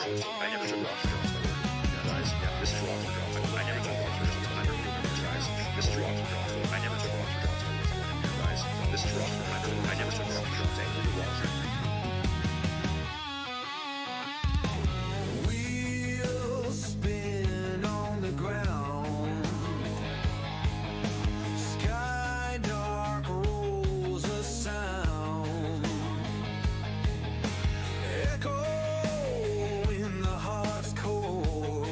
I never took off the drugs, guys. Yeah, this is wrong for drugs. I never took off the drugs. I never took guys. This is wrong for drugs. I never took off the drugs. Guys, this is wrong for I never took off the drugs. I never took off the drugs. Wheels spin on the ground. Sky dark rolls a sound. Echo in the heart's core.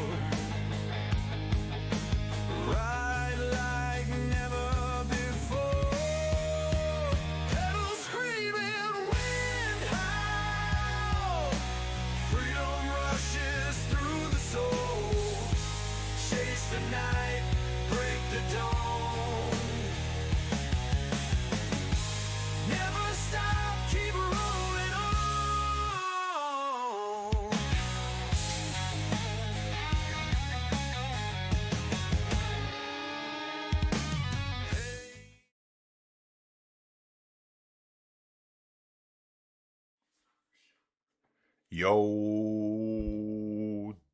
Ride like never before. Pedals screaming, wind howl. Freedom rushes through the soul. Chase the night, break the dawn. Never stop, keep rolling on. Yo,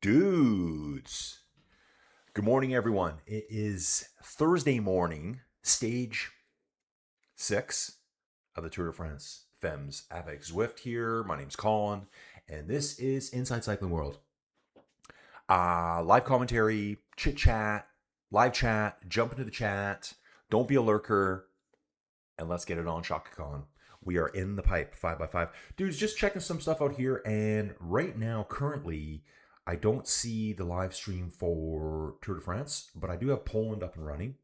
dudes. Good morning, everyone. It is Thursday morning, stage 6 of the Tour de France FEMMES. Avec Zwift here. My name's Colin, and this is Inside Cycling World. Live commentary, chit chat, live chat, jump into the chat. Don't be a lurker, and let's get it on, Shaka Khan. We are in the pipe, 5x5. Dudes, just checking some stuff out here. And right now, currently, I don't see the live stream for Tour de France, but I do have Poland up and running.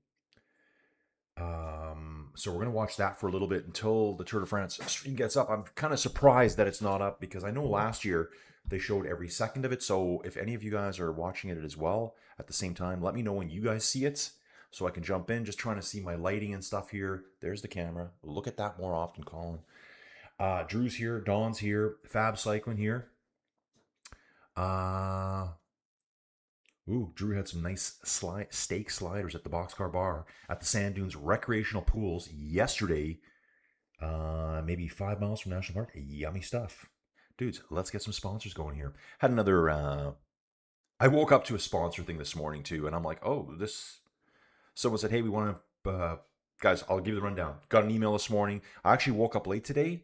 So we're going to watch that for a little bit until the Tour de France stream gets up. I'm kind of surprised that it's not up because I know last year they showed every second of it. So if any of you guys are watching it as well at the same time, let me know when you guys see it, so I can jump in. Just trying to see my lighting and stuff here. There's the camera. Look at that more often, Colin. Drew's here. Don's here. Fab Cycling here. Drew had some nice steak sliders at the Boxcar Bar at the Sand Dunes Recreational Pools yesterday. Maybe 5 miles from National Park. Yummy stuff. Dudes, let's get some sponsors going here. Had another... I woke up to a sponsor thing this morning, too, and I'm like, oh, this... Someone said, hey, we want to, guys, I'll give you the rundown. Got an email this morning. I actually woke up late today.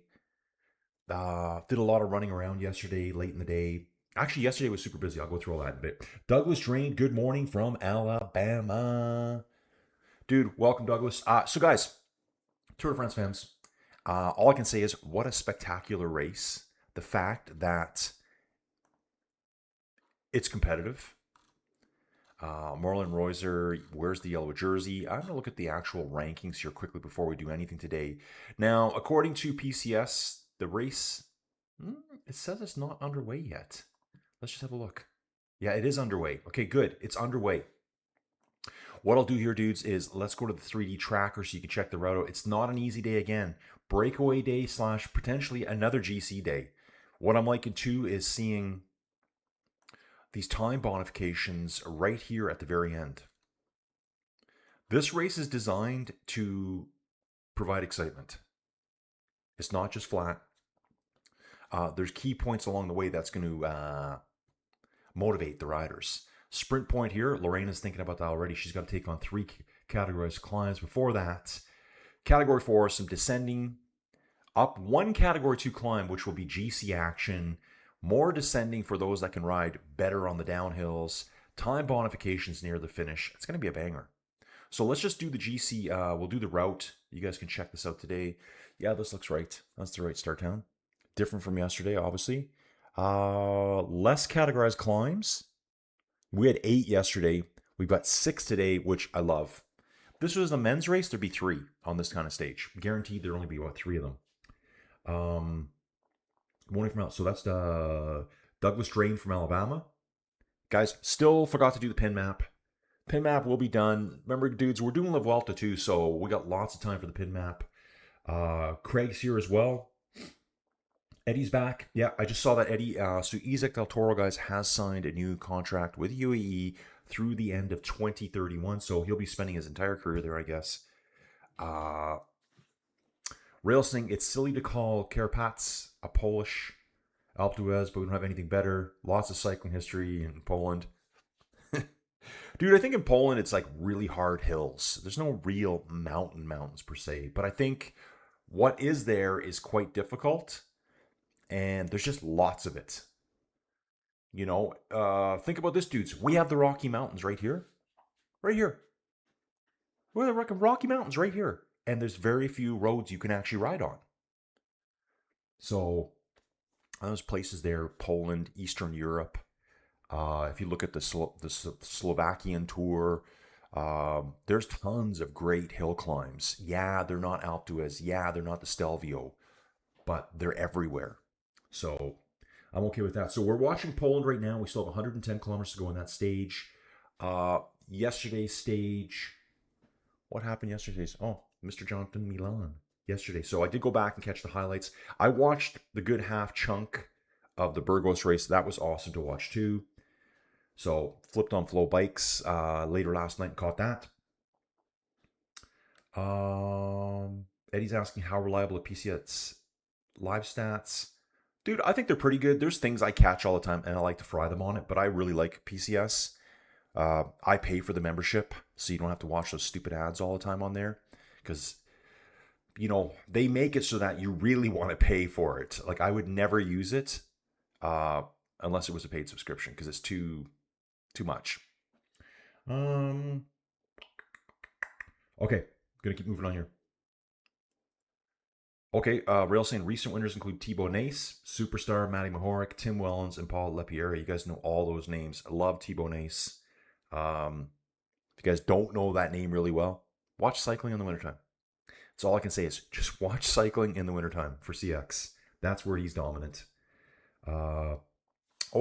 Did a lot of running around yesterday, late in the day. Actually, yesterday was super busy. I'll go through all that in a bit. Douglas Drain, good morning from Alabama. Dude, welcome, Douglas. So, guys, Tour de France FEMMES. All I can say is, what a spectacular race. The fact that it's competitive. Marlon Reuser wears the yellow jersey. I'm going to look at the actual rankings here quickly before we do anything today. Now, according to PCS, the race, it says it's not underway yet. Let's just have a look. Yeah, it is underway. Okay, good. It's underway. What I'll do here, dudes, is let's go to the 3D tracker so you can check the route out. It's not an easy day again. Breakaway day / potentially another GC day. What I'm liking, too, is seeing these time bonifications right here at the very end. This race is designed to provide excitement. It's not just flat. There's key points along the way that's going to motivate the riders. Sprint point here, Lorena's thinking about that already. She's got to take on 3 categorized climbs. Before that, Category 4, some descending. Up 1 Category 2 climb, which will be GC action. More descending for those that can ride better on the downhills. Time bonifications near the finish. It's going to be a banger. So let's just do the GC. We'll do the route. You guys can check this out today. Yeah, this looks right. That's the right start time. Different from yesterday, obviously. Less categorized climbs. We had 8 yesterday. We've got 6 today, which I love. If this was a men's race, there'd be 3 on this kind of stage. Guaranteed there'd only be about 3 of them. Morning from out. So that's Douglas Drain from Alabama. Guys, still forgot to do the pin map. Pin map will be done. Remember, dudes, we're doing La Vuelta too, so we got lots of time for the pin map. Craig's here as well. Eddie's back. Yeah, I just saw that Eddie. So Isaac Del Toro, guys, has signed a new contract with UAE through the end of 2031. So he'll be spending his entire career there, I guess. Railsing, it's silly to call Karapats a Polish Alpe d'Huez, but we don't have anything better. Lots of cycling history in Poland. Dude, I think in Poland it's like really hard hills. There's no real mountains per se, but I think what is there is quite difficult, and there's just lots of it. Think about this, dudes. We have the Rocky Mountains right here. Right here. We're the Rocky Mountains right here. And there's very few roads you can actually ride on. So, those places there, Poland, Eastern Europe. If you look at the Slovakian tour, there's tons of great hill climbs. Yeah, they're not Alpe d'Huez. Yeah, they're not the Stelvio. But they're everywhere. So, I'm okay with that. So we're watching Poland right now. We still have 110 kilometers to go in that stage. Yesterday's stage. What happened yesterday's? Oh, Mr. Jonathan Milan yesterday. So I did go back and catch the highlights. I watched the good half chunk of the Burgos race. That was awesome to watch too. So flipped on Flow Bikes later last night and caught that. Eddie's asking how reliable a PCS live stats. Dude, I think they're pretty good. There's things I catch all the time, and I like to fry them on it, but I really like PCS. I pay for the membership, so you don't have to watch those stupid ads all the time on there, because, they make it so that you really want to pay for it. Like, I would never use it unless it was a paid subscription, because it's too much. Okay, gonna keep moving on here. Okay, Rail saying recent winners include Thibaut Nace, Superstar, Matty Mahoric, Tim Wellens, and Paul Lepierre. You guys know all those names. I love Thibaut Nace. If you guys don't know that name really well, watch cycling in the wintertime. That's all I can say is just watch cycling in the wintertime for CX. That's where he's dominant. Oh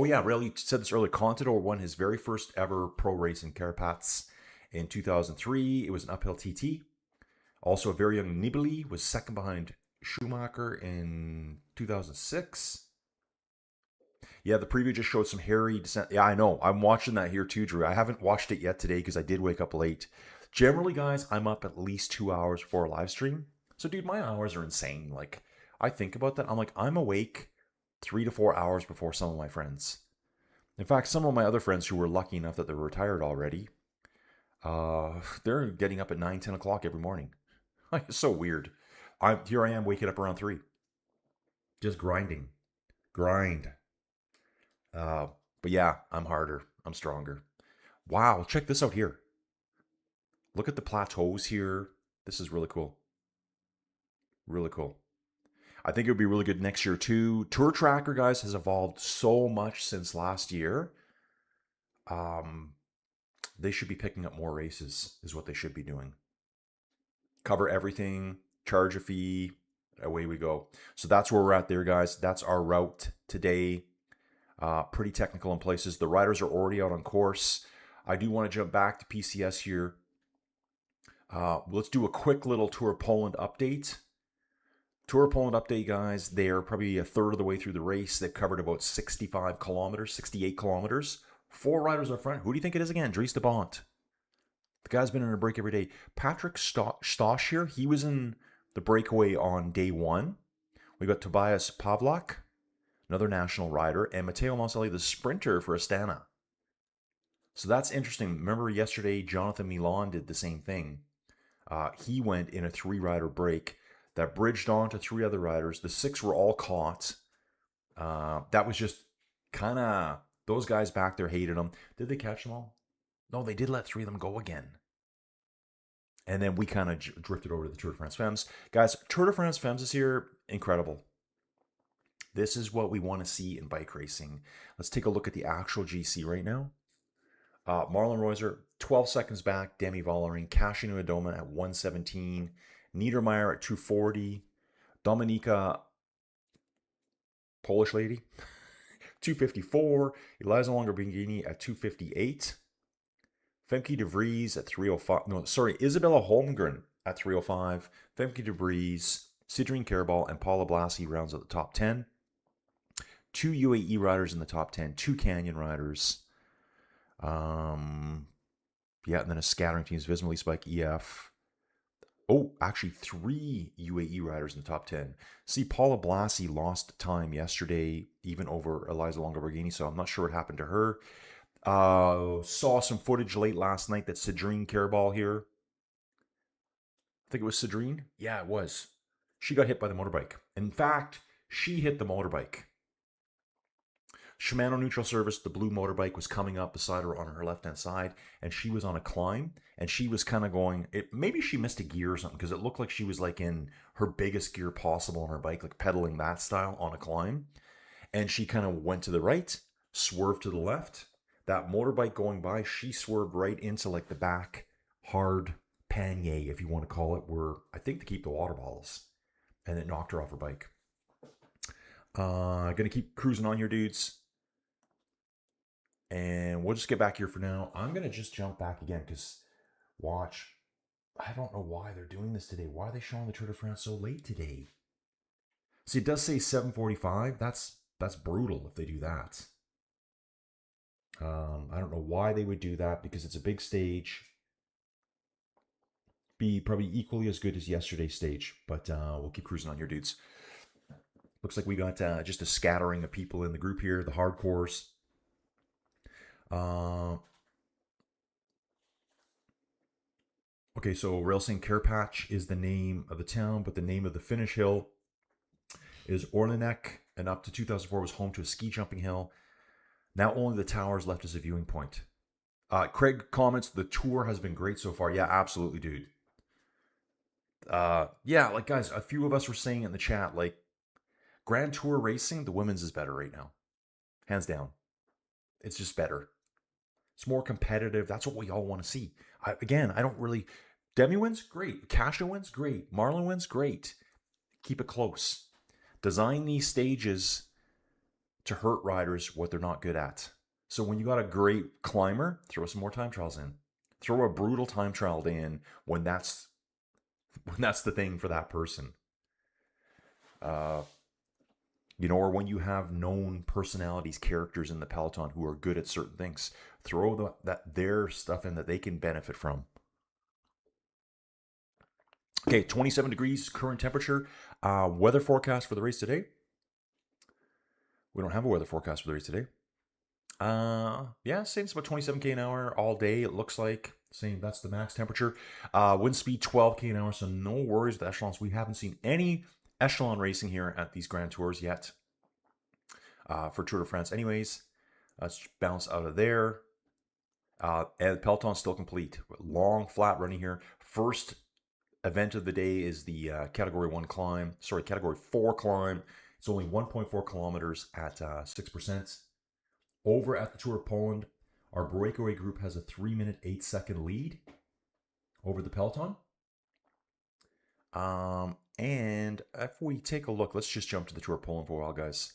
yeah, Rail, you said this earlier. Contador won his very first ever pro race in Carapats in 2003. It was an uphill TT. Also, a very young Nibali was second behind Schumacher in 2006. Yeah, the preview just showed some hairy descent. Yeah, I know. I'm watching that here too, Drew. I haven't watched it yet today because I did wake up late. Generally, guys, I'm up at least 2 hours before a live stream. So, dude, my hours are insane. Like, I think about that. I'm like, I'm awake 3 to 4 hours before some of my friends. In fact, some of my other friends who were lucky enough that they're retired already, they're getting up at 9, 10 o'clock every morning. It's so weird. Here I am waking up around 3. Just grinding. Grind. But yeah, I'm harder. I'm stronger. Wow, check this out here. Look at the plateaus here. This is really cool. Really cool. I think it would be really good next year too. Tour Tracker, guys, has evolved so much since last year. They should be picking up more races, is what they should be doing. Cover everything, charge a fee, away we go. So that's where we're at there, guys. That's our route today. Pretty technical in places. The riders are already out on course. I do want to jump back to PCS here. Let's do a quick little Tour of Poland update. Tour of Poland update, guys. They are probably a third of the way through the race. They've covered about 65 kilometers, 68 kilometers. 4 riders up front. Who do you think it is again? Dries de Bont. The guy's been in a break every day. Patrick Stosh here. He was in the breakaway on day 1. We got Tobias Pavlak, another national rider, and Matteo Monselli, the sprinter for Astana. So that's interesting. Remember yesterday, Jonathan Milan did the same thing. He went in a 3-rider break that bridged on to 3 other riders. The 6 were all caught. That was just kind of, those guys back there hated them. Did they catch them all? No, they did let 3 of them go again. And then we kind of drifted over to the Tour de France FEMMES. Guys, Tour de France FEMMES is here. Incredible. This is what we want to see in bike racing. Let's take a look at the actual GC right now. Marlon Reuser, 12 seconds back. Demi Vollering, Kasia Adoma at 117. Niedermeyer at 240. Dominika, Polish lady, 254. Eliza Longoborghini at 258. Femke de Vries at 305. No, sorry, Isabella Holmgren at 305. Femke de Vries, Sidrine Karbal, and Paula Blasi rounds at the top 10. 2 UAE riders in the top 10. 2 Canyon riders. Yeah, and then a scattering teams, Visma, Leasebike, EF. Oh, actually 3 UAE riders in the top 10. See, Paula Blasi lost time yesterday, even over Eliza Longoborghini, so I'm not sure what happened to her. Saw some footage late last night that Cedrine Carabal here. I think it was Cedrine. Yeah, it was. She got hit by the motorbike. In fact, she hit the motorbike. Shimano neutral service, the blue motorbike was coming up beside her on her left-hand side, and she was on a climb, and she was kind of going, maybe she missed a gear or something, because it looked like she was like in her biggest gear possible on her bike, like pedaling that style on a climb, and she kind of went to the right, swerved to the left. That motorbike going by, she swerved right into like the back hard pannier, if you want to call it, where I think to keep the water bottles, and it knocked her off her bike. Gonna keep cruising on here, dudes. And we'll just get back here for now. I'm going to just jump back again because watch. I don't know why they're doing this today. Why are they showing the Tour de France so late today? See, it does say 7:45. That's brutal if they do that. I don't know why they would do that because it's a big stage. Be probably equally as good as yesterday's stage, but we'll keep cruising on here, dudes. Looks like we got just a scattering of people in the group here, the hardcores. Okay, so Railsing Kerpatch is the name of the town, but the name of the finish hill is Orlenek, and up to 2004 was home to a ski jumping hill. Now only the towers left as a viewing point. Craig comments, the tour has been great so far. Yeah, absolutely, dude. Yeah, like guys, a few of us were saying in the chat, like Grand Tour racing, the women's is better right now. Hands down. It's just better. It's more competitive. That's what we all want to see. I don't really... Demi wins? Great. Kasha wins? Great. Marlon wins? Great. Keep it close. Design these stages to hurt riders what they're not good at. So when you got a great climber, throw some more time trials in. Throw a brutal time trial in when that's the thing for that person. Or when you have known personalities, characters in the peloton who are good at certain things, throw their stuff in that they can benefit from. Okay, 27 degrees current temperature. Weather forecast for the race today. We don't have a weather forecast for the race today. Yeah, same. It's about 27k an hour all day. It looks like same. That's the max temperature. Wind speed 12k an hour. So no worries with echelons. We haven't seen any echelon racing here at these Grand Tours yet. For Tour de France, anyways. Let's bounce out of there. And peloton's still complete. Long flat running here. First event of the day is the Category 4 climb. It's only 1.4 kilometers at 6%. Over at the Tour of Poland, our breakaway group has a 3-minute 8-second lead over the peloton. And if we take a look, let's just jump to the Tour of Poland for a while, guys.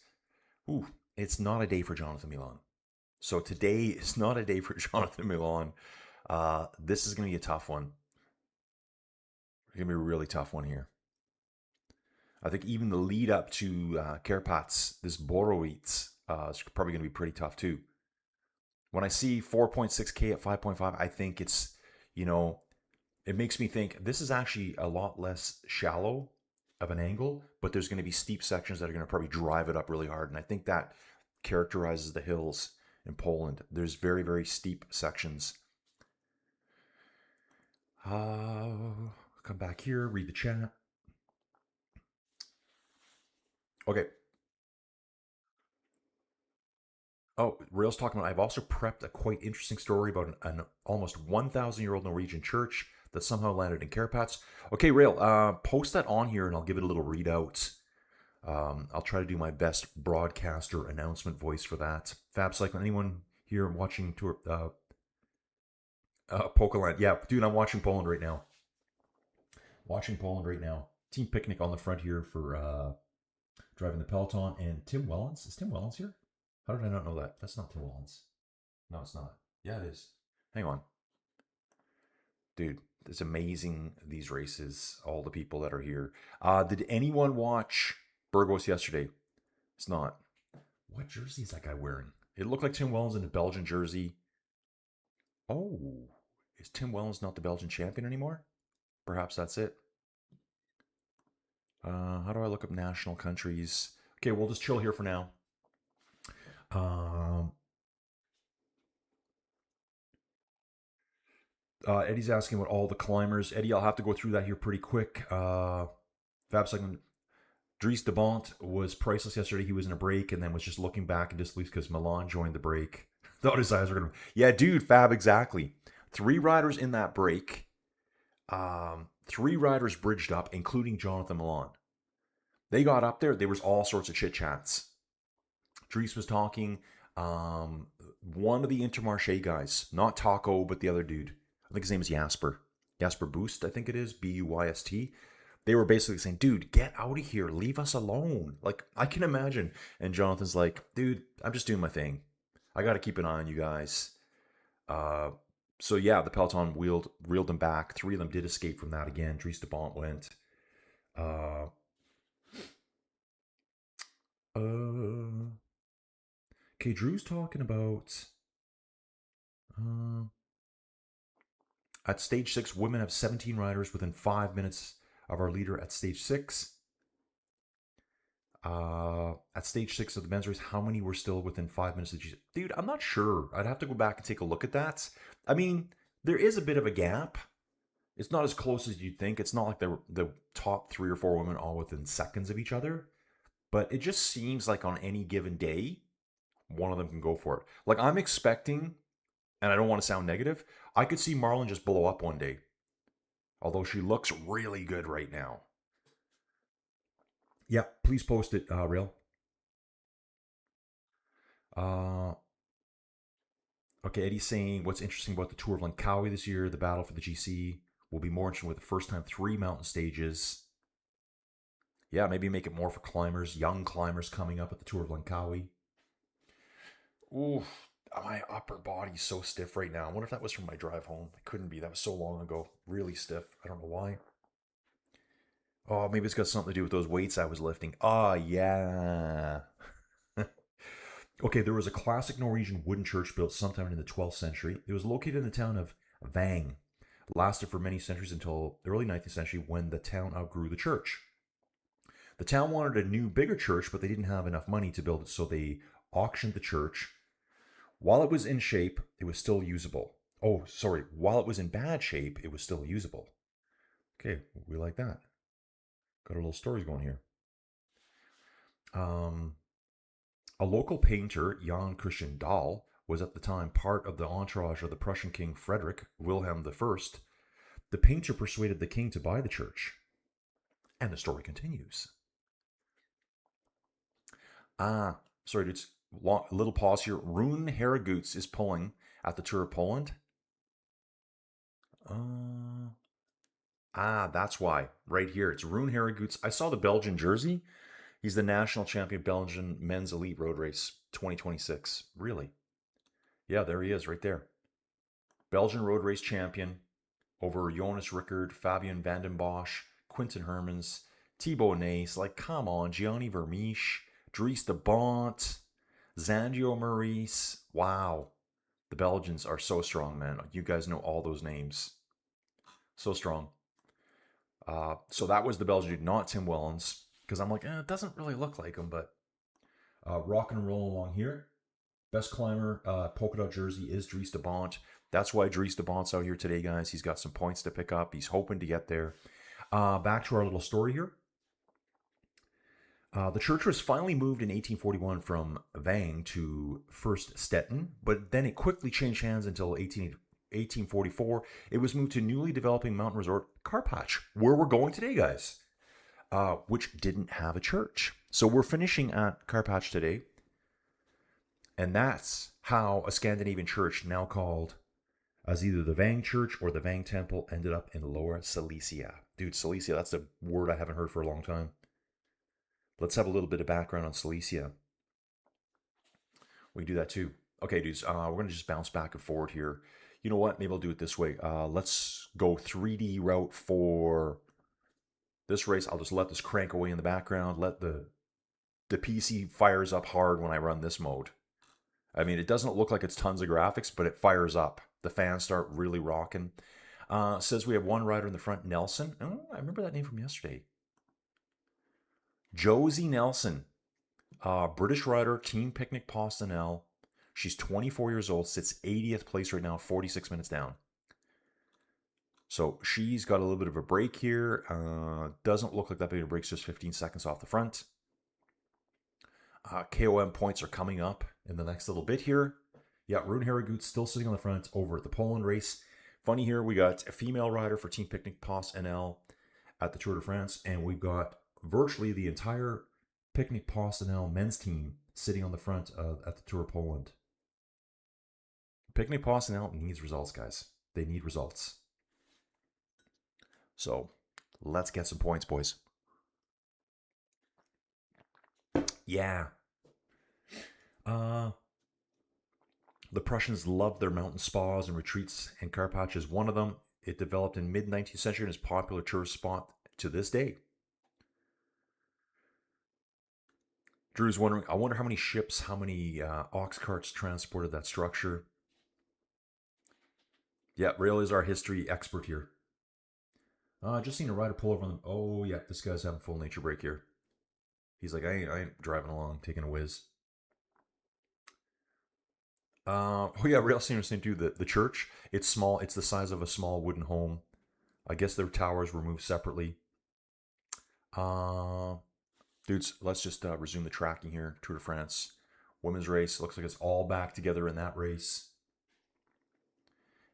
Ooh, it's not a day for Jonathan Milan. So today is not a day for Jonathan Milan. This is going to be a tough one. It's going to be a really tough one here. I think even the lead up to Karpats, this Borowitz, is probably going to be pretty tough too. When I see 4.6K at 5.5, I think it's, it makes me think this is actually a lot less shallow of an angle, but there's going to be steep sections that are going to probably drive it up really hard. And I think that characterizes the hills in Poland. There's very, very steep sections. Come back here, read the chat. Okay. Oh, Rail's talking about, I've also prepped a quite interesting story about an almost 1,000-year-old Norwegian church that somehow landed in Karpats. Okay, Rail, post that on here and I'll give it a little readout. I'll try to do my best broadcaster announcement voice for that. Fab Cycling, anyone here watching Tour Pokeland? Yeah, dude, I'm watching Poland right now. Team Picnic on the front here for driving the peloton. And Tim Wellens. Is Tim Wellens here? How did I not know that? That's not Tim Wellens. No, it's not. Yeah, it is. Hang on. Dude, it's amazing, these races, all the people that are here. Did anyone watch Burgos yesterday? It's not. What jersey is that guy wearing? It looked like Tim Wellens in a Belgian jersey. Oh, is Tim Wellens not the Belgian champion anymore? Perhaps that's it. How do I look up national countries? Okay, we'll just chill here for now. Eddie's asking about all the climbers. Eddie, I'll have to go through that here pretty quick. Fab segment. Dries de Bont was priceless yesterday. He was in a break and then was just looking back and disbelief because Milan joined the break. Thought his eyes were going to... Yeah, dude, Fab, exactly. 3 riders in that break. 3 riders bridged up, including Jonathan Milan. They got up there. There was all sorts of chit-chats. Dries was talking. One of the Intermarché guys, not Taco, but the other dude. I think his name is Jasper. Jasper Boost, I think it is. B-U-Y-S-T. They were basically saying, dude, get out of here. Leave us alone. Like, I can imagine. And Jonathan's like, dude, I'm just doing my thing. I got to keep an eye on you guys. So, yeah, the Peloton reeled them back. 3 of them did escape from that again. Dries de Bont went. Okay, Drew's talking about... at stage 6, women have 17 riders within 5 minutes of our leader at stage 6. At stage 6 of the men's race, how many were still within 5 minutes of the G? Dude, I'm not sure. I'd have to go back and take a look at that. I mean, there is a bit of a gap. It's not as close as you'd think. It's not like the top 3 or 4 women all within seconds of each other. But it just seems like on any given day, one of them can go for it. Like, I'm expecting, and I don't want to sound negative, I could see Marlon just blow up one day. Although she looks really good right now. Yeah, please post it, Rail. Okay, Eddie's saying what's interesting about the Tour of Langkawi this year, the battle for the GC will be more interesting with the first time 3 mountain stages. Yeah, maybe make it more for climbers, young climbers coming up at the Tour of Langkawi. Ooh, my upper body's so stiff right now. I wonder if that was from my drive home. It couldn't be. That was so long ago. Really stiff. I don't know why. Oh, maybe it's got something to do with those weights I was lifting. Ah, yeah. Okay, there was a classic Norwegian wooden church built sometime in the 12th century. It was located in the town of Vang. It lasted for many centuries until the early 19th century when the town outgrew the church. The town wanted a new, bigger church, but they didn't have enough money to build it, so they auctioned the church. While it was in shape, it was still usable. Oh, sorry. While it was in bad shape, it was still usable. Okay, we like that. Got a little stories going here. A local painter, Jan Christian Dahl, was at the time part of the entourage of the Prussian King Frederick Wilhelm I. The painter persuaded the king to buy the church. And the story continues. Sorry, dudes. A little pause here. Rune Harrogoots is pulling at the Tour of Poland. That's why. Right here. It's Rune Harrogoots. I saw the Belgian jersey. He's the national champion Belgian men's elite road race 2026. Really? Yeah, there he is right there. Belgian road race champion over Jonas Rickard, Fabian van den Bosch, Quinten Hermans, Thibaut Nace. Like, come on. Gianni Vermeesch, Dries de Bont, Zandio Maurice. Wow. The Belgians are so strong, man. You guys know all those names. So strong. So that was the Belgian dude, not Tim Wellens. Because I'm like, it doesn't really look like him, but rock and roll along here. Best climber, polka dot jersey is Dries de Bont. That's why Dries de Bont's out here today, guys. He's got some points to pick up. He's hoping to get there. Back to our little story here. The church was finally moved in 1841 from Vang to First Stettin, but then it quickly changed hands until 1844. It was moved to newly developing mountain resort Karpacz, where we're going today, guys, which didn't have a church. So we're finishing at Karpacz today, and that's how a Scandinavian church, now called as either the Vang Church or the Vang Temple, ended up in Lower Silesia. Dude, Silesia, that's a word I haven't heard for a long time. Let's have a little bit of background on Silesia. We can do that too. Okay, dudes, we're going to just bounce back and forward here. You know what? Maybe I'll do it this way. Let's go 3D route for this race. I'll just let this crank away in the background. Let the PC fires up hard when I run this mode. I mean, it doesn't look like it's tons of graphics, but it fires up. The fans start really rocking. Says we have one rider in the front, Nelson. Oh, I remember that name from yesterday. Josie Nelson, British rider, Team Picnic Postinel. She's 24 years old, sits 80th place right now, 46 minutes down. So she's got a little bit of a break here. Doesn't look like that big of a break, just 15 seconds off the front. KOM points are coming up in the next little bit here. Yeah, Rune Harrigout still sitting on the front over at the Poland race. Funny here, we got a female rider for Team Picnic Pas NL at the Tour de France, and we've got virtually the entire Picnic Pas NL men's team sitting on the front at the Tour of Poland. Picnic Pas NL needs results, guys. They need results. So let's get some points, boys. Yeah. The Prussians loved their mountain spas and retreats, and Karpacz is one of them. It developed in mid-19th century and is a popular tourist spot to this day. Drew's wondering, I wonder how many ships, how many ox carts transported that structure. Yeah, Rail is our history expert here. Just seen a rider pull over on them. Oh, yeah, this guy's having full nature break here. He's like, I ain't driving along, taking a whiz. Oh yeah, Rail seems to do the church. It's small. It's the size of a small wooden home. I guess their towers were moved separately. Dudes, let's just resume the tracking here. Tour de France, women's race. Looks like it's all back together in that race.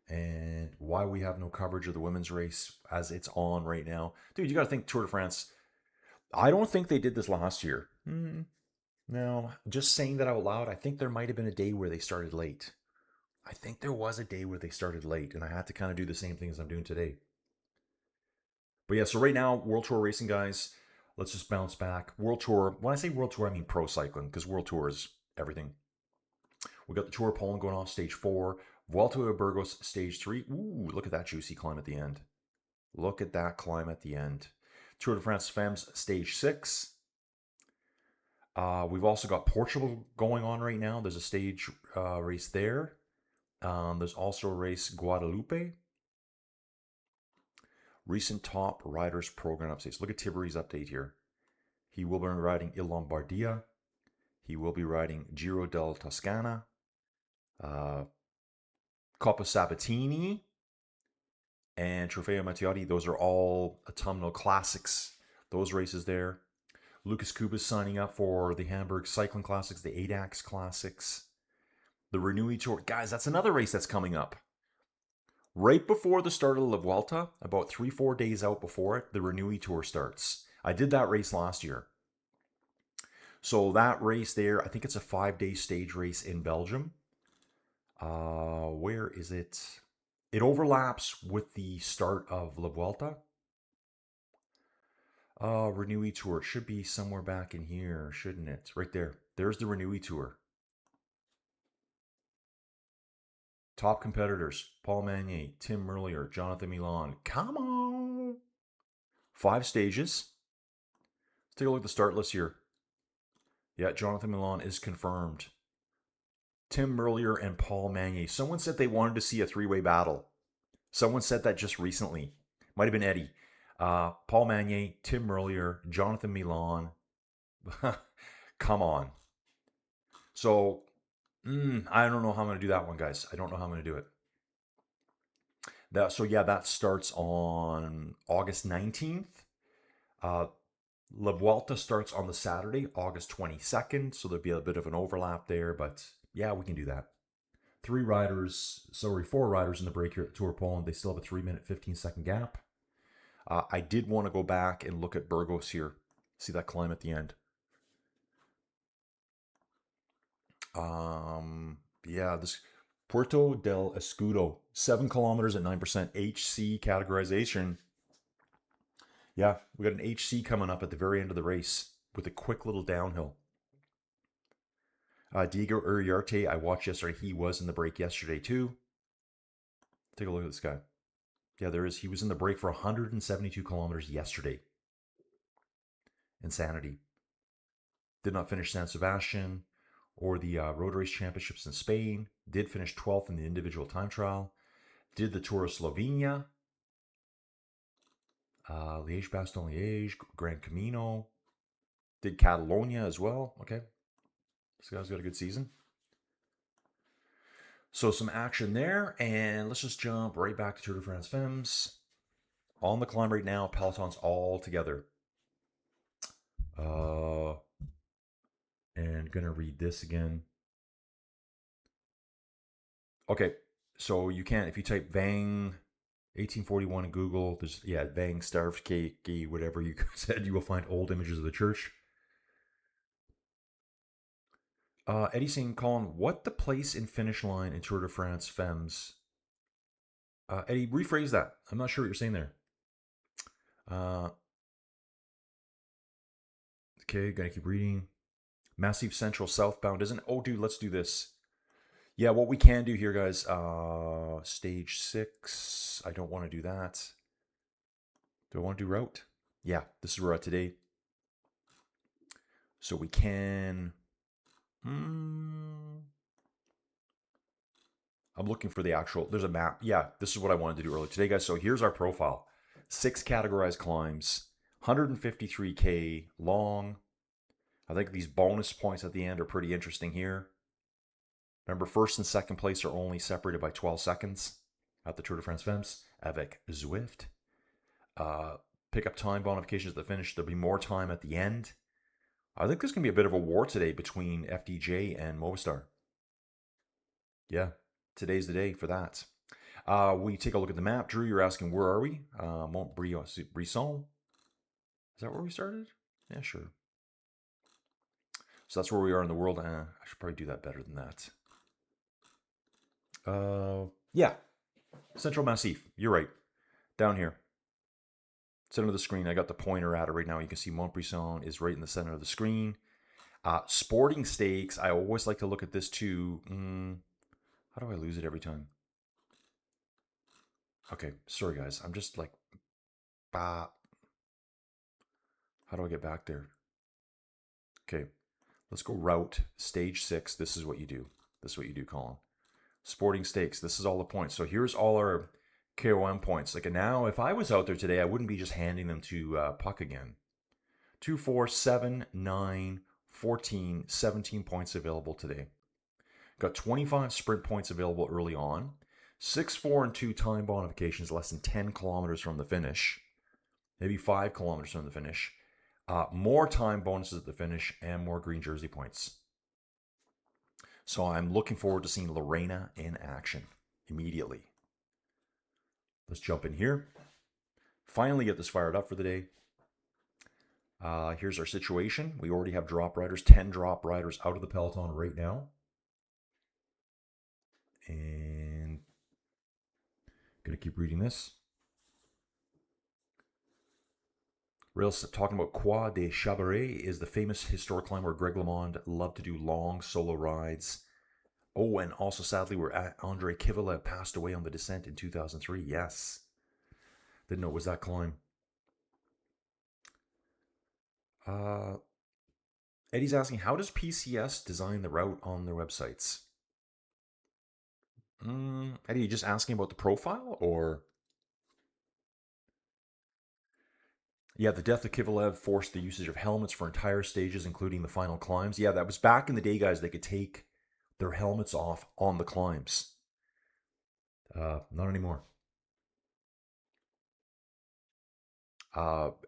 And why we have no coverage of the women's race as it's on right now. Dude, you got to think Tour de France. I don't think they did this last year. No, just saying that out loud, I think there might have been a day where they started late. I think there was a day where they started late, and I had to kind of do the same thing as I'm doing today. But yeah, so right now, World Tour racing, guys, let's just bounce back. World Tour, when I say World Tour, I mean pro cycling, because World Tour is everything. We got the Tour of Poland going off stage 4, Vuelta a Burgos stage 3. Ooh, look at that juicy climb at the end. Look at that climb at the end. Tour de France FEMMES stage 6. We've also got Portugal going on right now. There's a stage race there. There's also a race Guadalupe. Recent top riders program updates. Look at Tiberi's update here. He will be riding Il Lombardia. He will be riding Giro del Toscana. Coppa Sabatini. And Trofeo Mattioli. Those are all autumnal classics. Those races there. Lucas Kuba's signing up for the Hamburg Cycling Classics, the ADAX Classics, the Renui Tour. Guys, that's another race that's coming up. Right before the start of La Vuelta, about 3-4 days out before it, the Renui Tour starts. I did that race last year. So that race there, I think it's a 5-day stage race in Belgium. Where is it? It overlaps with the start of La Vuelta. Renui Tour. It should be somewhere back in here, shouldn't it? Right there. There's the Renui Tour. Top competitors. Paul Magnier, Tim Merlier, Jonathan Milan. Come on! 5 stages. Let's take a look at the start list here. Yeah, Jonathan Milan is confirmed. Tim Merlier and Paul Magnier. Someone said they wanted to see a 3-way battle. Someone said that just recently. Might have been Eddie. Paul Magnier, Tim Merlier, Jonathan Milan. Come on. So, I don't know how I'm going to do that one, guys. I don't know how I'm going to do it. So yeah, that starts on August 19th. La Vuelta starts on the Saturday, August 22nd. So there'll be a bit of an overlap there, but yeah, we can do that. 4 riders in the break here at the Tour of Poland. They still have a 3-minute, 15-second gap. I did want to go back and look at Burgos here. See that climb at the end. Yeah, this Puerto del Escudo, 7 kilometers at 9% HC categorization. Yeah, we got an HC coming up at the very end of the race with a quick little downhill. Diego Uriarte, I watched yesterday. He was in the break yesterday too. Take a look at this guy. Yeah, there is. He was in the break for 172 kilometers yesterday. Insanity. Did not finish San Sebastian or the Road Race Championships in Spain. Did finish 12th in the individual time trial. Did the Tour of Slovenia. Liège-Bastogne-Liège, Grand Camino. Did Catalonia as well. Okay. This guy's got a good season. So some action there, and let's just jump right back to Tour de France FEMMES. On the climb right now, pelotons all together. And gonna read this again. Okay, so you can, if you type Vang 1841 in Google, there's, yeah, Vang Starved Cake, whatever you said, you will find old images of the church. Eddie saying, Colin, what the place in finish line in Tour de France FEMMES? Eddie, rephrase that. I'm not sure what you're saying there. Okay, gotta keep reading. Massif Central southbound, isn't it? Oh, dude, let's do this. Yeah, what we can do here, guys, stage 6. I don't want to do that. Do I want to do route? Yeah, this is where we're at today. So we can... I'm looking for the actual... There's a map. Yeah, this is what I wanted to do earlier today, guys. So here's our profile. 6 categorized climbs. 153K long. I think these bonus points at the end are pretty interesting here. Remember, first and second place are only separated by 12 seconds at the Tour de France FEMMES avec Zwift. Pick up time bonifications at the finish. There'll be more time at the end. I think there's going to be a bit of a war today between FDJ and Movistar. Yeah, today's the day for that. We take a look at the map. Drew, you're asking, where are we? Montbrisson. Is that where we started? Yeah, sure. So that's where we are in the world. I should probably do that better than that. Yeah. Central Massif. You're right. Down here. Center of the screen. I got the pointer at it right now. You can see Montbrisson is right in the center of the screen. Sporting stakes. I always like to look at this too. How do I lose it every time? Okay. Sorry, guys. I'm just like... How do I get back there? Okay. Let's go route. Stage 6. This is what you do. This is what you do, Colin. Sporting stakes. This is all the points. So here's all our KOM points. Like now, if I was out there today, I wouldn't be just handing them to Puck again. 2, 4, 7, 9, 14, 17 points available today. Got 25 sprint points available early on. 6, 4, and 2 time bonifications less than 10 kilometers from the finish. Maybe 5 kilometers from the finish. More time bonuses at the finish and more green jersey points. So I'm looking forward to seeing Lorena in action immediately. Let's jump in here. Finally get this fired up for the day. Here's our situation. We already have drop riders, 10 drop riders out of the peloton right now. And gonna keep reading this. Rails talking about Croix de Chabaret is the famous historic climb where Greg LeMond loved to do long solo rides. Oh, and also sadly where Andre Kivilev passed away on the descent in 2003. Yes. Didn't know it was that climb. Eddie's asking, how does PCS design the route on their websites? Eddie, you just asking about the profile or... Yeah, the death of Kivilev forced the usage of helmets for entire stages, including the final climbs. Yeah, that was back in the day, guys. They could take their helmets off on the climbs. Not anymore.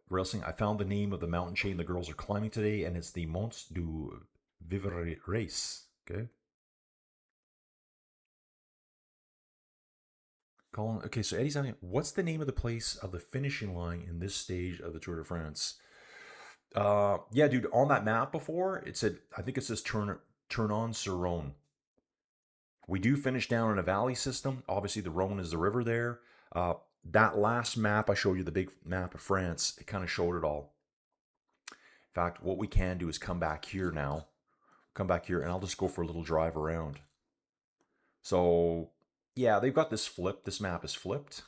Racing, I found the name of the mountain chain the girls are climbing today, and it's the Monts du Vivre Race. Okay. Colin, okay, so Eddie's asking, what's the name of the place of the finishing line in this stage of the Tour de France? Yeah, dude, on that map before, it said, I think it says Tournon-sur-Rhône. We do finish down in a valley system. Obviously, the Rhône is the river there. That last map I showed you, the big map of France, it kind of showed it all. In fact, what we can do is come back here now. Come back here, and I'll just go for a little drive around. So, yeah, they've got this flipped. This map is flipped.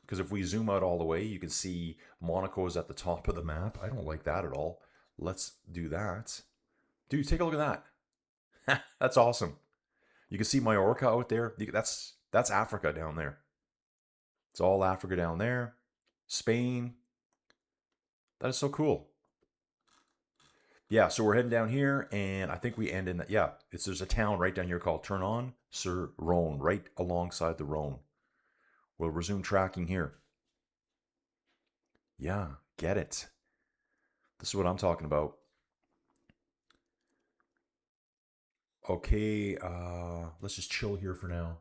Because if we zoom out all the way, you can see Monaco is at the top of the map. I don't like that at all. Let's do that. Dude, take a look at that. That's awesome. You can see Majorca out there. That's Africa down there. It's all Africa down there. Spain. That is so cool. Yeah, so we're heading down here, and I think we end in that. Yeah, there's a town right down here called Turn On sur Rhone, right alongside the Rhone. We'll resume tracking here. Yeah, get it. This is what I'm talking about. Okay, let's just chill here for now.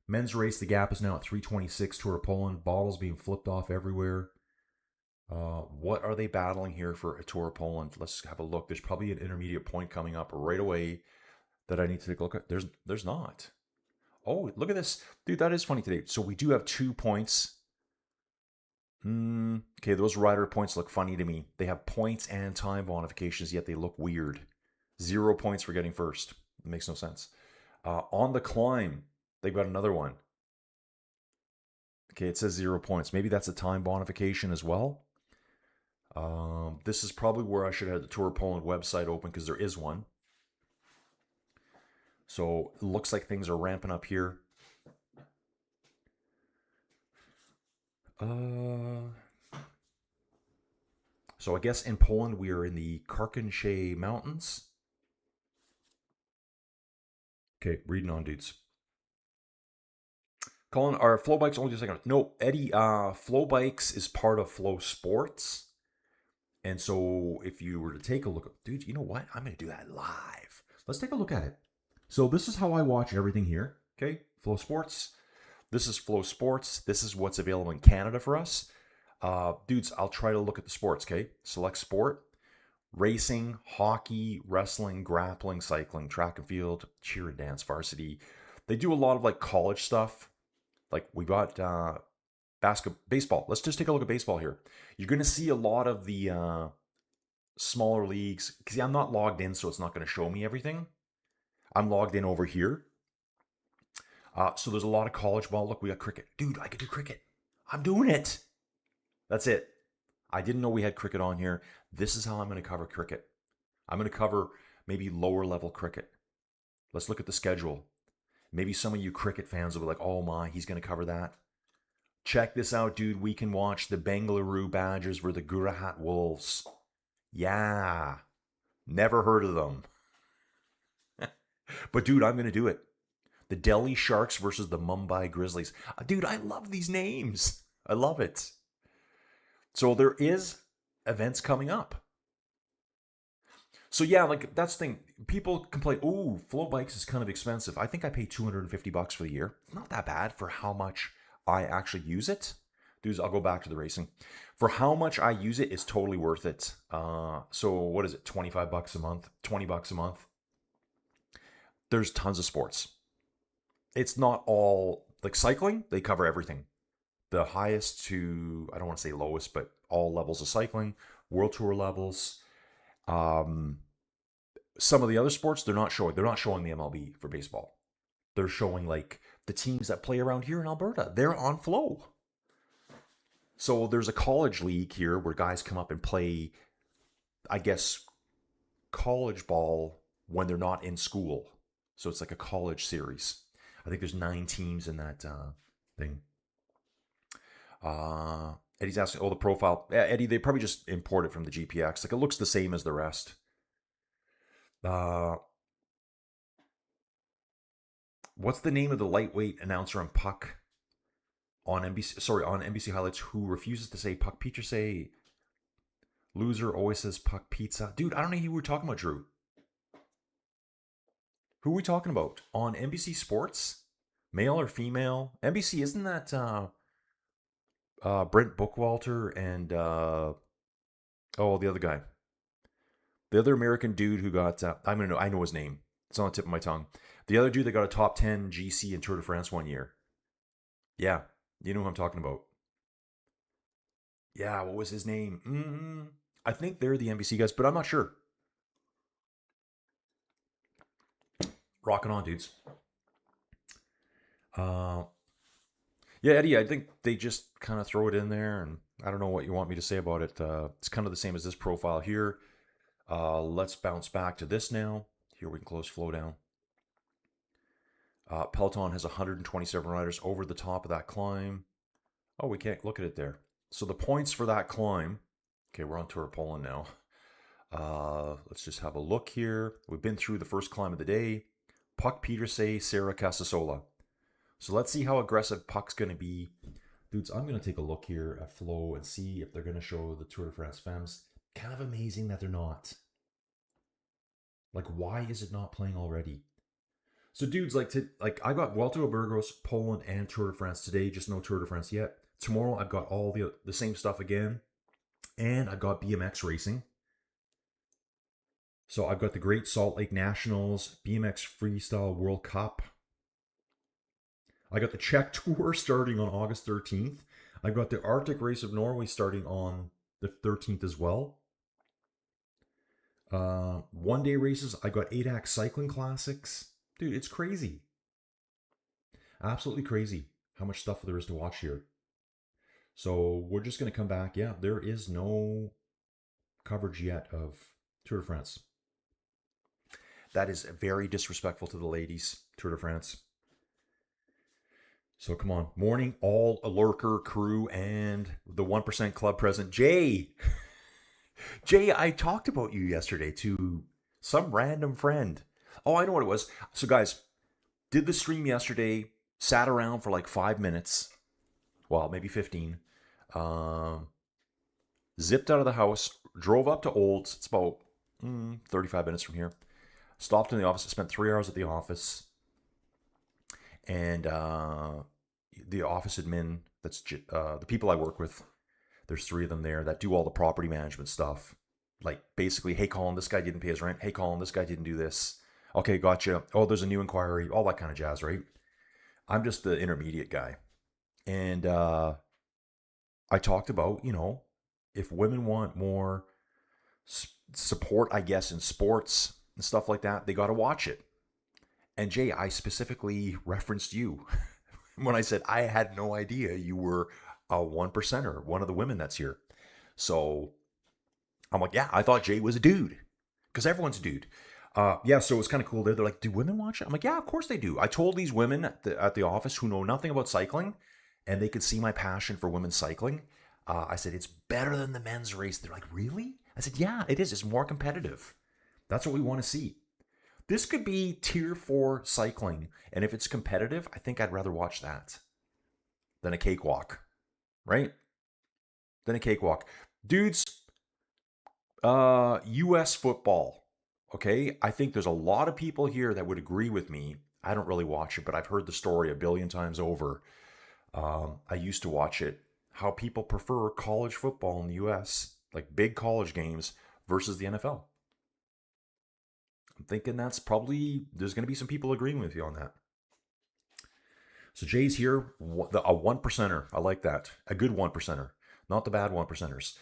Men's race, the gap is now at 326. Tour of Poland, bottles being flipped off everywhere. What are they battling here for a Tour of Poland? Let's have a look. There's probably an intermediate point coming up right away that I need to take a look at. There's not. Oh, look at this. Dude, that is funny today. So we do have 2 points. Okay, those rider points look funny to me. They have points and time bonifications, yet they look weird. 0 points for getting first. It makes no sense. On the climb, they've got another one. Okay, it says 0 points. Maybe that's a time bonification as well. This is probably where I should have the Tour of Poland website open because there is one. So it looks like things are ramping up here. So I guess in Poland we are in the Karkonosze Mountains. Okay, reading on, dudes. Colin, are Flow Bikes only just a second? No, Eddie, Flow Bikes is part of Flow Sports. And so if you were to take a look, dude, you know what? I'm going to do that live. Let's take a look at it. So this is how I watch everything here. Okay, Flow Sports. This is Flow Sports. This is what's available in Canada for us. Dudes, I'll try to look at the sports, okay? Select sport. Racing, hockey, wrestling, grappling, cycling, track and field, cheer and dance, varsity. They do a lot of like college stuff. Like we got baseball. Let's just take a look at baseball here. You're going to see a lot of the smaller leagues. Because I'm not logged in, so it's not going to show me everything. I'm logged in over here. So there's a lot of college ball. Look, we got cricket. Dude, I could do cricket. I'm doing it. That's it. I didn't know we had cricket on here. This is how I'm going to cover cricket. I'm going to cover maybe lower level cricket. Let's look at the schedule. Maybe some of you cricket fans will be like, oh my, he's going to cover that. Check this out, dude. We can watch the Bengaluru Badgers versus the Gurahat Wolves. Yeah. Never heard of them. But dude, I'm going to do it. The Delhi Sharks versus the Mumbai Grizzlies. Dude, I love these names. I love it. So there is events coming up. So yeah, like that's the thing. People complain, "Ooh, Flow Bikes is kind of expensive." I think I pay $250 for the year. It's not that bad for how much I actually use it. Dudes, I'll go back to the racing. For how much I use it, it's totally worth it. So what is it? $25 a month, $20 a month. There's tons of sports. It's not all like cycling. They cover everything. The highest to, I don't want to say lowest, but all levels of cycling, World Tour levels. Some of the other sports, they're not showing. They're not showing the MLB for baseball. They're showing like the teams that play around here in Alberta. They're on Flow. So there's a college league here where guys come up and play, I guess, college ball when they're not in school. So it's like a college series. I think there's 9 teams in that thing. Eddie's asking, oh, the profile. Yeah, Eddie, they probably just import it from the GPX. Like it looks the same as the rest. What's the name of the lightweight announcer on Puck on NBC? Sorry, on NBC Highlights, who refuses to say Puck Pizza? Say loser always says Puck Pizza. Dude, I don't know who we're talking about, Drew. Who are we talking about on NBC Sports? Male or female? NBC, isn't that Brent Bookwalter and the other guy, the other American dude who got I know his name. It's on the tip of my tongue. The other dude that got a top 10 GC in Tour de France one year. Yeah, you know who I'm talking about. Yeah, what was his name? I think they're the NBC guys, but I'm not sure. Rocking on, dudes. Yeah, Eddie, I think they just kind of throw it in there, and I don't know what you want me to say about it. It's kind of the same as this profile here. Let's bounce back to this now. Here we can close Flow down. Peloton has 127 riders over the top of that climb. Oh, we can't look at it there. So the points for that climb, okay, we're on Tour of Poland now. Let's just have a look here. We've been through the first climb of the day. Puck Peterse, Sarah Casasola. So let's see how aggressive Puck's going to be. Dudes, I'm going to take a look here at Flow and see if they're going to show the Tour de France FEMMES. Kind of amazing that they're not. Like, why is it not playing already? So, dudes, like I got Vuelta a Burgos, Poland, and Tour de France today. Just no Tour de France yet. Tomorrow, I've got all the same stuff again, and I've got BMX racing. So I've got the Great Salt Lake Nationals, BMX Freestyle World Cup. I got the Czech Tour starting on August 13th. I've got the Arctic Race of Norway starting on the 13th as well. One-day races, I got ADAC Cycling Classics. Dude, it's crazy. Absolutely crazy how much stuff there is to watch here. So we're just going to come back. Yeah, there is no coverage yet of Tour de France. That is very disrespectful to the ladies, Tour de France. So come on. Morning, all a lurker crew and the 1% club president. Jay, I talked about you yesterday to some random friend. Oh, I know what it was. So guys, did the stream yesterday, sat around for like 5 minutes. Well, maybe 15. Zipped out of the house, drove up to Olds. It's about 35 minutes from here. Stopped in the office. I spent 3 hours at the office. And the office admin, that's the people I work with, there's 3 of them there that do all the property management stuff. Like basically, hey Colin, this guy didn't pay his rent. Hey Colin, this guy didn't do this. Okay, gotcha. Oh, there's a new inquiry. All that kind of jazz, right? I'm just the intermediate guy. And I talked about, if women want more support, I guess, in sports and stuff like that, they got to watch it. And Jay, I specifically referenced you when I said I had no idea you were a 1%er, one of the women that's here. So I'm like, yeah, I thought Jay was a dude because everyone's a dude. Yeah, so it was kind of cool there. They're like, do women watch it? I'm like, yeah, of course they do. I told these women at the office who know nothing about cycling, and they could see my passion for women's cycling. I said, it's better than the men's race. They're like, really? I said, yeah, it is. It's more competitive. That's what we want to see. This could be tier 4 cycling, and if it's competitive, I think I'd rather watch that than a cakewalk, right? Than a cakewalk. Dudes, U.S. football. Okay, I think there's a lot of people here that would agree with me. I don't really watch it, but I've heard the story a billion times over. I used to watch it. How people prefer college football in the U.S., like big college games versus the NFL. I'm thinking there's going to be some people agreeing with you on that. So Jay's here, a 1%er. I like that. A good 1%er, not the bad 1%ers.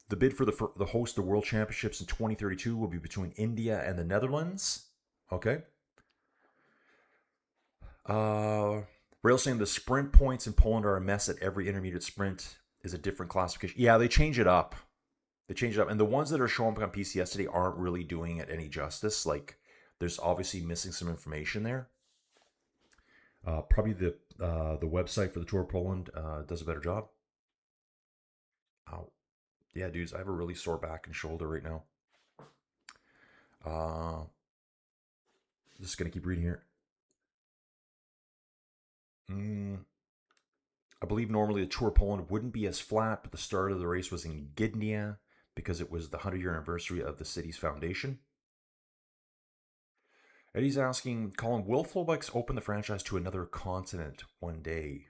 The bid for the host of the World Championships in 2032 will be between India and the Netherlands. Okay. Rail saying the sprint points in Poland are a mess. At every intermediate sprint is a different classification. Yeah, they change it up. And the ones that are showing up on PCS today aren't really doing it any justice. Like, there's obviously missing some information there. Probably the website for the Tour of Poland does a better job. Ow. Yeah, dudes, I have a really sore back and shoulder right now. Just going to keep reading here. I believe normally the Tour of Poland wouldn't be as flat, but the start of the race was in Gdynia because it was the 100-year anniversary of the city's foundation. Eddie's asking, Colin, will Flowbikes open the franchise to another continent one day?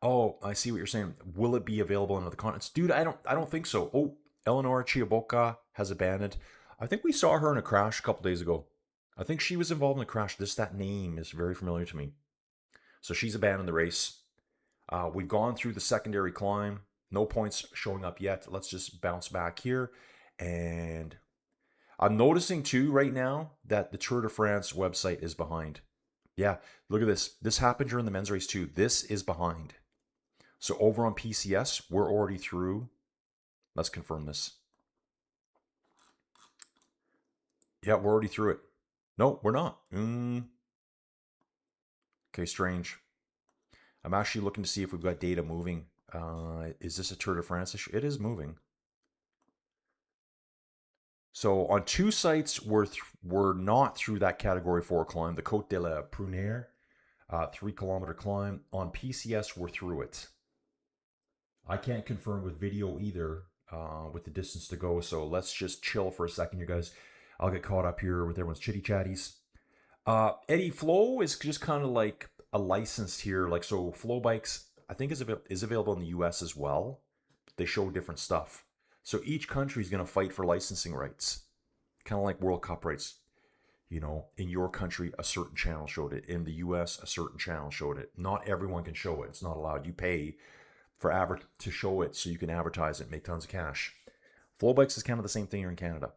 Oh, I see what you're saying. Will it be available in other continents? Dude, I don't think so. Oh, Eleonora Chiaboka has abandoned. I think we saw her in a crash a couple days ago. I think she was involved in a crash. That name is very familiar to me. So she's abandoned the race. We've gone through the secondary climb. No points showing up yet. Let's just bounce back here. And I'm noticing too right now that the Tour de France website is behind. Yeah, look at this. This happened during the men's race too. This is behind. So over on PCS, we're already through. Let's confirm this. Yeah, we're already through it. No, we're not. Okay, strange. I'm actually looking to see if we've got data moving. Is this a Tour de France issue? It is moving. So on two sites, we're not through that Category 4 climb, the Côte de la Prunière, 3 kilometer climb. On PCS, we're through it. I can't confirm with video either with the distance to go, so let's just chill for a second, you guys. I'll get caught up here with everyone's chitty chatties. Eddie, Flow is just kind of like a licensed here. Like, so Flow Bikes, I think is available in the US as well. They show different stuff. So each country is going to fight for licensing rights. Kind of like World Cup rights. You know, in your country, a certain channel showed it. In the US, a certain channel showed it. Not everyone can show it. It's not allowed. You pay for to show it so you can advertise it, make tons of cash. Flow Bikes is kind of the same thing here in Canada.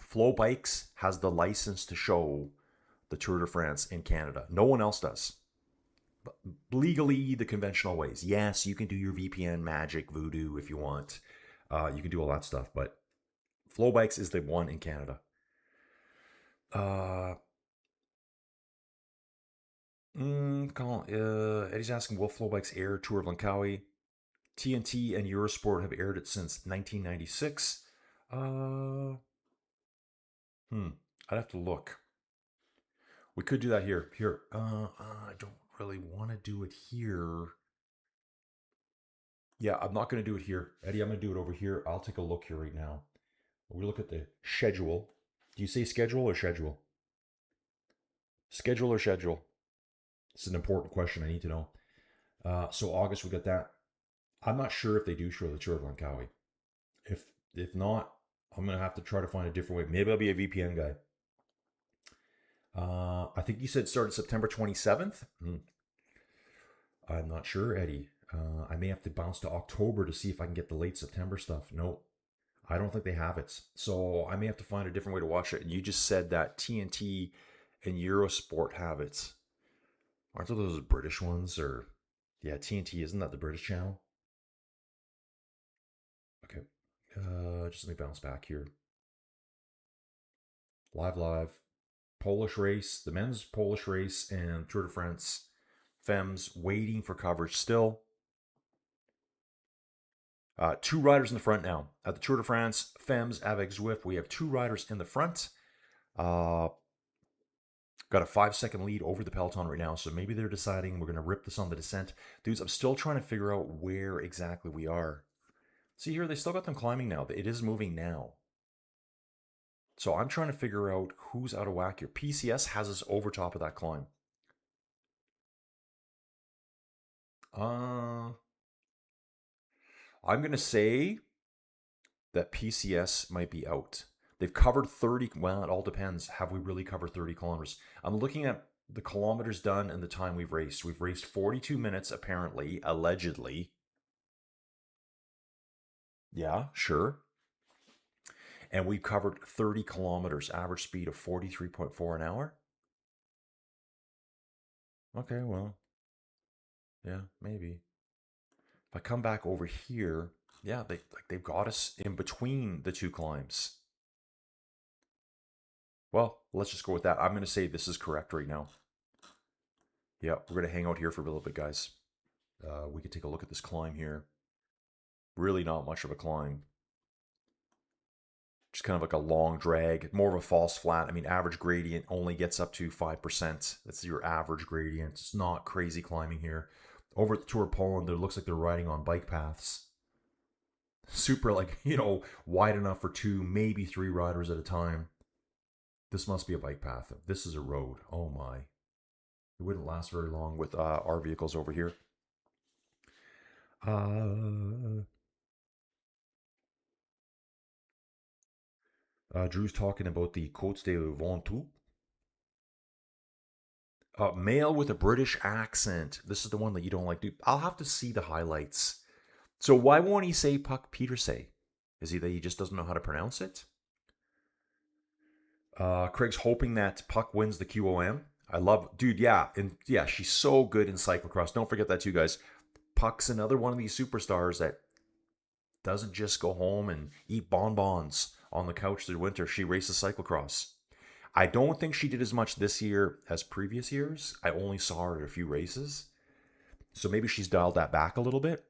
Flow Bikes has the license to show the Tour de France in Canada. No one else does. But legally, the conventional ways. Yes, you can do your VPN, magic, voodoo if you want. You can do all that stuff, but Flow Bikes is the one in Canada. Eddie's asking, will Flow Bikes air Tour of Langkawi? TNT and Eurosport have aired it since 1996. I'd have to look. We could do that here. I don't really want to do it here. Yeah, I'm not going to do it here. Eddie, I'm going to do it over here. I'll take a look here right now. We look at the schedule. Do you say schedule or schedule? Schedule or schedule? It's an important question. I need to know. So August, we got that. I'm not sure if they do show the Tour of Langkawi. If not, I'm going to have to try to find a different way. Maybe I'll be a VPN guy. I think you said started September 27th. I'm not sure, Eddie. I may have to bounce to October to see if I can get the late September stuff. No, I don't think they have it. So I may have to find a different way to watch it. And you just said that TNT and Eurosport have it. Aren't those British ones? Or yeah, TNT, isn't that the British channel? Okay. Just let me bounce back here. Live. Polish race, the men's Polish race, and Tour de France FEMMES waiting for coverage still. 2 riders in the front now. At the Tour de France FEMMES avec Zwift, we have 2 riders in the front. Got a 5-second lead over the peloton right now, so maybe they're deciding we're going to rip this on the descent. Dudes, I'm still trying to figure out where exactly we are. See here, they still got them climbing now. It is moving now. So I'm trying to figure out who's out of whack here. PCS has us over top of that climb. I'm going to say that PCS might be out. They've covered 30. Well, it all depends. Have we really covered 30 kilometers? I'm looking at the kilometers done and the time we've raced. We've raced 42 minutes, apparently, allegedly. Yeah, sure. And we've covered 30 kilometers, average speed of 43.4 an hour. Okay, well, yeah, maybe. If I come back over here, yeah, they've got us in between the 2 climbs. Well, let's just go with that. I'm going to say this is correct right now. Yeah, we're going to hang out here for a little bit, guys. We could take a look at this climb here. Really not much of a climb. Just kind of like a long drag, more of a false flat. I mean, average gradient only gets up to 5%. That's your average gradient. It's not crazy climbing here. Over at the Tour of Poland, it looks like they're riding on bike paths. Super, like, you know, wide enough for 2, maybe 3 riders at a time. This must be a bike path. This is a road. Oh my. It wouldn't last very long with our vehicles over here. Drew's talking about the Côtes de Ventoux. Male with a British accent. This is the one that you don't like, dude. I'll have to see the highlights. So why won't he say Puck Petersay? Is he that he just doesn't know how to pronounce it? Craig's hoping that Puck wins the QOM. I love, dude, yeah. And yeah, she's so good in cyclocross. Don't forget that too, guys. Puck's another one of these superstars that doesn't just go home and eat bonbons on the couch through winter. She races cyclocross. I don't think she did as much this year as previous years. I only saw her at a few races. So maybe she's dialed that back a little bit.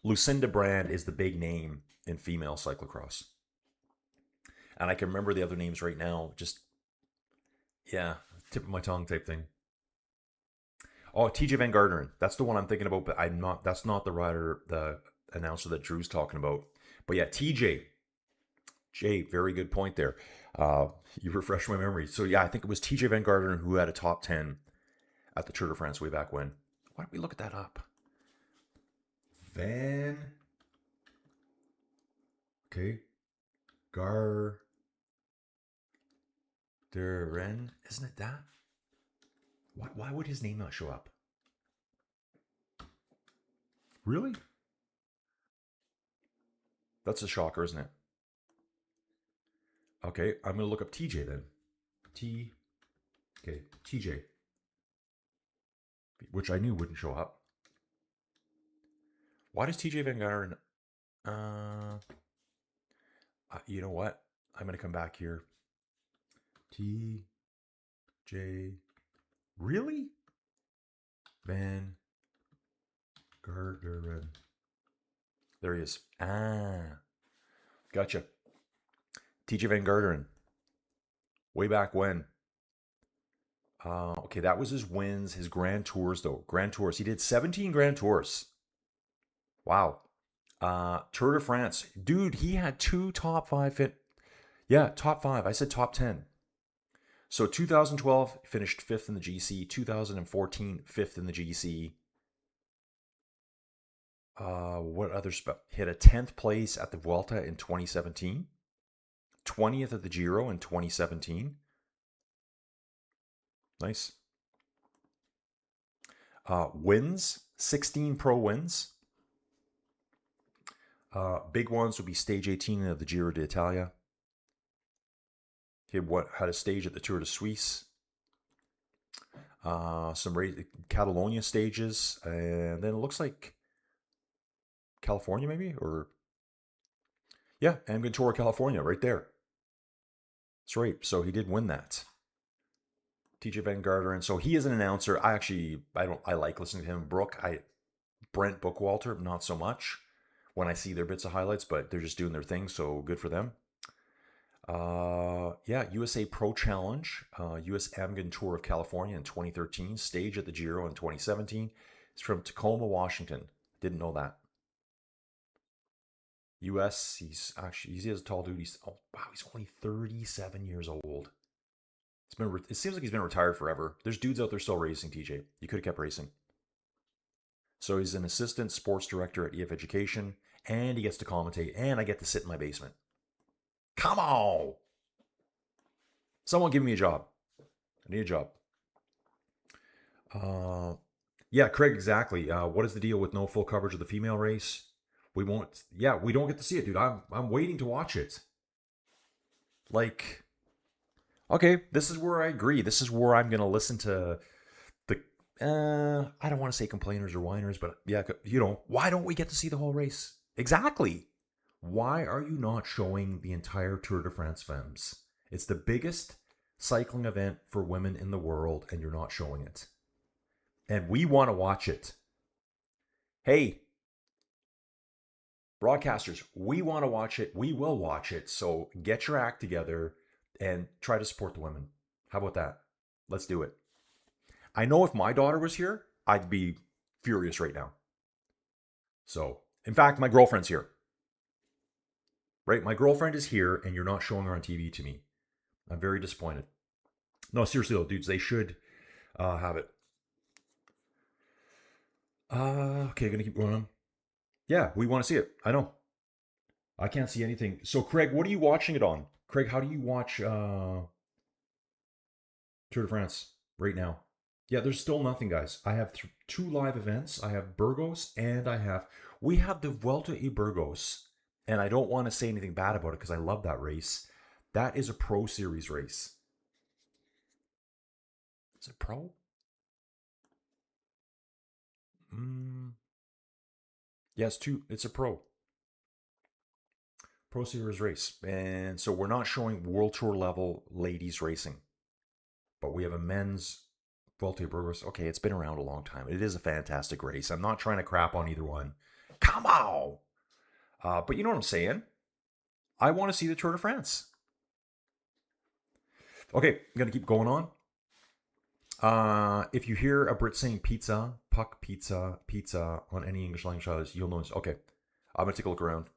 Lucinda Brand is the big name in female cyclocross. And I can remember the other names right now. Just, yeah, tip of my tongue type thing. Oh, TJ Van Garderen. That's the one I'm thinking about, but I'm not. That's not the rider, the announcer that Drew's talking about. But yeah, TJ. Jay, very good point there. You refreshed my memory. So yeah, I think it was TJ Van Garderen who had a top 10 at the Tour de France way back when. Why don't we look at that up? Van. Okay. Garderen. Isn't it that? Why would his name not show up? Really? That's a shocker, isn't it? Okay, I'm going to look up TJ then. Okay, TJ. Which I knew wouldn't show up. Why does TJ Van Garderen... you know what? I'm going to come back here. TJ... Really? Van Garderen. There he is. Gotcha. TJ Van Garderen. Way back when. Okay, that was his wins, his Grand Tours, though. Grand Tours. He did 17 Grand Tours. Wow. Tour de France. Dude, he had 2 top 5 Yeah, top 5. I said top 10. So 2012, finished 5th in the GC. 2014, 5th in the GC. What other spot? Hit a 10th place at the Vuelta in 2017. 20th at the Giro in 2017. Nice. Wins, 16 pro wins. Big ones would be stage 18 of the Giro d'Italia. He had a stage at the Tour de Suisse. Some Catalonia stages. And then it looks like California maybe? Or yeah, Aventura, California, right there. That's right. So he did win that. TJ Van Garderen. So he is an announcer. I like listening to him. Brent Bookwalter, not so much when I see their bits of highlights, but they're just doing their thing, so good for them. Yeah, USA Pro Challenge, US Amgen Tour of California in 2013, stage at the Giro in 2017. It's from Tacoma, Washington. Didn't know that. US, he has a tall dude. He's only 37 years old. It seems like he's been retired forever. There's dudes out there still racing, TJ. You could have kept racing. So he's an assistant sports director at EF Education, and he gets to commentate, and I get to sit in my basement. Come on! Someone give me a job. I need a job. Yeah, Craig, exactly. What is the deal with no full coverage of the female race? We don't get to see it, dude. I'm waiting to watch it. Like, okay, this is where I agree. This is where I'm going to listen to the, I don't want to say complainers or whiners, but yeah, why don't we get to see the whole race? Exactly. Why are you not showing the entire Tour de France FEMMES? It's the biggest cycling event for women in the world, and you're not showing it. And we want to watch it. Hey, broadcasters, we want to watch it. We will watch it. So get your act together and try to support the women. How about that? Let's do it. I know if my daughter was here, I'd be furious right now. So, in fact, my girlfriend's here. Right? My girlfriend is here, and you're not showing her on TV to me. I'm very disappointed. No, seriously though, dudes, they should have it. Okay, gonna keep going on. Yeah, we want to see it. I know. I can't see anything. So, Craig, what are you watching it on? Craig, how do you watch Tour de France right now? Yeah, there's still nothing, guys. I have 2 live events. I have Burgos, and we have the Vuelta y Burgos. And I don't want to say anything bad about it because I love that race. That is a Pro Series race. Is it Pro? Yes, it's a Pro Series race. And so we're not showing World Tour level ladies racing. But we have a men's Vuelta y Burgos. Okay, it's been around a long time. It is a fantastic race. I'm not trying to crap on either one. Come on. But you know what I'm saying? I want to see the Tour de France. Okay, I'm going to keep going on. If you hear a Brit saying pizza, puck, pizza, pizza on any English language shows, you'll notice. Okay, I'm going to take a look around.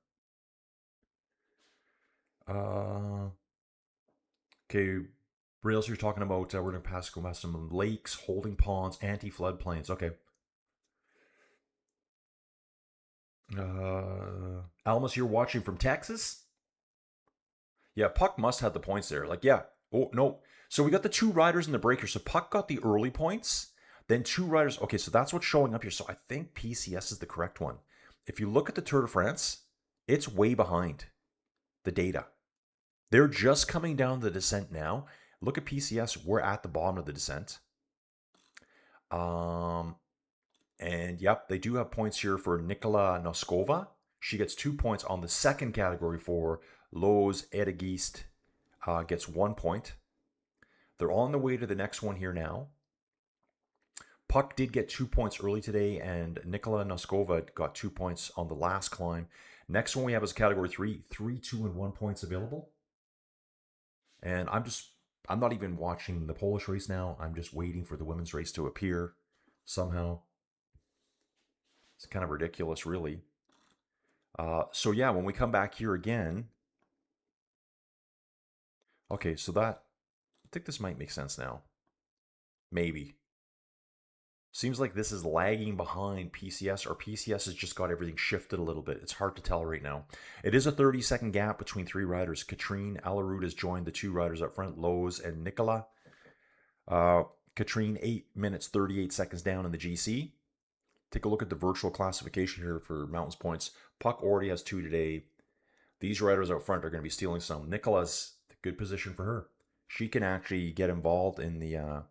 Okay, Rails, you're talking about we're going to pass go past some lakes, holding ponds, anti-floodplains. Okay. Almas, you're watching from Texas? Yeah, Puck must have the points there. Like, yeah. Oh, no. So we got the two riders in the breaker. So Puck got the early points, then two riders. Okay, so that's what's showing up here. So I think PCS is the correct one. If you look at the Tour de France, it's way behind the data. They're just coming down the descent now. Look at PCS. We're at the bottom of the descent. And yep, they do have points here for Nikola Noskova. She gets 2 points on the second category for Loos Edegist gets 1 point. They're on the way to the next one here now. Puck did get 2 points early today, and Nikola Noskova got 2 points on the last climb. Next one we have is category 3, 3, 2, and 1 points available. And I'm not even watching the Polish race now. I'm just waiting for the women's race to appear somehow. It's kind of ridiculous, really. So yeah, when we come back here again, okay, so I think this might make sense now. Maybe. Seems like this is lagging behind PCS, or PCS has just got everything shifted a little bit. It's hard to tell right now. It is a 30-second gap between three riders. Katrine Alarud has joined the two riders up front, Loos and Nikola. Katrine, 8 minutes, 38 seconds down in the GC. Take a look at the virtual classification here for mountains points. Puck already has 2 today. These riders out front are going to be stealing some. Nikola's a good position for her. She can actually get involved in the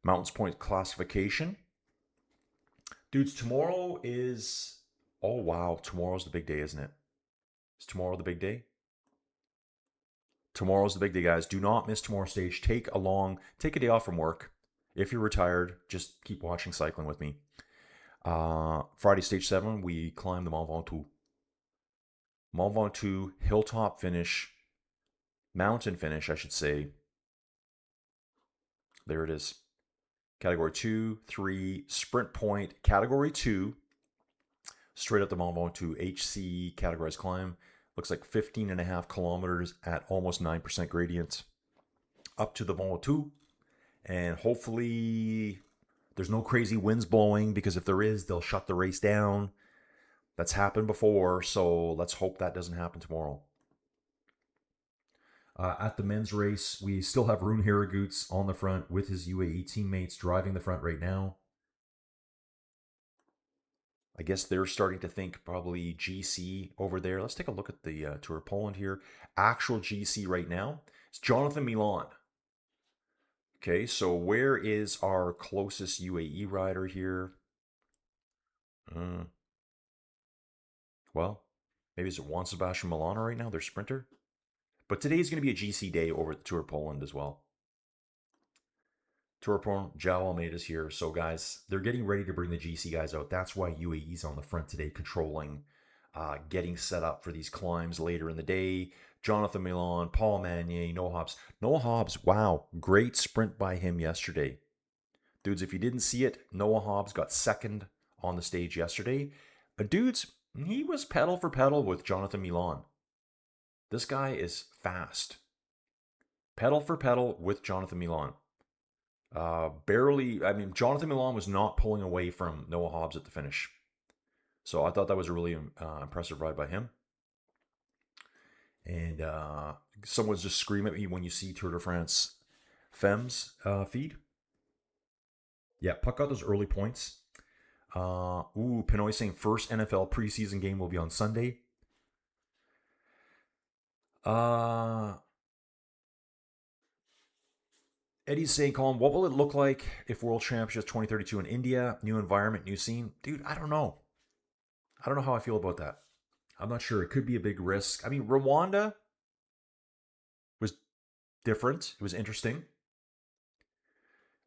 mountains point classification. Dudes, tomorrow is... Oh, wow. Tomorrow's the big day, isn't it? Is tomorrow the big day? Tomorrow's the big day, guys. Do not miss tomorrow's stage. Take a day off from work. If you're retired, just keep watching cycling with me. Friday, stage 7, we climb the Mont Ventoux. Mont Ventoux, hilltop finish, mountain finish, I should say. There it is. Category 2, 3, sprint point. Category 2, straight up the Mont Ventoux, HC categorized climb. Looks like 15.5 kilometers at almost 9% gradient up to the Mont Ventoux. And hopefully there's no crazy winds blowing, because if there is, they'll shut the race down. That's happened before, so let's hope that doesn't happen tomorrow. At the men's race, we still have Rune Harrigoots on the front with his UAE teammates driving the front right now. I guess they're starting to think probably GC over there. Let's take a look at the Tour of Poland here. Actual GC right now, it's Jonathan Milan. Okay, so where is our closest UAE rider here? Well, maybe it's Juan Sebastian Milano right now, their sprinter. But today's going to be a GC day over at the Tour of Poland as well. Tour of Poland, João Almeida's here. So guys, they're getting ready to bring the GC guys out. That's why UAE's on the front today, controlling, getting set up for these climbs later in the day. Jonathan Milan, Paul Magnier, Noah Hobbs. Noah Hobbs, wow, great sprint by him yesterday. Dudes, if you didn't see it, Noah Hobbs got second on the stage yesterday. Dudes, he was pedal for pedal with Jonathan Milan. This guy is fast. Pedal for pedal with Jonathan Milan. Jonathan Milan was not pulling away from Noah Hobbs at the finish. So I thought that was a really impressive ride by him. And someone's just screaming at me when you see Tour de France FEMMES feed. Yeah, Puck got those early points. Pinoy saying first NFL preseason game will be on Sunday. Eddie's saying, Colin, what will it look like if World Championships 2032 in India? New environment, new scene? Dude, I don't know. I don't know how I feel about that. I'm not sure. It could be a big risk. I mean, Rwanda was different. It was interesting.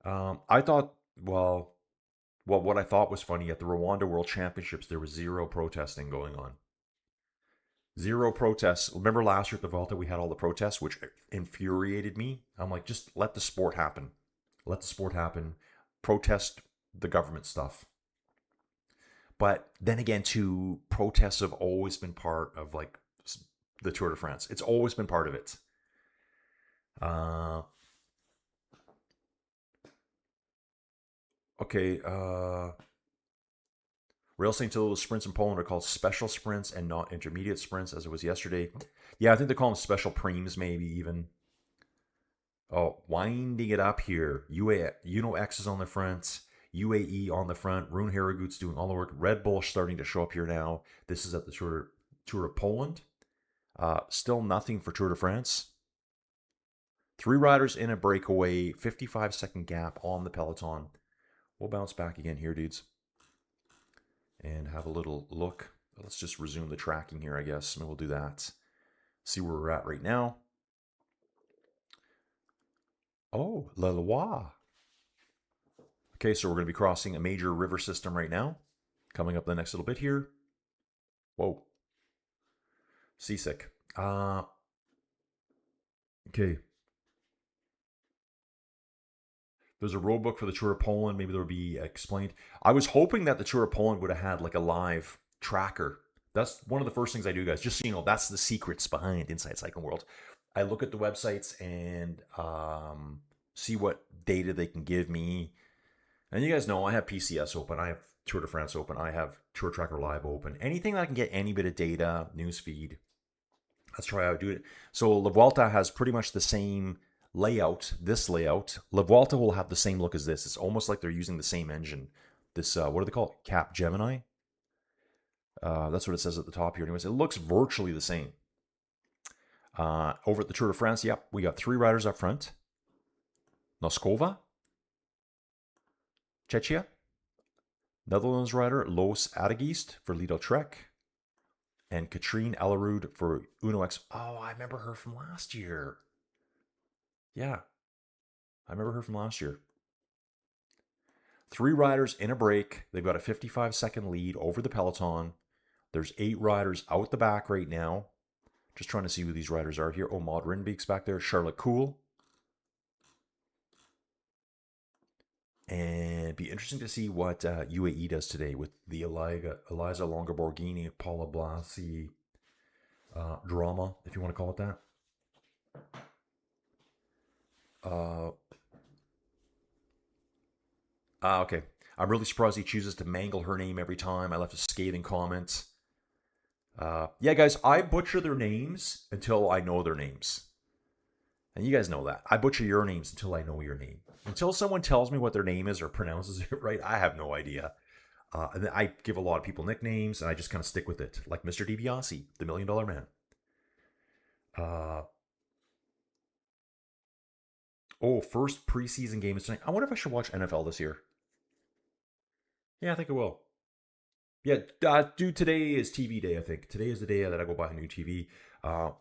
I thought, well, Well, what I thought was funny at the Rwanda World Championships, there was zero protesting going on. Zero protests. Remember last year at the Vuelta, we had all the protests, which infuriated me. I'm like, just let the sport happen. Let the sport happen. Protest the government stuff. But then again, too, protests have always been part of like the Tour de France. It's always been part of it. Uh, okay. Rail St. Toulouse sprints in Poland are called special sprints and not intermediate sprints, as it was yesterday. Yeah, I think they call them special preems, maybe even. Oh, winding it up here. X is on the front. UAE on the front. Rune Harrigut's doing all the work. Red Bull starting to show up here now. This is at the Tour of Poland. Still nothing for Tour de France. 3 riders in a breakaway. 55-second gap on the peloton. We'll bounce back again here, dudes. And have a little look. Let's just resume the tracking here, I guess. And we'll do that. See where we're at right now. Oh, La Loire. Okay, so we're going to be crossing a major river system right now. Coming up the next little bit here. Whoa. Seasick. Okay. There's a road book for the Tour of Poland. Maybe there'll be explained. I was hoping that the Tour of Poland would have had like a live tracker. That's one of the first things I do, guys. Just so you know, that's the secrets behind Inside Cycling World. I look at the websites and see what data they can give me. And you guys know I have PCS open. I have Tour de France open. I have Tour Tracker Live open. Anything that I can get any bit of data, news feed. Let's try how to do it. So La Vuelta has pretty much the same layout, this layout. La Vuelta will have the same look as this. It's almost like they're using the same engine. This, what do they call it? Cap Gemini? That's what it says at the top here. Anyways, it looks virtually the same. Over at the Tour de France, yep, we got 3 riders up front. Noskova, Czechia, Netherlands rider Loos Adegeest for Lido Trek, and Katrine Ellerud for Uno X. Oh, I remember her from last year. Yeah, I remember her from last year. 3 riders in a break. They've got a 55-second lead over the peloton. There's 8 riders out the back right now. Just trying to see who these riders are here. Oh, Maud Rinbeek's back there. Charlotte Kool. And it'd be interesting to see what UAE does today with the Eliza Longoborghini, Paula Blasi drama, if you want to call it that. Okay. I'm really surprised he chooses to mangle her name every time. I left a scathing comment. Yeah, guys, I butcher their names until I know their names. And you guys know that. I butcher your names until I know your name. Until someone tells me what their name is or pronounces it right, I have no idea. And I give a lot of people nicknames, and I just kind of stick with it. Like Mr. DiBiase, the $1 Million Man. First preseason game is tonight. I wonder if I should watch NFL this year. Yeah, I think I will. Yeah, dude, today is TV day, I think. Today is the day that I go buy a new TV.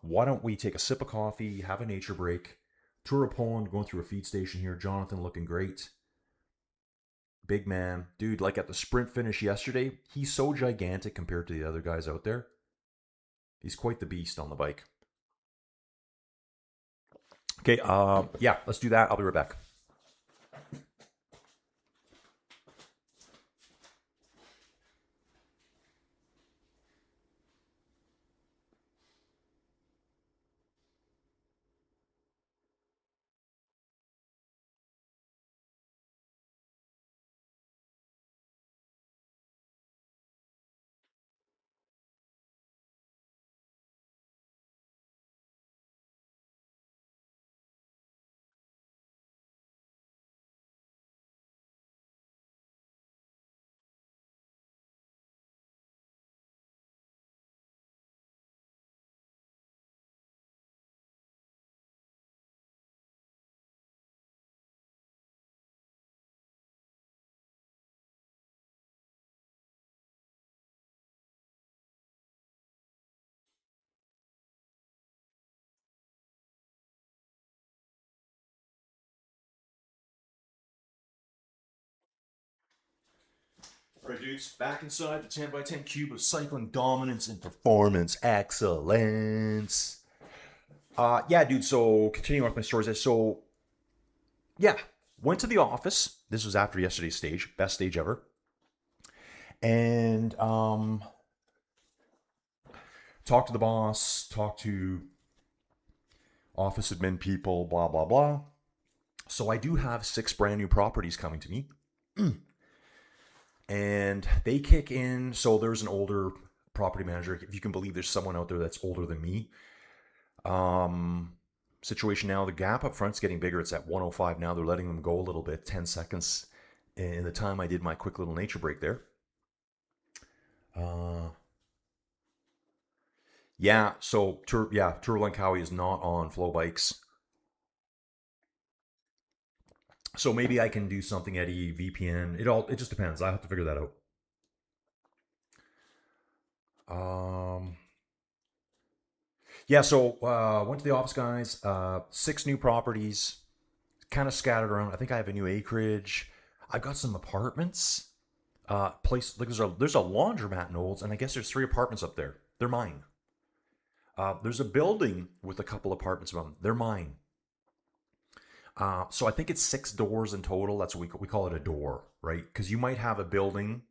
Why don't we take a sip of coffee, have a nature break. Tour of Poland, going through a feed station here. Jonathan looking great. Big man. Dude, like at the sprint finish yesterday, he's so gigantic compared to the other guys out there. He's quite the beast on the bike. Okay, yeah, let's do that. I'll be right back. Alright, dudes, back inside the 10x10 cube of cycling dominance and performance excellence. Yeah, dude, so continuing with my stories. So, yeah, went to the office. This was after yesterday's stage, best stage ever. And talked to the boss, talked to office admin people, blah, blah, blah. So I do have 6 brand new properties coming to me. And they kick in. So there's an older property manager. If you can believe there's someone out there that's older than me. Situation now, the gap up front's getting bigger. It's at 105 now. They're letting them go a little bit, 10 seconds in the time I did my quick little nature break there. Yeah, so Tour Langkawi is not on flow bikes. So maybe I can do something at VPN. It just depends. I have to figure that out. Yeah, so went to the office, guys. 6 new properties, kind of scattered around. I think I have a new acreage. I've got some apartments. Place like there's a laundromat in Olds, and I guess there's 3 apartments up there. They're mine. There's a building with a couple apartments of them. They're mine. So I think it's 6 doors in total. That's what we call it, a door, right? Because you might have a building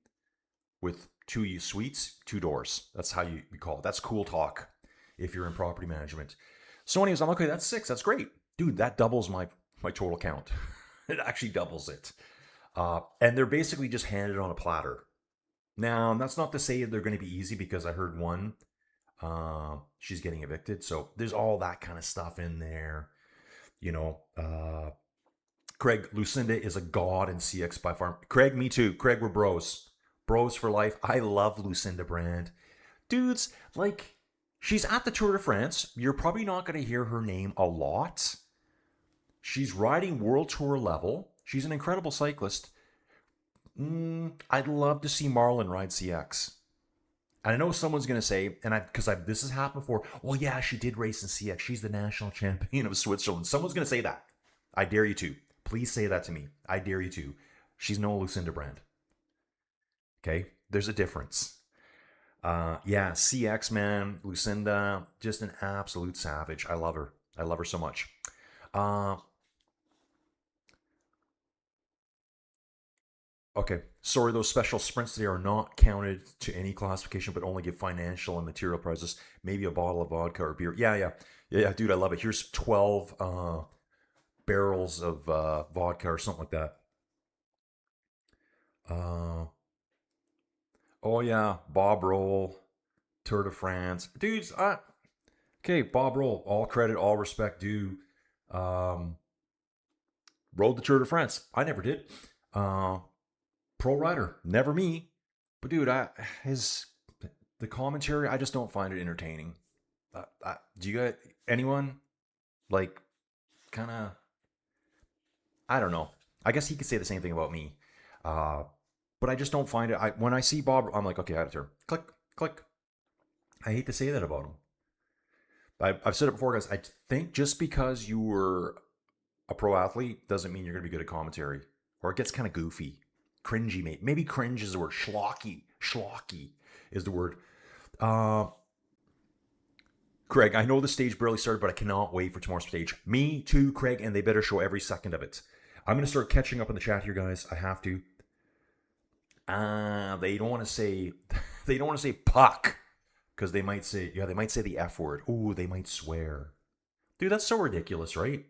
with 2 suites, 2 doors. That's how we call it. That's cool talk if you're in property management. So anyways, I'm okay, that's 6. That's great. Dude, that doubles my total count. It actually doubles it. And they're basically just handed on a platter. Now, that's not to say they're going to be easy, because I heard one, she's getting evicted. So there's all that kind of stuff in there. You know, Craig, Lucinda is a god in CX by far. Craig, me too. Craig, we're bros. Bros for life. I love Lucinda Brand. Dudes, like, she's at the Tour de France. You're probably not going to hear her name a lot. She's riding World Tour level. She's an incredible cyclist. I'd love to see Marlon ride CX. And I know someone's going to say, this has happened before, well, yeah, she did race in CX. She's the national champion of Switzerland. Someone's going to say that. I dare you to. Please say that to me. I dare you to. She's no Lucinda Brand. Okay? There's a difference. Yeah, CX, man. Lucinda, just an absolute savage. I love her. I love her so much. Okay, sorry, those special sprints today are not counted to any classification, but only give financial and material prizes. Maybe a bottle of vodka or beer. Yeah, dude, I love it. Here's 12 barrels of vodka or something like that. Oh yeah, Bob Roll, Tour de France. Dudes, okay, Bob Roll, all credit, all respect due. Rode the Tour de France. I never did. Pro rider, never me. But dude, the commentary, I just don't find it entertaining. Do you got anyone like kind of? I don't know. I guess he could say the same thing about me. But I just don't find it. When I see Bob, I'm like, okay, out of turn. Click, click. I hate to say that about him. I've said it before, guys. I think just because you were a pro athlete doesn't mean you're going to be good at commentary. Or it gets kind of goofy. Cringy, mate. Maybe cringe is the word. Schlocky. Schlocky is the word. Craig, I know the stage barely started, but I cannot wait for tomorrow's stage. Me too, Craig, and they better show every second of it. I'm going to start catching up in the chat here, guys. I have to. They don't want to say puck, because they might say the F word. Ooh, they might swear. Dude, that's so ridiculous, right?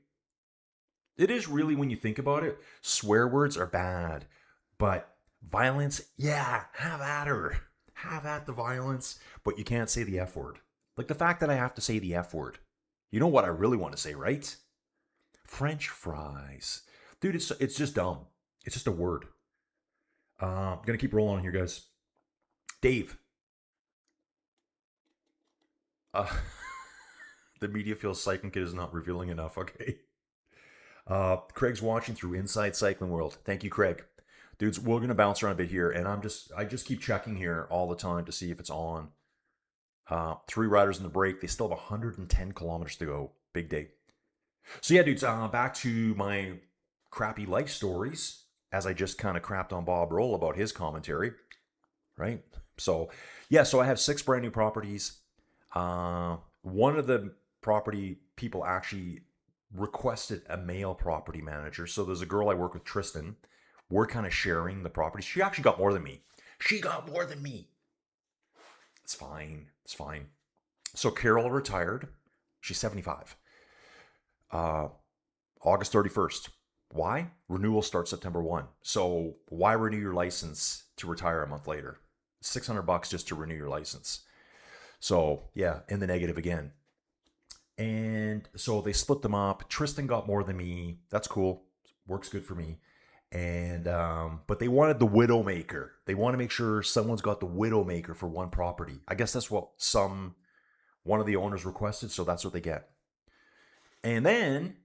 It is really, when you think about it. Swear words are bad. But violence, yeah, have at her. Have at the violence. But you can't say the F word. Like the fact that I have to say the F word. You know what I really want to say, right? French fries. Dude, it's just dumb. It's just a word. I'm going to keep rolling on here, guys. Dave. The media feels Cycling Kid is not revealing enough. Okay. Craig's watching through Inside Cycling World. Thank you, Craig. Dudes, we're going to bounce around a bit here, and I just keep checking here all the time to see if it's on. 3 riders in the break. They still have 110 kilometers to go. Big day. So yeah, dudes, back to my crappy life stories, as I just kind of crapped on Bob Roll about his commentary. right? So, yeah, so I have 6 brand new properties. One of the property people actually requested a male property manager. So there's a girl I work with, Tristan. We're kind of sharing the property. She actually got more than me. She got more than me. It's fine. It's fine. So Carol retired. She's 75. August 31st. Why? Renewal starts September 1. So why renew your license to retire a month later? $600 just to renew your license. So yeah, in the negative again. And so they split them up. Tristan got more than me. That's cool. Works good for me. And but they wanted the Widowmaker. They want to make sure someone's got the Widowmaker for one property. I guess that's what one of the owners requested, so that's what they get. And then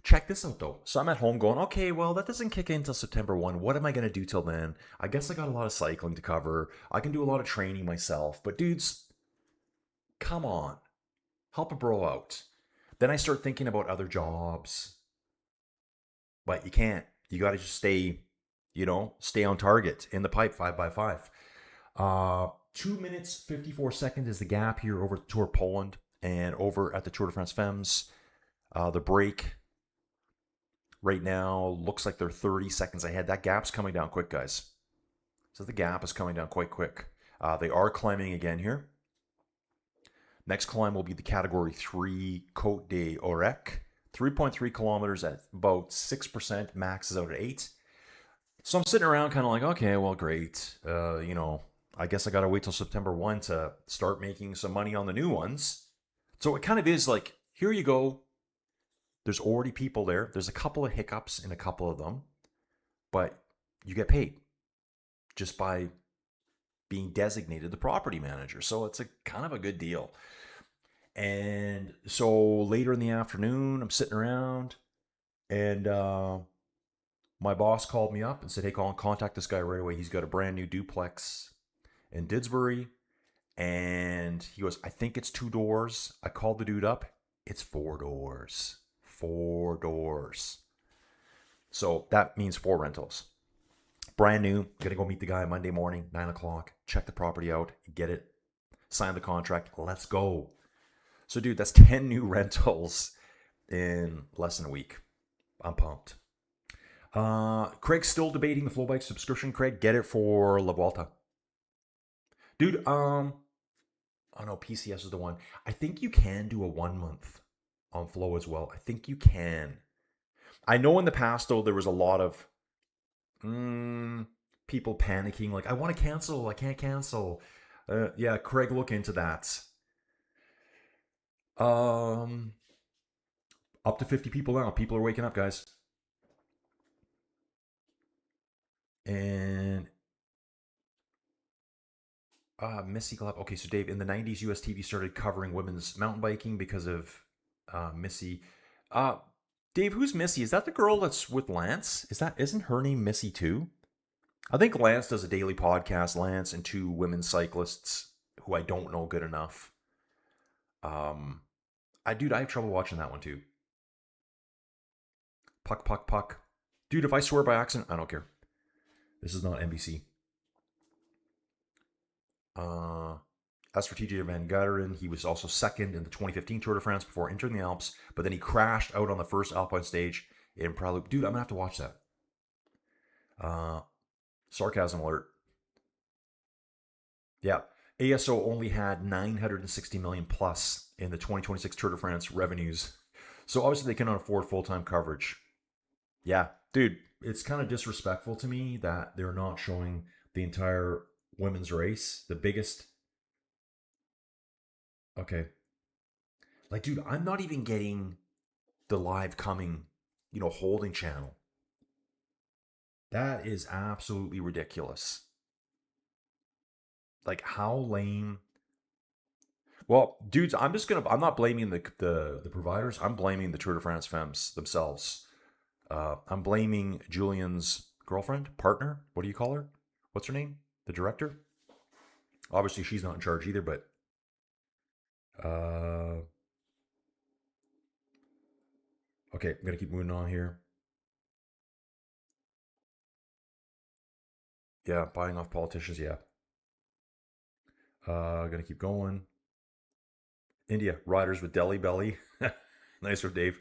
check this out though. So I'm at home going, okay, well, that doesn't kick in until September 1. What am I going to do till then? I guess I got a lot of cycling to cover. I can do a lot of training myself. But dudes, come on. Help a bro out. Then I start thinking about other jobs. But you can't. You got to just stay on target in the pipe 5x5. 2 minutes, 54 seconds is the gap here over the Tour of Poland and over at the Tour de France FEMMES. The break right now looks like they're 30 seconds ahead. That gap's coming down quick, guys. So the gap is coming down quite quick. They are climbing again here. Next climb will be the Category 3 Côte de Orec. 3.3 kilometers at about 6%. Max is out at 8. So I'm sitting around kind of like, okay, well, great. I guess I got to wait till September 1 to start making some money on the new ones. So it kind of is like, here you go. There's already people there. There's a couple of hiccups in a couple of them, but you get paid just by being designated the property manager. So it's a kind of a good deal. And so later in the afternoon, I'm sitting around and my boss called me up and said, hey, Colin, contact this guy right away. He's got a brand new duplex in Didsbury. And he goes, I think it's 2 doors. I called the dude up. It's 4 doors. 4 doors. So that means 4 rentals. Brand new. Gonna go meet the guy Monday morning, 9 o'clock. Check the property out. Get it. Sign the contract. Let's go. So, dude, that's 10 new rentals in less than a week. I'm pumped. Craig's still debating the Flowbike subscription. Craig, get it for La Vuelta. Dude, oh no, PCS is the one. I think you can do a 1 month on Flow as well. I think you can. I know in the past, though, there was a lot of people panicking, like, I want to cancel. I can't cancel. Yeah, Craig, look into that. Up to 50 people now. People are waking up, guys. And Missy Club. Okay, so Dave, in the 90s, US TV started covering women's mountain biking because of Missy. Dave, who's Missy? Is that the girl that's with Lance? Isn't her name Missy too? I think Lance does a daily podcast. Lance and 2 women cyclists who I don't know good enough. I have trouble watching that one too. Puck, puck, puck. Dude, if I swear by accident, I don't care. This is not NBC. As for TJ Van Garderen, he was also second in the 2015 Tour de France before entering the Alps, but then he crashed out on the first Alpine stage in probably... Dude, I'm going to have to watch that. Sarcasm alert. Yeah. ASO only had 960 million plus in the 2026 Tour de France revenues. So obviously they cannot afford full-time coverage. Yeah, dude, it's kind of disrespectful to me that they're not showing the entire women's race, the biggest. Okay. Like, dude, I'm not even getting the live coming, holding channel. That is absolutely ridiculous. Like, how lame. Well, dudes, I'm not blaming the providers. I'm blaming the Tour de France Femmes themselves. I'm blaming Julian's girlfriend, partner. What do you call her? What's her name? The director? Obviously, she's not in charge either, but okay, I'm going to keep moving on here. Yeah, buying off politicians, yeah. Gonna keep going. India, riders with Delhi belly. Nice from Dave.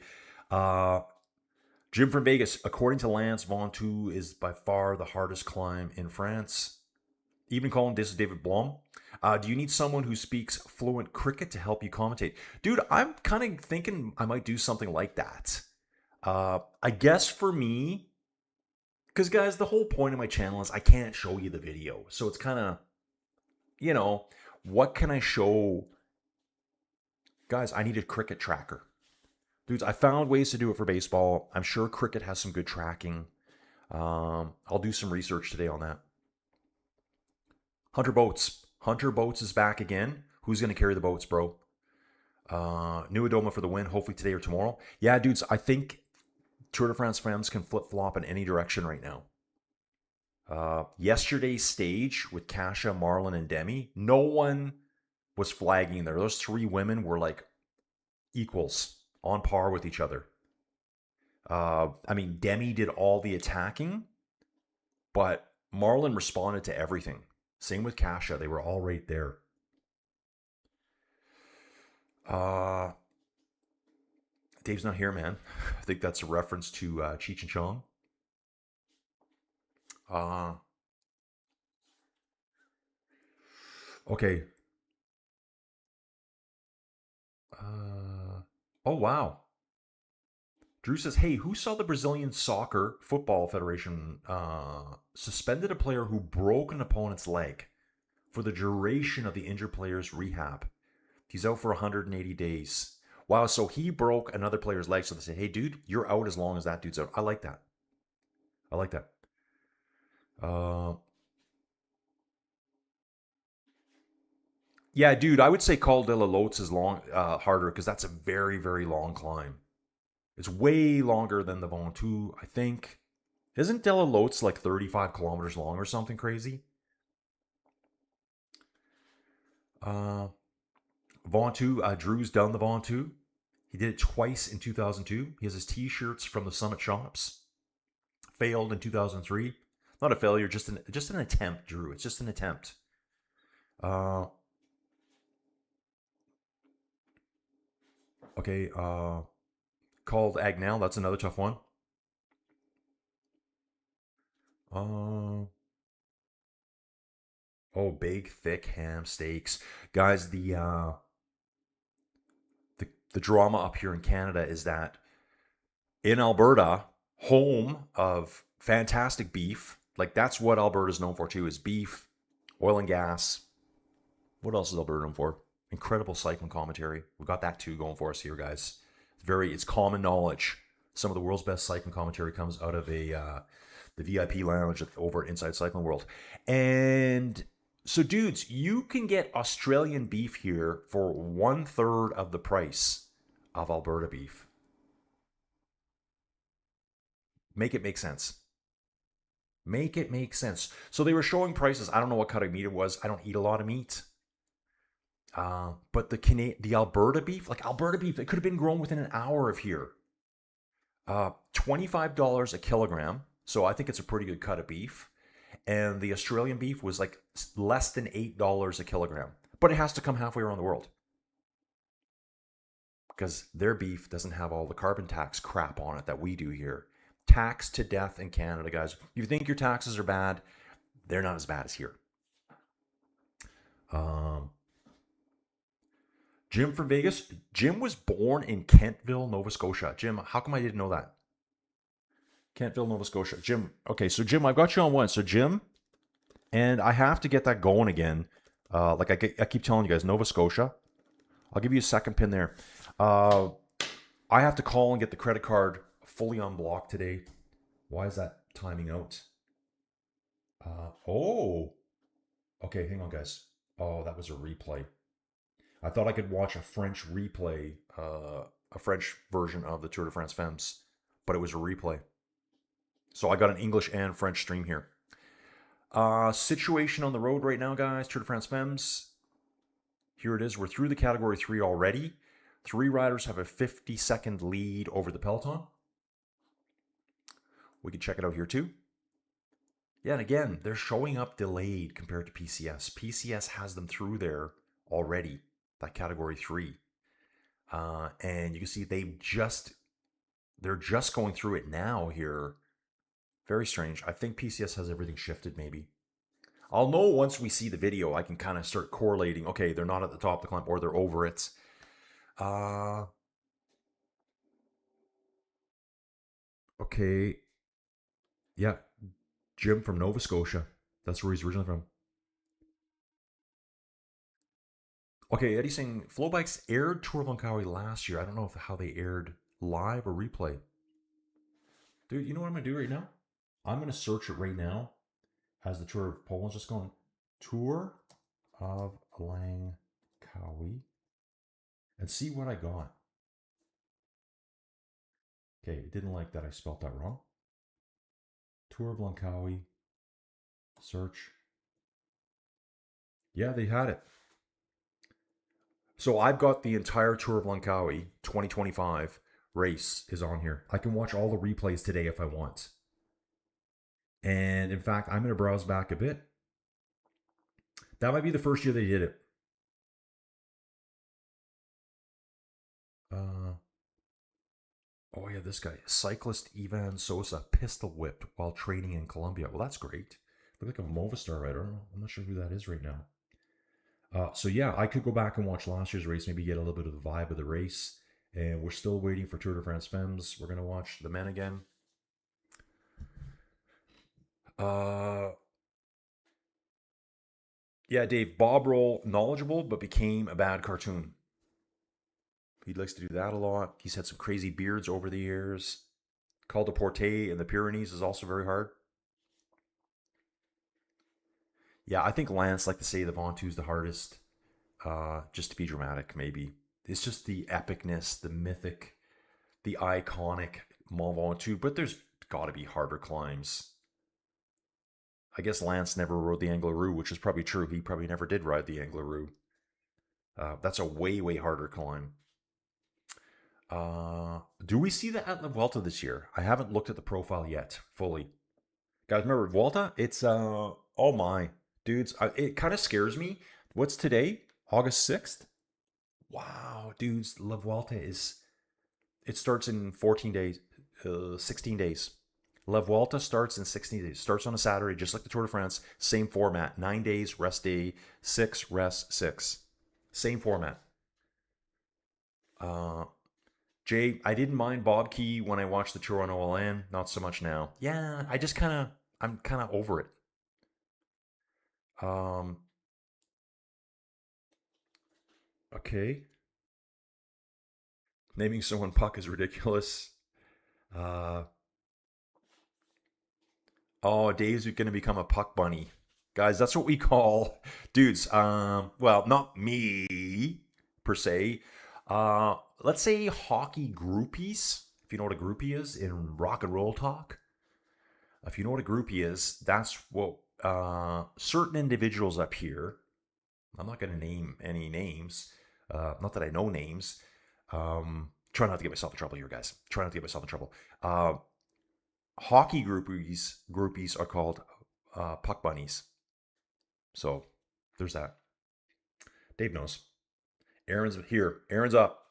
Jim from Vegas, according to Lance, Ventoux is by far the hardest climb in France. Even calling this is David Blom. Do you need someone who speaks fluent cricket to help you commentate? Dude, I'm kind of thinking I might do something like that. I guess for me, because guys, the whole point of my channel is I can't show you the video. So it's kind of, you know, what can I show? Guys, I need a cricket tracker. Dudes, I found ways to do it for baseball. I'm sure cricket has some good tracking. I'll do some research today on that. Hunter Boats. Hunter Boats is back again. Who's going to carry the boats, bro? New Adoma for the win, hopefully today or tomorrow. Yeah, dudes, I think Tour de France FEMMES can flip-flop in any direction right now. Yesterday's stage with Kasha, Marlon, and Demi, no one was flagging there. Those three women were like equals, on par with each other. I mean, Demi did all the attacking, but Marlon responded to everything. Same with Kasha. They were all right there. Dave's not here, man. I think that's a reference to Cheech and Chong. Okay. Oh, wow. Drew says, hey, who saw the Brazilian Soccer Football Federation suspended a player who broke an opponent's leg for the duration of the injured player's rehab? He's out for 180 days. Wow, so he broke another player's leg. So they say, hey, dude, you're out as long as that dude's out. I like that. I like that. Yeah, dude, I would say Col de la Lotes is harder because that's a very, very long climb. It's way longer than the Ventoux, I think. Isn't de la Lotes like 35 kilometers long or something crazy? Ventoux, Drew's done the Ventoux. He did it twice in 2002. He has his t-shirts from the Summit Shops. Failed in 2003. Not a failure, just an attempt, Drew. It's just an attempt. Okay, called Agnel. That's another tough one. Oh, big, thick ham steaks. Guys, the drama up here in Canada is that in Alberta, home of fantastic beef, like that's what Alberta's known for too, is beef, oil and gas. What else is Alberta known for? Incredible cycling commentary. We've got that too going for us here, guys. It's common knowledge. Some of the world's best cycling commentary comes out of the VIP lounge over at Inside Cycling World. And so, dudes, you can get Australian beef here for 1/3 of the price of Alberta beef. Make it make sense. Make it make sense. So they were showing prices. I don't know what kind of meat it was. I don't eat a lot of meat. But the Alberta beef, it could have been grown within an hour of here. $25 a kilogram. So I think it's a pretty good cut of beef. And the Australian beef was like less than $8 a kilogram. But it has to come halfway around the world. Because their beef doesn't have all the carbon tax crap on it that we do here. Taxed to death in Canada, guys. If you think your taxes are bad, they're not as bad as here. Jim from Vegas. Jim was born in Kentville, Nova Scotia. Jim, how come I didn't know that? Kentville, Nova Scotia. Jim, okay, so Jim, I've got you on one. So Jim, and I have to get that going again. I keep telling you guys, Nova Scotia. I'll give you a second pin there. I have to call and get the credit card fully unblocked today. Why is that timing out? Okay, hang on, guys. Oh, that was a replay. I thought I could watch a French replay, a French version of the Tour de France FEMMES, but it was a replay. So I got an English and French stream here. Situation on the road right now, guys. Tour de France FEMMES. Here it is. We're through the Category 3 already. 3 riders have a 50-second lead over the peloton. We can check it out here too. Yeah, and again, they're showing up delayed compared to PCS. PCS has them through there already, that category 3. And you can see they're just going through it now here. Very strange. I think PCS has everything shifted maybe. I'll know once we see the video. I can kind of start correlating. Okay, they're not at the top of the climb or they're over it. Okay. Yeah, Jim from Nova Scotia. That's where he's originally from. Okay, Eddie's saying Flowbikes aired Tour of Langkawi last year. I don't know how they aired live or replay. Dude, you know what I'm going to do right now? I'm going to search it right now as the Tour of Poland's just going. Tour of Langkawi. And see what I got. Okay, it didn't like that I spelled that wrong. Tour of Langkawi. Search. Yeah, they had it. So I've got the entire Tour of Langkawi 2025 race is on here. I can watch all the replays today if I want. And in fact, I'm going to browse back a bit. That might be the first year they did it. Oh yeah, this guy. Cyclist Ivan Sosa pistol whipped while training in Colombia. Well, that's great. Look like a Movistar rider. I don't know. I'm not sure who that is right now. So yeah, I could go back and watch last year's race, maybe get a little bit of the vibe of the race. And we're still waiting for Tour de France FEMMES. We're going to watch the men again. Yeah, Dave, Bob Roll, knowledgeable, but became a bad cartoon. He likes to do that a lot. He's had some crazy beards over the years. Col de Porte in the Pyrenees is also very hard. Yeah, I think Lance like to say the Ventoux the hardest. Just to be dramatic, maybe. It's just the epicness, the mythic, the iconic Mont Ventoux, but there's got to be harder climbs. I guess Lance never rode the Angleroo, which is probably true. He probably never did ride the Angleroo. That's a way, way harder climb. Do we see that at La Vuelta this year? I haven't looked at the profile yet, fully. Guys, remember Vuelta? It's, oh my. Dudes, it kind of scares me. What's today? August 6th? Wow, dudes, La Vuelta it starts in 14 days, 16 days. La Vuelta starts in 16 days. Starts on a Saturday, just like the Tour de France. Same format. 9 days, rest day, 6, rest, 6. Same format. Jay, I didn't mind Bob Key when I watched the Tour on OLN. Not so much now. Yeah, I'm kind of over it. Okay. Naming someone Puck is ridiculous. Oh, Dave's going to become a Puck bunny. Guys, that's what we call dudes. Well, not me per se. Let's say hockey groupies. If you know what a groupie is in rock and roll talk. If you know what a groupie is, that's what certain individuals up here. I'm not going to name any names. Not that I know names. Try not to get myself in trouble here, guys. Try not to get myself in trouble. Hockey groupies are called puck bunnies. So there's that. Dave knows. Aaron's here. Aaron's up.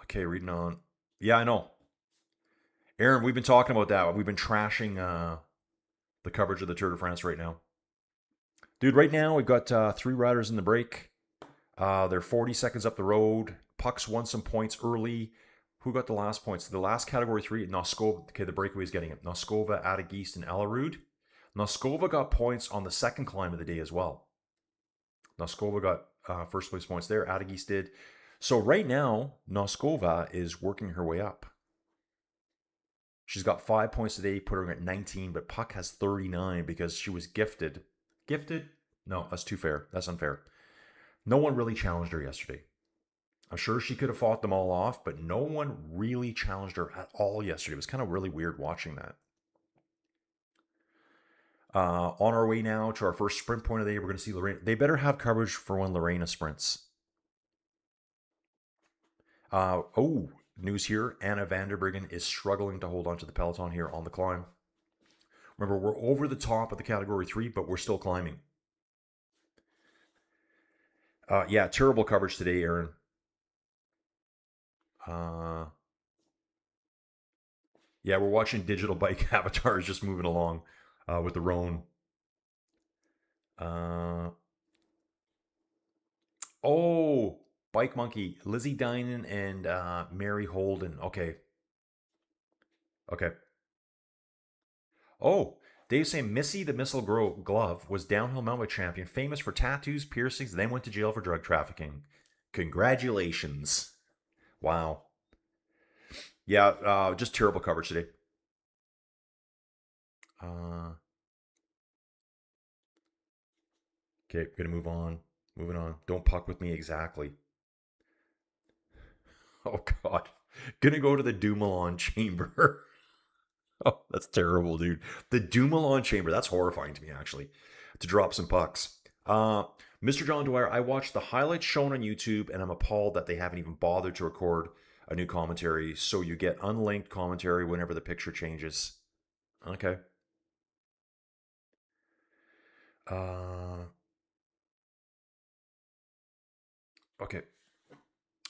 Okay, reading on. Yeah, I know. Aaron, we've been talking about that. We've been trashing the coverage of the Tour de France right now. Dude, right now we've got 3 riders in the break. They're 40 seconds up the road. Puck's won some points early. Who got the last points? The last category 3, Noskova. Okay, the breakaway's getting it. Noskova, Adegeest, and Ellerud. Noskova got points on the second climb of the day as well. Noskova got first place points there. Adegeest did. So right now, Noskova is working her way up. She's got 5 points today, put her at 19, but Puck has 39 because she was gifted. Gifted? No, that's too fair. That's unfair. No one really challenged her yesterday. I'm sure she could have fought them all off, but no one really challenged her at all yesterday. It was kind of really weird watching that. On our way now to our first sprint point of the day, we're going to see Lorena. They better have coverage for when Lorena sprints. Oh, news here. Anna Vanderbriggen is struggling to hold on to the peloton here on the climb. Remember, we're over the top of the category 3, but we're still climbing. Yeah, terrible coverage today, Aaron. Yeah, we're watching digital bike avatars just moving along with the Roan. Oh, Bike Monkey, Lizzie Dinan and Mary Holden. Okay. Okay. Oh, Dave's saying Missy the Missile Glove was downhill mountain bike champion, famous for tattoos, piercings, then went to jail for drug trafficking. Congratulations. Wow. Yeah, just terrible coverage today. Okay, gonna move on. Moving on. Don't puck with me exactly. Oh God. Gonna go to the Dumoulin chamber. Oh, that's terrible, dude. The Dumoulin chamber. That's horrifying to me, actually. To drop some pucks. Mr. John Dwyer, I watched the highlights shown on YouTube, and I'm appalled that they haven't even bothered to record a new commentary, so you get unlinked commentary whenever the picture changes. Okay. Okay.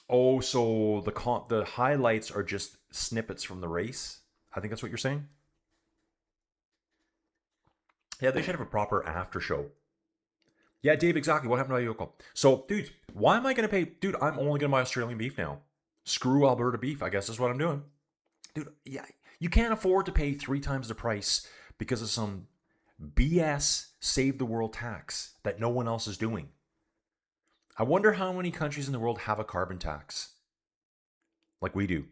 Oh, so the highlights are just snippets from the race? I think that's what you're saying? Yeah, they should have a proper after show. Yeah, Dave, exactly. What happened to Ayoko? So, dude, why am I going to pay? Dude, I'm only going to buy Australian beef now. Screw Alberta beef, I guess is what I'm doing. Dude, yeah, you can't afford to pay 3 times the price because of some BS save the world tax that no one else is doing. I wonder how many countries in the world have a carbon tax like we do.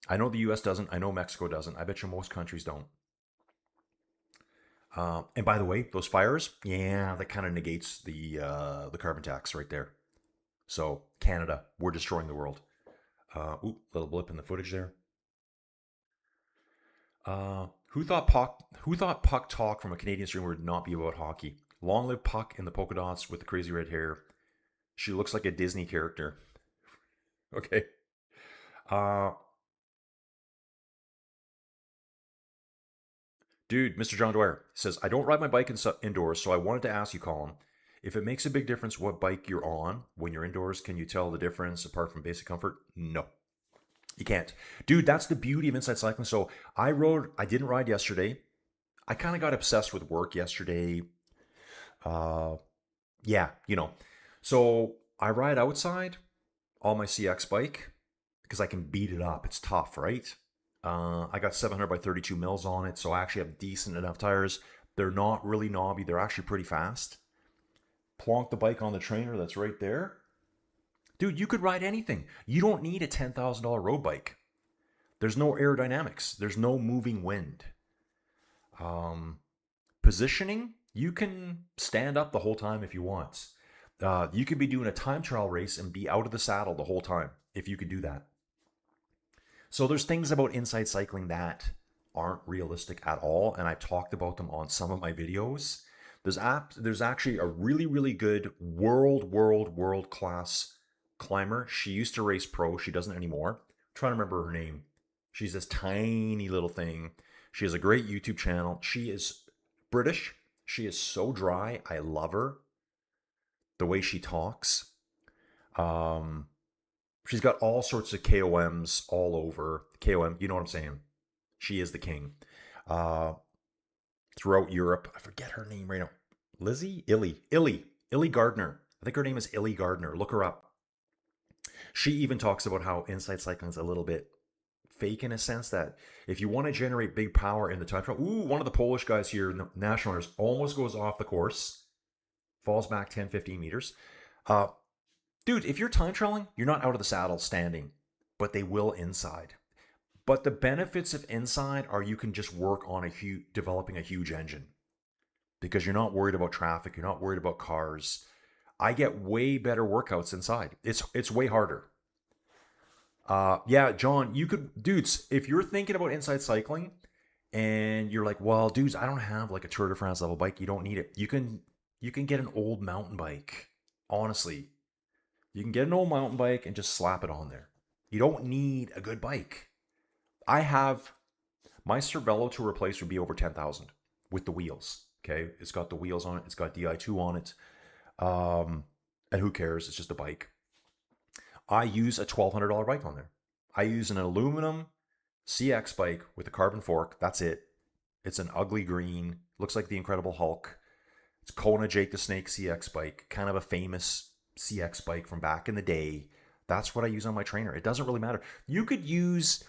I know the US doesn't. I know Mexico doesn't. I bet you most countries don't. And by the way, those fires, yeah, that kind of negates the carbon tax right there. So Canada, we're destroying the world. Little blip in the footage there. Who thought Puck talk from a Canadian streamer would not be about hockey? Long live Puck in the polka dots with the crazy red hair. She looks like a Disney character. Okay. Dude, Mr. John Dwyer says, I don't ride my bike indoors, so I wanted to ask you, Colin, if it makes a big difference what bike you're on when you're indoors, can you tell the difference apart from basic comfort? No. You can't. Dude, that's the beauty of inside cycling. So I didn't ride yesterday. I kind of got obsessed with work yesterday. Yeah, you know. So I ride outside on my CX bike because I can beat it up. It's tough, right? I got 700 by 32 mils on it, so I actually have decent enough tires. They're not really knobby. They're actually pretty fast. Plonk the bike on the trainer that's right there. Dude, you could ride anything. You don't need a $10,000 road bike. There's no aerodynamics. There's no moving wind. Positioning, you can stand up the whole time if you want. You could be doing a time trial race and be out of the saddle the whole time if you could do that. So there's things about inside cycling that aren't realistic at all, and I've talked about them on some of my videos. There's actually a really, really good world class climber. She used to race pro. She doesn't anymore. I'm trying to remember her name. She's this tiny little thing. She has a great YouTube channel. She is British. She is so dry. I love her. The way she talks. She's got all sorts of KOMs all over. KOM, you know what I'm saying? She is the king. Throughout Europe. I forget her name right now. Illy Gardner. I think her name is Illy Gardner. Look her up. She even talks about how inside cycling is a little bit fake in a sense that if you want to generate big power in the time trial, one of the Polish guys here in the national runners almost goes off the course, falls back 10, 15 meters. Dude, if you're time trialing, you're not out of the saddle standing, but they will inside. But the benefits of inside are you can just work on developing a huge engine because you're not worried about traffic. You're not worried about cars. I get way better workouts inside. It's way harder. Yeah, John, dudes, if you're thinking about inside cycling and you're like, well, dudes, I don't have like a Tour de France level bike. You don't need it. You can get an old mountain bike. Honestly, you can get an old mountain bike and just slap it on there. You don't need a good bike. I have my Cervelo to replace would be over 10,000 with the wheels. Okay, it's got the wheels on it. It's got Di2 on it. And who cares? It's just a bike. I use a $1,200 bike on there. I use an aluminum CX bike with a carbon fork. That's it. It's an ugly green. Looks like the Incredible Hulk. It's Kona Jake the Snake CX bike. Kind of a famous CX bike from back in the day. That's what I use on my trainer. It doesn't really matter. You could use,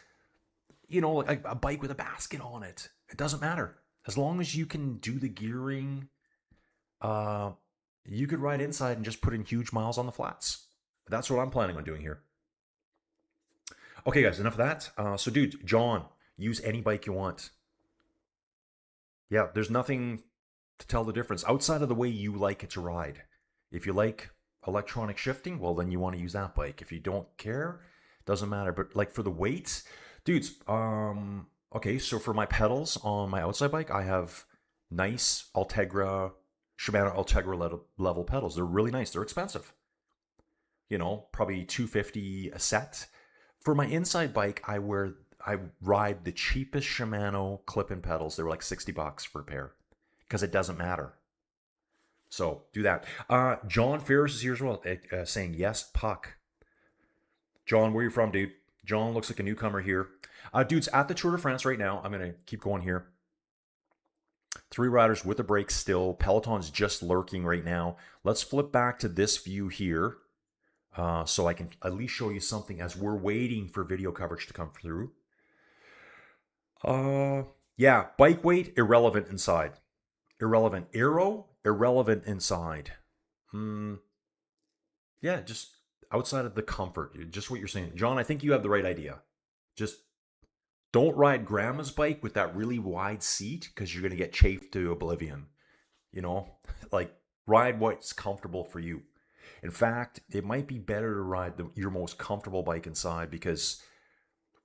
like a bike with a basket on it. It doesn't matter. As long as you can do the gearing, you could ride inside and just put in huge miles on the flats. That's what I'm planning on doing here. Okay, guys, enough of that. So, dude, John, use any bike you want. Yeah, there's nothing to tell the difference outside of the way you like it to ride. If you like electronic shifting, well, then you want to use that bike. If you don't care, doesn't matter. But like for the weights, dudes, okay, so for my pedals on my outside bike, I have nice Shimano Ultegra level pedals. They're really nice. They're expensive. Probably $250 a set. For my inside bike, I ride the cheapest Shimano clip-in pedals. They were like $60 for a pair because it doesn't matter. So do that. John Ferris is here as well, saying yes, puck. John, where are you from, dude? John looks like a newcomer here. Dude's at the Tour de France right now. I'm gonna keep going here. 3 riders with a break still. Peloton's just lurking right now. Let's flip back to this view here. So I can at least show you something as we're waiting for video coverage to come through. Yeah, bike weight, irrelevant inside. Irrelevant. Aero, irrelevant inside. Yeah, just outside of the comfort. Just what you're saying. John, I think you have the right idea. Just don't ride grandma's bike with that really wide seat because you're going to get chafed to oblivion. Like ride what's comfortable for you. In fact, it might be better to ride your most comfortable bike inside because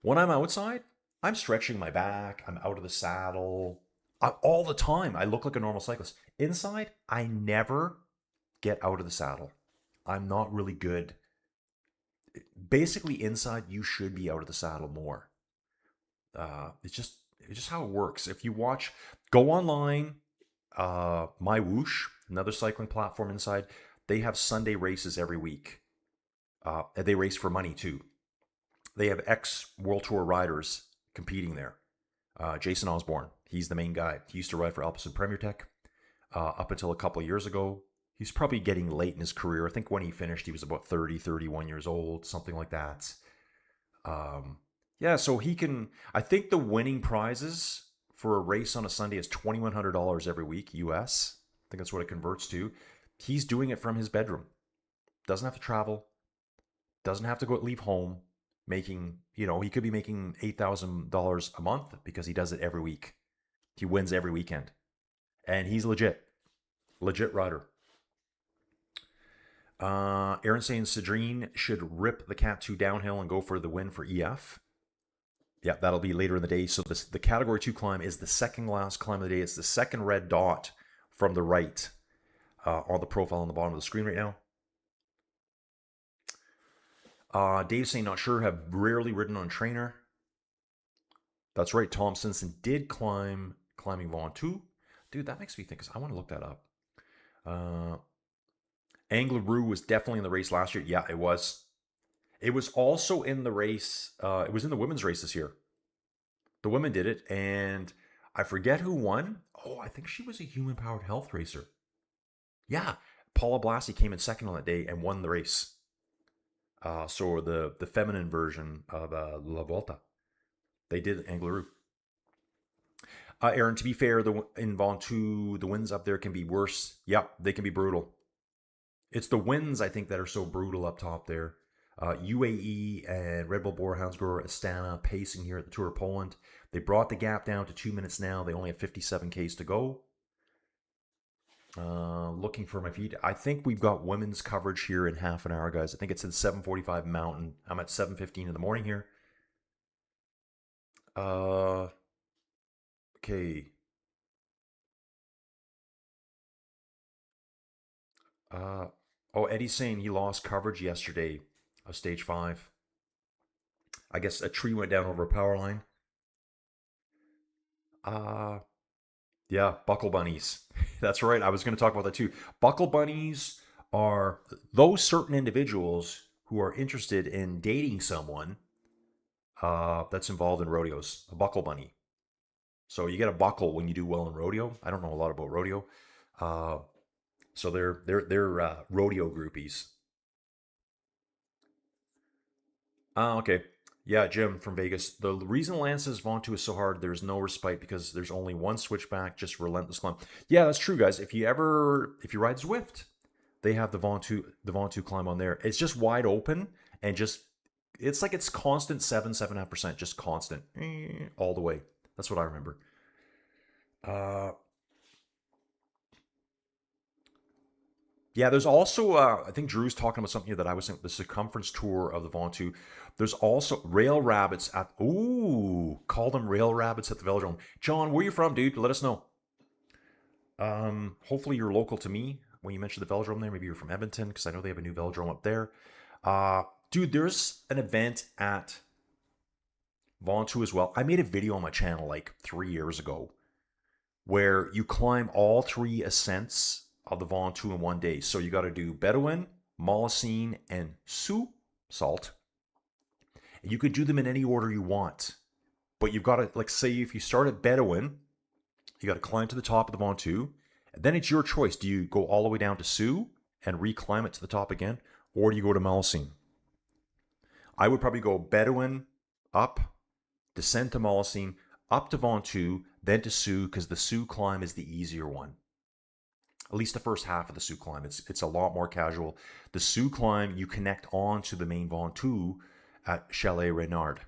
when I'm outside, I'm stretching my back. I'm out of the saddle all the time. I look like a normal cyclist. Inside, I never get out of the saddle. I'm not really good. Basically, inside, you should be out of the saddle more. It's just how it works. If you go online, My Whoosh, another cycling platform inside, they have Sunday races every week. And they race for money too. They have ex-World Tour riders competing there. Jason Osborne, he's the main guy. He used to ride for Alpecin Premier Tech up until a couple of years ago. He's probably getting late in his career. I think when he finished, he was about 30, 31 years old, something like that. Yeah, so he can... I think the winning prizes for a race on a Sunday is $2,100 every week, US. I think that's what it converts to. He's doing it from his bedroom. Doesn't have to travel. Doesn't have to leave home. Making, he could be making $8,000 a month because he does it every week. He wins every weekend. And he's legit. Legit rider. Aaron saying Cedrine should rip the Cat 2 downhill and go for the win for EF. Yeah, that'll be later in the day. So the Category 2 climb is the second last climb of the day. It's the second red dot from the right on the profile on the bottom of the screen right now. Dave saying not sure, have rarely ridden on trainer. That's right, Tom Simpson did climbing Ventoux. Dude, that makes me think, I want to look that up. Angleroo was definitely in the race last year. Yeah, it was. It was also in the race. It was in the women's race this year. The women did it, and I forget who won. Oh, I think she was a human-powered health racer. Yeah, Paula Blassie came in second on that day and won the race. So the feminine version of La Volta. They did Angleroo. Aaron, to be fair, in Ventoux, the winds up there can be worse. Yep, they can be brutal. It's the winds, I think, that are so brutal up top there. UAE and Red Bull Bora Hansgrohe Astana pacing here at the Tour of Poland. They brought the gap down to 2 minutes now. They only have 57 Ks to go. Looking for my feed. I think we've got women's coverage here in half an hour, guys. I think it's at 7:45 Mountain. I'm at 7:15 in the morning here. Okay. Oh, Eddie's saying he lost coverage yesterday of stage 5. I guess a tree went down over a power line. Yeah, buckle bunnies. That's right. I was going to talk about that too. Buckle bunnies are those certain individuals who are interested in dating someone that's involved in rodeos. A buckle bunny. So you get a buckle when you do well in rodeo. I don't know a lot about rodeo. Uh, so they're rodeo groupies. Okay. Yeah, Jim from Vegas. The reason Lance's Vontu is so hard, there's no respite because there's only one switchback, just relentless climb. Yeah, that's true, guys. If you ride Zwift, they have the Vontu climb on there. It's just wide open and just it's like it's constant 7.5%, just constant all the way. That's what I remember. Uh, Yeah, there's also I think Drew's talking about something here that I was in the circumference tour of the Ventoux. There's also rail rabbits at call them rail rabbits at the velodrome. John, where you from, dude? Let us know. Hopefully you're local to me. When you mentioned the velodrome there, maybe you're from Edmonton because I know they have a new velodrome up there. Dude, there's an event at Ventoux as well. I made a video on my channel like 3 years ago where you climb all three ascents of the Ventoux in one day. So you got to do Bedouin, Molosine, and Sioux Salt. And you could do them in any order you want. But you've got to, like, say if you start at Bedouin, you got to climb to the top of the Ventoux. And then it's your choice. Do you go all the way down to Sioux and reclimb it to the top again? Or do you go to Molosine? I would probably go Bedouin, up, descend to Molosine, up to Ventoux, then to Sioux, because the Sioux climb is the easier one. At least the first half of the Sioux climb. It's a lot more casual. The Sioux climb, you connect on to the main Ventoux at Chalet Reynard.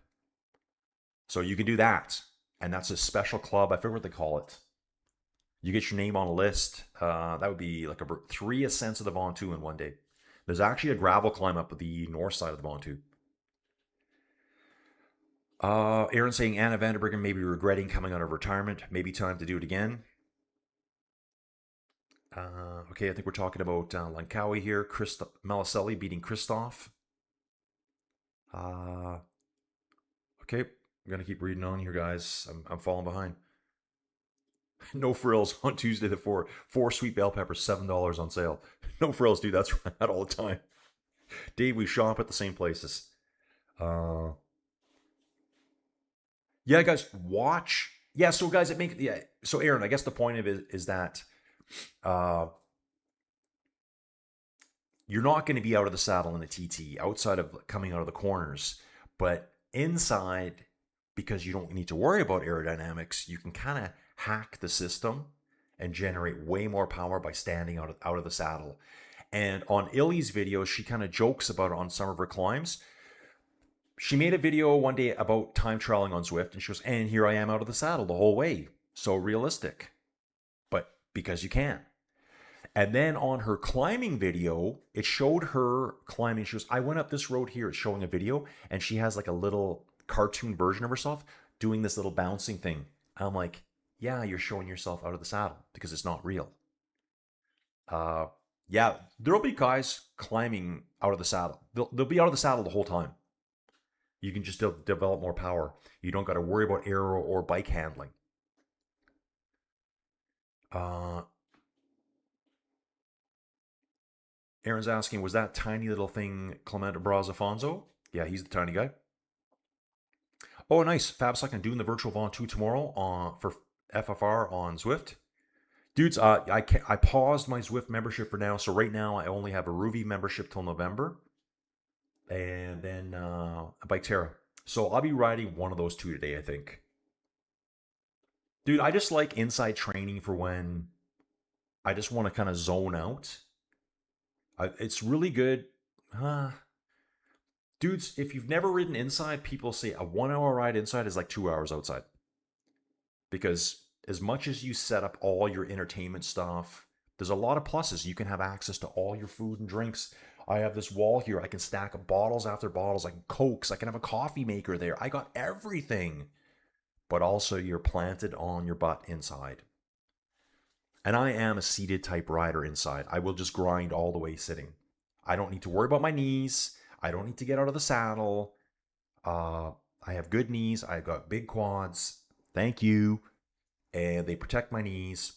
So you can do that. And that's a special club. I forget what they call it. You get your name on a list. That would be like 3 ascents of the Ventoux in one day. There's actually a gravel climb up the north side of the Ventoux. Aaron saying Anna Vanderbruggen may be regretting coming out of retirement. Maybe time to do it again. Okay, I think we're talking about Langkawi here. Meliselli beating Christoph. Okay, I'm going to keep reading on here, guys. I'm falling behind. No frills on Tuesday the 4th. 4 sweet bell peppers, $7 on sale. No frills, dude. That's right all the time. Dave, we shop at the same places. Yeah, guys, watch. Yeah, so guys, So Aaron, I guess the point of it is that you're not going to be out of the saddle in a TT outside of coming out of the corners, but inside, because you don't need to worry about aerodynamics, you can kind of hack the system and generate way more power by standing out of the saddle. And on Illy's video, she kind of jokes about it on some of her climbs. She made a video one day about time trialing on Zwift, and she goes, and here I am out of the saddle the whole way. So realistic. But because you can. And then on her climbing video, it showed her climbing. She goes, I went up this road here. It's showing a video, and she has like a little cartoon version of herself doing this little bouncing thing. I'm like, yeah, you're showing yourself out of the saddle because it's not real. Yeah, there'll be guys climbing out of the saddle. They'll be out of the saddle the whole time. You can just develop more power. You don't got to worry about aero or bike handling. Aaron's asking, was that tiny little thing Clemente Brazafonso? Yeah, he's the tiny guy. Oh, nice. Fabsuck and doing the virtual Ventoux tomorrow for FFR on Zwift. Dudes, I paused my Zwift membership for now. So right now, I only have a Ruby membership till November. And then a Biketerra. So I'll be riding one of those two today, I think. Dude, I just like inside training for when I just want to kind of zone out. It's really good. Dudes, if you've never ridden inside, people say a 1 hour ride inside is like 2 hours outside. Because as much as you set up all your entertainment stuff, there's a lot of pluses. You can have access to all your food and drinks. I have this wall here. I can stack up bottles after bottles. I can Cokes. I can have a coffee maker there. I got everything. But also you're planted on your butt inside. And I am a seated type rider inside. I will just grind all the way sitting. I don't need to worry about my knees. I don't need to get out of the saddle. I have good knees. I've got big quads. Thank you. And they protect my knees.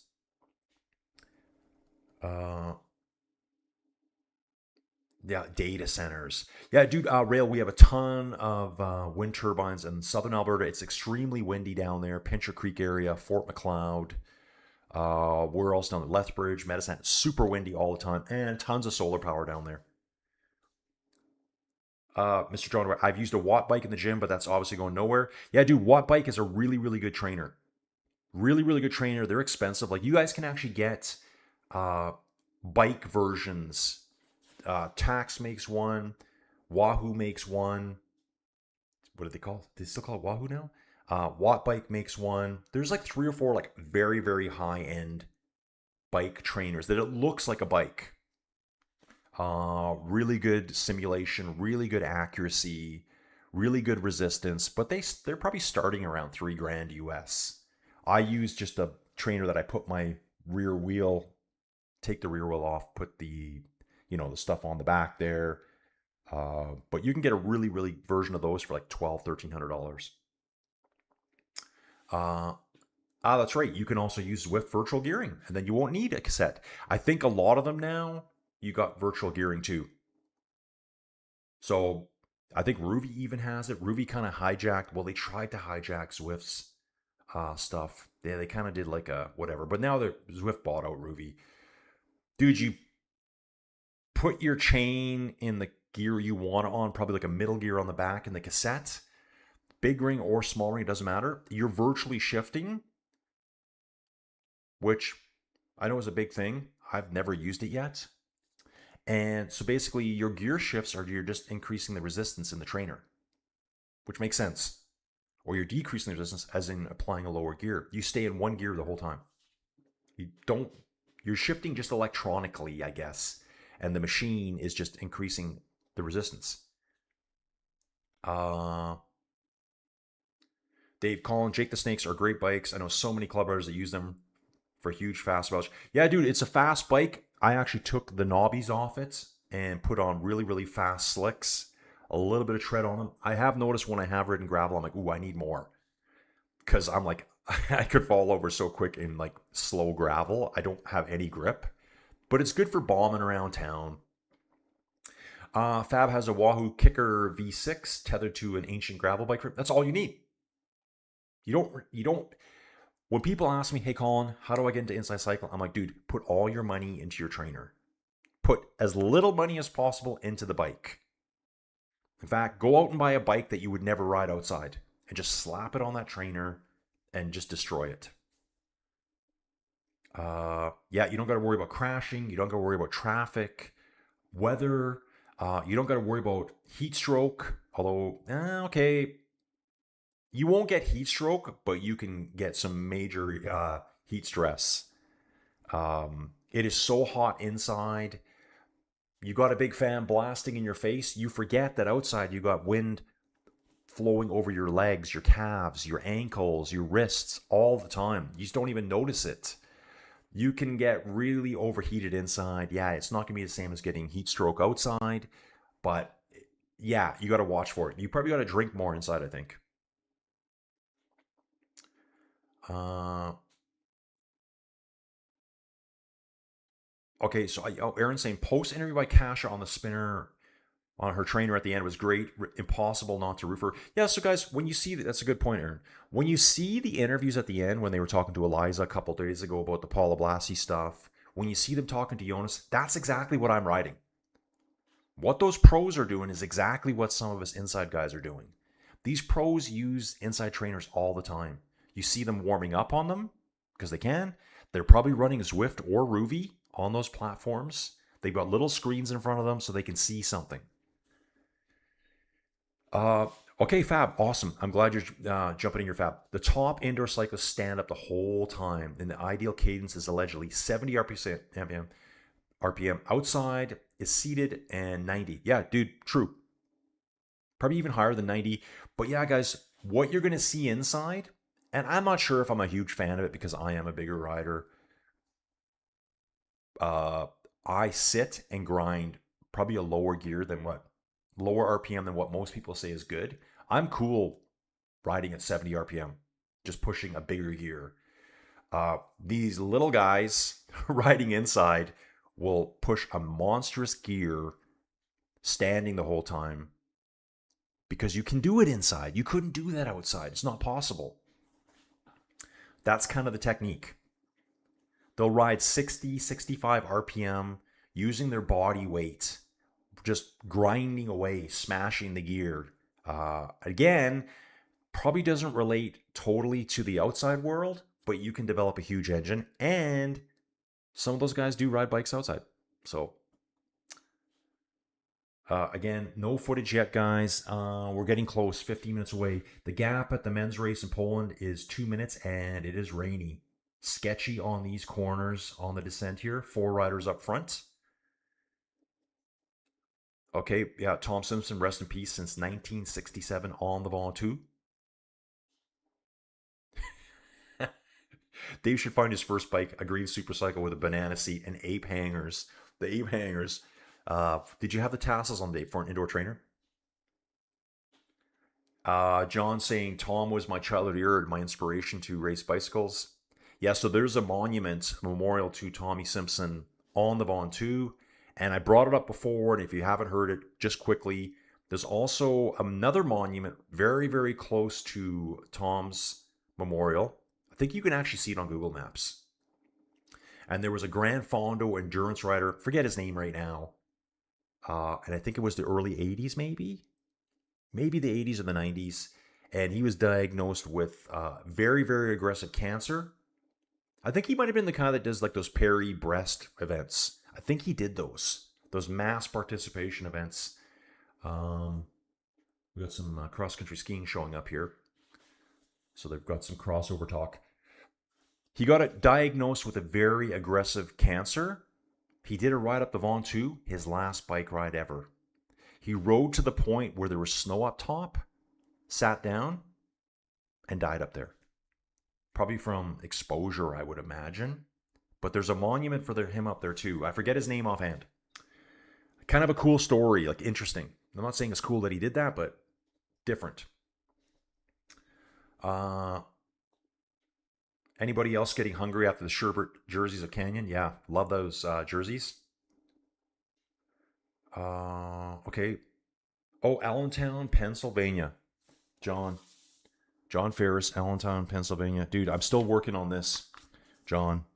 Yeah, data centers. Yeah, dude, Rail, we have a ton of wind turbines in southern Alberta. It's extremely windy down there. Pincher Creek area, Fort McLeod. Where else down there? Lethbridge, Medicine. Super windy all the time. And tons of solar power down there. Mr. John, I've used a Watt bike in the gym, but that's obviously going nowhere. Yeah, dude, Watt bike is a really, really good trainer. Really, really good trainer. They're expensive. Like, you guys can actually get uh, bike versions. Tax makes one. Wahoo makes one. What do they call it? They still call it Wahoo now? Watt Bike makes one. There's like 3 or 4 like very, very high end bike trainers that it looks like a bike. Really good simulation, really good accuracy, really good resistance, but they're probably starting around $3,000 US. I use just a trainer that I put my rear wheel, take the rear wheel off, put the stuff on the back there. But you can get a really, really version of those for like $1,200, $1,300. That's right. You can also use Zwift virtual gearing, and then you won't need a cassette. I think a lot of them now, you got virtual gearing too. So I think Ruby even has it. Ruby kind of hijacked, well, they tried to hijack Zwift's stuff. They kind of did like a whatever, but now Zwift bought out Ruby. Dude, you put your chain in the gear you want it on, probably like a middle gear on the back in the cassette, big ring or small ring, it doesn't matter. You're virtually shifting, which I know is a big thing. I've never used it yet. And so basically your gear shifts are you're just increasing the resistance in the trainer, which makes sense. Or you're decreasing the resistance as in applying a lower gear. You stay in one gear the whole time. You're shifting just electronically, I guess. And the machine is just increasing the resistance. Dave Collin, Jake the Snakes are great bikes. I know so many club riders that use them for huge fast belts. Yeah, dude, it's a fast bike. I actually took the knobbies off it and put on really, really fast slicks. A little bit of tread on them. I have noticed when I have ridden gravel, I'm like, ooh, I need more. Because I'm like, I could fall over so quick in like slow gravel. I don't have any grip. But it's good for bombing around town. Fab has a Wahoo Kicker V6 tethered to an ancient gravel bike. That's all you need. You don't. When people ask me, hey Colin, how do I get into inside cycling? I'm like, dude, put all your money into your trainer. Put as little money as possible into the bike. In fact, go out and buy a bike that you would never ride outside and just slap it on that trainer and just destroy it. Yeah, you don't got to worry about crashing. You don't got to worry about traffic, weather. You don't got to worry about heat stroke. Although, okay, you won't get heat stroke, but you can get some major heat stress. It is so hot inside. You got a big fan blasting in your face. You forget that outside you got wind flowing over your legs, your calves, your ankles, your wrists all the time. You just don't even notice it. You can get really overheated inside. Yeah, it's not going to be the same as getting heat stroke outside, but yeah, you got to watch for it. You probably got to drink more inside, I think. Okay, so Aaron's saying post interview by Kasha on the spinner on her trainer at the end was great. Impossible not to root for her. Yeah, so guys, when you see that's a good point, Aaron. When you see the interviews at the end, when they were talking to Eliza a couple days ago about the Paula Blassie stuff, when you see them talking to Jonas, that's exactly what I'm writing. What those pros are doing is exactly what some of us inside guys are doing. These pros use inside trainers all the time. You see them warming up on them because they can. They're probably running Zwift or Ruby on those platforms. They've got little screens in front of them so they can see something. Okay, Fab, awesome. I'm glad you're jumping in your Fab. The top indoor cyclists stand up the whole time, and the ideal cadence is allegedly 70 RPM. Outside is seated and 90. Yeah, dude, true. Probably even higher than 90. But yeah, guys, what you're going to see inside, and I'm not sure if I'm a huge fan of it because I am a bigger rider. I sit and grind probably a lower RPM than what most people say is good. I'm cool riding at 70 RPM, just pushing a bigger gear. These little guys riding inside will push a monstrous gear standing the whole time because you can do it inside. You couldn't do that outside. It's not possible. That's kind of the technique. They'll ride 60, 65 RPM using their body weight, just grinding away, smashing the gear. Again, probably doesn't relate totally to the outside world, but you can develop a huge engine, and some of those guys do ride bikes outside. So, again, no footage yet, guys. We're getting close, 15 minutes away. The gap at the men's race in Poland is 2 minutes, and it is rainy. Sketchy on these corners on the descent here. 4 riders up front. Okay, yeah, Tom Simpson, rest in peace, since 1967 on the Vol 2. Dave should find his first bike, a green supercycle with a banana seat and ape hangers. The ape hangers. Did you have the tassels on, Dave, for an indoor trainer? John saying Tom was my childhood hero and my inspiration to race bicycles. Yeah, so there's a monument, memorial to Tommy Simpson on the Von 2. And I brought it up before, and if you haven't heard it, just quickly, there's also another monument very, very close to Tom's memorial. I think you can actually see it on Google Maps. And there was a Gran Fondo endurance rider, forget his name right now, and I think it was the early 80s maybe? Maybe the 80s or the 90s. And he was diagnosed with very, very aggressive cancer. I think he might have been the guy that does like those Perry breast events. I think he did those mass participation events. We got some cross-country skiing showing up here. So they've got some crossover talk. He got diagnosed with a very aggressive cancer. He did a ride up the Von 2, his last bike ride ever. He rode to the point where there was snow up top, sat down, and died up there. Probably from exposure, I would imagine. But there's a monument for him up there too. I forget his name offhand. Kind of a cool story, like interesting. I'm not saying it's cool that he did that, but different. Anybody else getting hungry after the sherbet jerseys of Canyon? Yeah, love those jerseys. Okay. Oh, Allentown, Pennsylvania. John Ferris, Allentown, Pennsylvania. Dude, I'm still working on this. John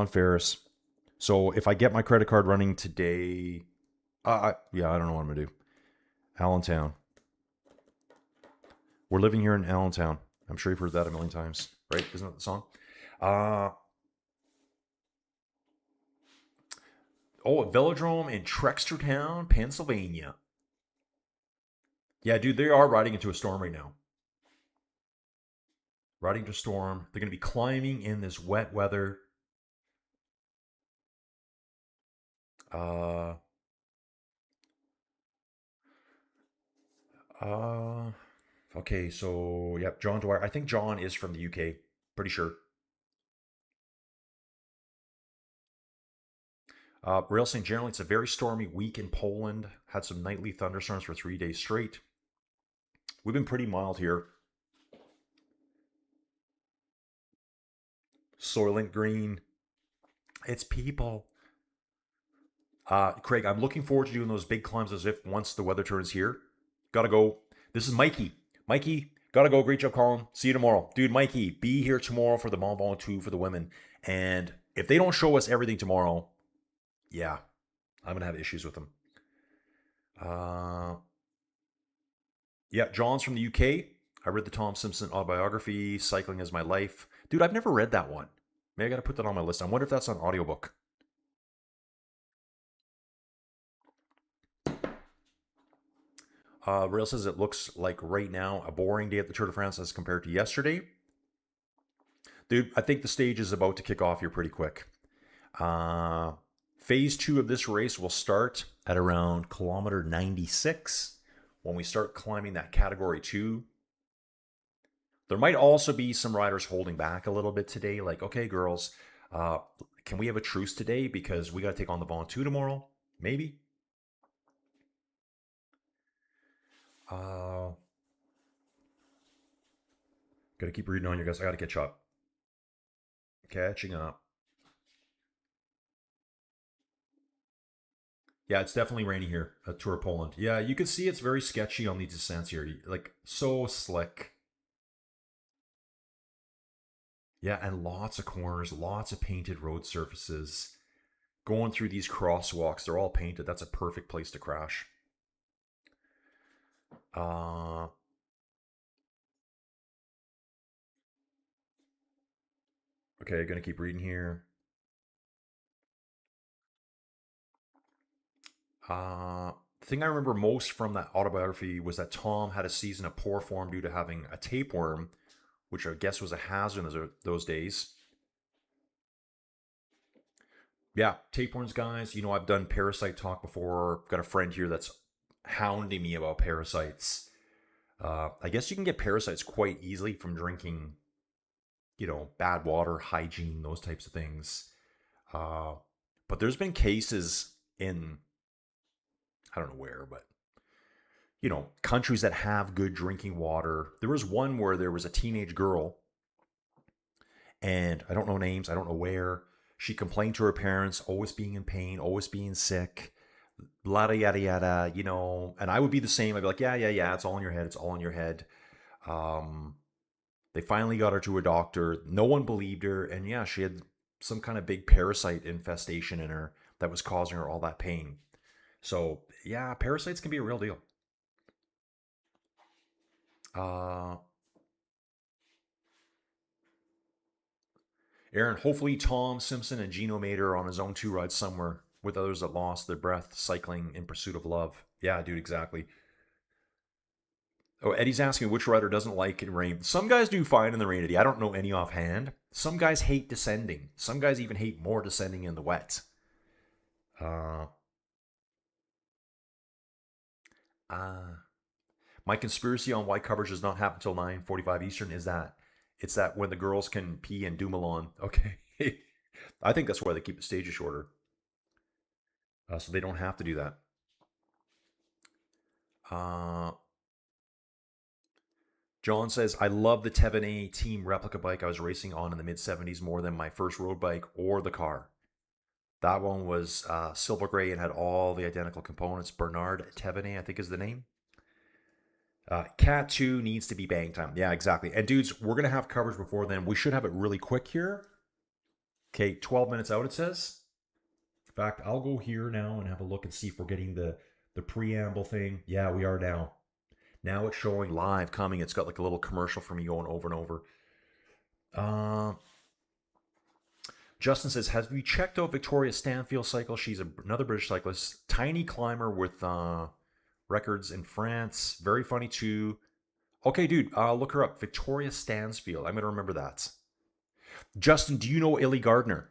Ferris. So if I get my credit card running today, I don't know what I'm gonna do. Allentown. We're living here in Allentown. I'm sure you've heard that a million times, right? Isn't that the song? Velodrome in Trextertown, Pennsylvania. Yeah, dude, they are riding into a storm right now. Riding into a storm. They're going to be climbing in this wet weather. Okay, so, yep, John Dwyer. I think John is from the UK. Pretty sure. Rail saying generally it's a very stormy week in Poland. Had some nightly thunderstorms for 3 days straight. We've been pretty mild here. Soylent Green. It's people. Craig, I'm looking forward to doing those big climbs as if once the weather turns here. Gotta go. This is Mikey. Mikey, gotta go. Great job, Colin. See you tomorrow. Dude, Mikey, be here tomorrow for the Mont Ventoux for the women. And if they don't show us everything tomorrow, yeah, I'm going to have issues with them. Yeah, John's from the UK. I read the Tom Simpson autobiography, Cycling is My Life. Dude, I've never read that one. Maybe I got to put that on my list. I wonder if that's on audiobook. Rail says it looks like right now a boring day at the Tour de France as compared to yesterday. Dude, I think the stage is about to kick off here pretty quick. Phase 2 of this race will start at around kilometer 96 when we start climbing that category 2. There might also be some riders holding back a little bit today. Like, okay, girls, can we have a truce today because we got to take on the Von 2 tomorrow? Maybe. Gotta keep reading on you guys. I gotta catch up. Catching up. Yeah, it's definitely rainy here at Tour of Poland. Yeah, you can see it's very sketchy on these descents here. Like, so slick. Yeah, and lots of corners, lots of painted road surfaces. Going through these crosswalks, they're all painted. That's a perfect place to crash. Okay, gonna keep reading here. The thing I remember most from that autobiography was that Tom had a season of poor form due to having a tapeworm, which I guess was a hazard in those days. Yeah, tapeworms, guys. You know, I've done parasite talk before. Got a friend here that's hounding me about parasites. I guess you can get parasites quite easily from drinking, you know, bad water, hygiene, those types of things. But there's been cases in, I don't know where, but, you know, countries that have good drinking water. There was one where there was a teenage girl, and I don't know names, I don't know where. She complained to her parents, always being in pain, always being sick, yada, yada, yada, you know. And I would be the same. I'd be like, yeah, it's all in your head. It's all in your head. They finally got her to a doctor. No one believed her. And yeah, she had some kind of big parasite infestation in her that was causing her all that pain. So yeah, parasites can be a real deal. Aaron, hopefully Tom Simpson and Gino Mater are on his own 2 rides somewhere with others that lost their breath cycling in pursuit of love. Yeah, dude, exactly. Oh, Eddie's asking which rider doesn't like it rain. Some guys do fine in the rain, Eddie. I don't know any offhand. Some guys hate descending. Some guys even hate more descending in the wet. Uh, uh, my conspiracy on why coverage does not happen until 9:45 Eastern is that it's that when the girls can pee and do Milan. Okay. I think that's why they keep the stages shorter. So they don't have to do that. Uh, John says, I love the Tevene team replica bike I was racing on in the mid 70s more than my first road bike or the car. That one was silver gray and had all the identical components. Bernard Tevene, I think is the name. Cat 2 needs to be bang time. Yeah, exactly. And dudes, we're going to have coverage before then. We should have it really quick here. Okay, 12 minutes out, it says. In fact, I'll go here now and have a look and see if we're getting the preamble thing. Yeah, we are now. Now it's showing live coming. It's got like a little commercial for me going over and over. Justin says, have you checked out Victoria Stanfield's cycle? She's another British cyclist. Tiny climber with records in France. Very funny too. Okay, dude, look her up. Victoria Stansfield. I'm going to remember that. Justin, do you know Illy Gardner?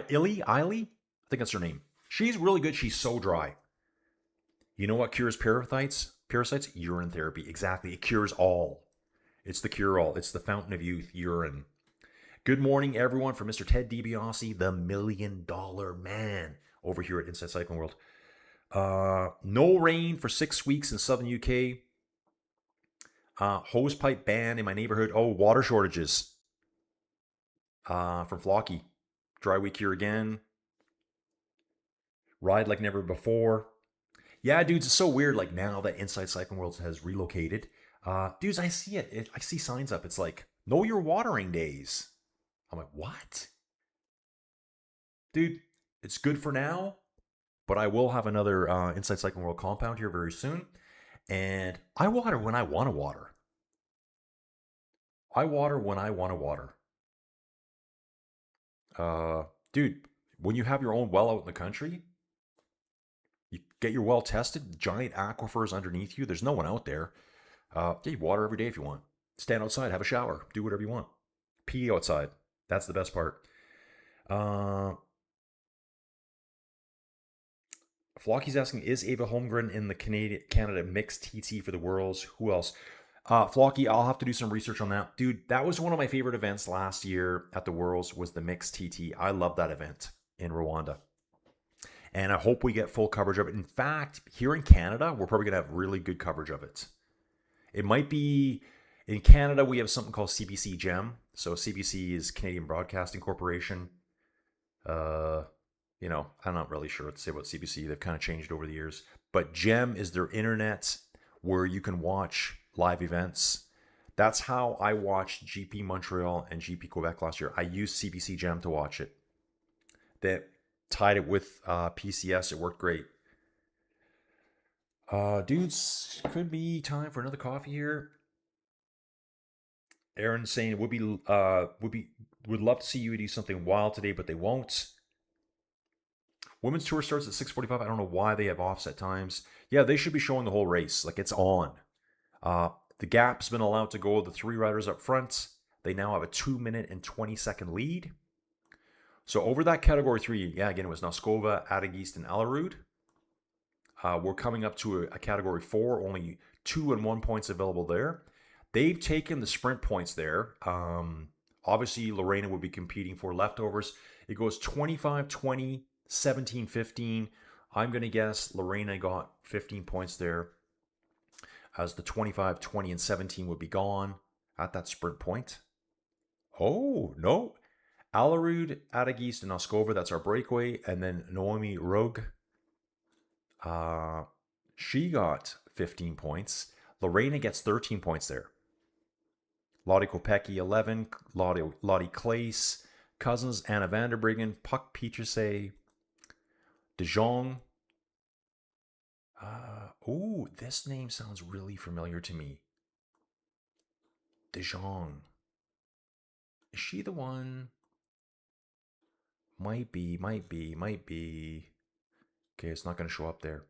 Illy? I think that's her name. She's really good. She's so dry. You know what cures parasites? Parasites? Urine therapy. Exactly. It cures all. It's the cure-all. It's the fountain of youth, urine. Good morning, everyone, from Mr. Ted DiBiase, the $1 Million Man, over here at Inside Cycling World. No rain for 6 weeks in southern UK. Hosepipe ban in my neighborhood. Oh, water shortages. From Flocky. Dry week here again. Ride like never before. Yeah, dudes, it's so weird. Like now that Inside Cycling World has relocated, dudes, I see it. I see signs up. It's like, know your watering days. I'm like, what? Dude, it's good for now, but I will have another Inside Cycling World compound here very soon. And I water when I want to water. I water when I want to water. Dude, when you have your own well out in the country, you get your well tested, giant aquifers underneath you. There's no one out there. Yeah, you water every day if you want. Stand outside, have a shower, do whatever you want. Pee outside. That's the best part. Flocky's asking, is Ava Holmgren in the Canada mixed TT for the Worlds? Who else? Flocky, I'll have to do some research on that. Dude, that was one of my favorite events last year at the Worlds, was the mixed TT. I love that event in Rwanda. And I hope we get full coverage of it. In fact, here in Canada, we're probably going to have really good coverage of it. It might be In Canada, we have something called CBC GEM. So CBC is Canadian Broadcasting Corporation. You know, I'm not really sure what to say about CBC. They've kind of changed over the years. But GEM is their internet where you can watch live events. That's how I watched GP Montreal and GP Quebec last year. I used CBC GEM to watch it. They tied it with PCS. It worked great. Dudes, could be time for another coffee here. Aaron's saying it would love to see you do something wild today, but they won't. Women's tour starts at 6:45. I don't know why they have offset times. Yeah, they should be showing the whole race. Like, it's on. The gap's been allowed to go. The 3 riders up front, they now have a 2-minute and 20-second lead. So over that category 3, yeah, again, it was Noskova, Adagist, and Alarud. We're coming up to a category 4, only 2 and 1 points available there. They've taken the sprint points there. Obviously, Lorena would be competing for leftovers. It goes 25-20, 17-15. I'm going to guess Lorena got 15 points there, as the 25, 20, and 17 would be gone at that sprint point. Oh, no. Alarud, Adagist, and Noskova, that's our breakaway. And then Naomi Rogue, she got 15 points. Lorena gets 13 points there. Lottie Kopecky, 11. Lottie Claes, Cousins, Anna Vanderbriggen, Puck Pietrusay, De Jong. Oh, this name sounds really familiar to me. De Jong. Is she the one? Might be. Okay, it's not going to show up there.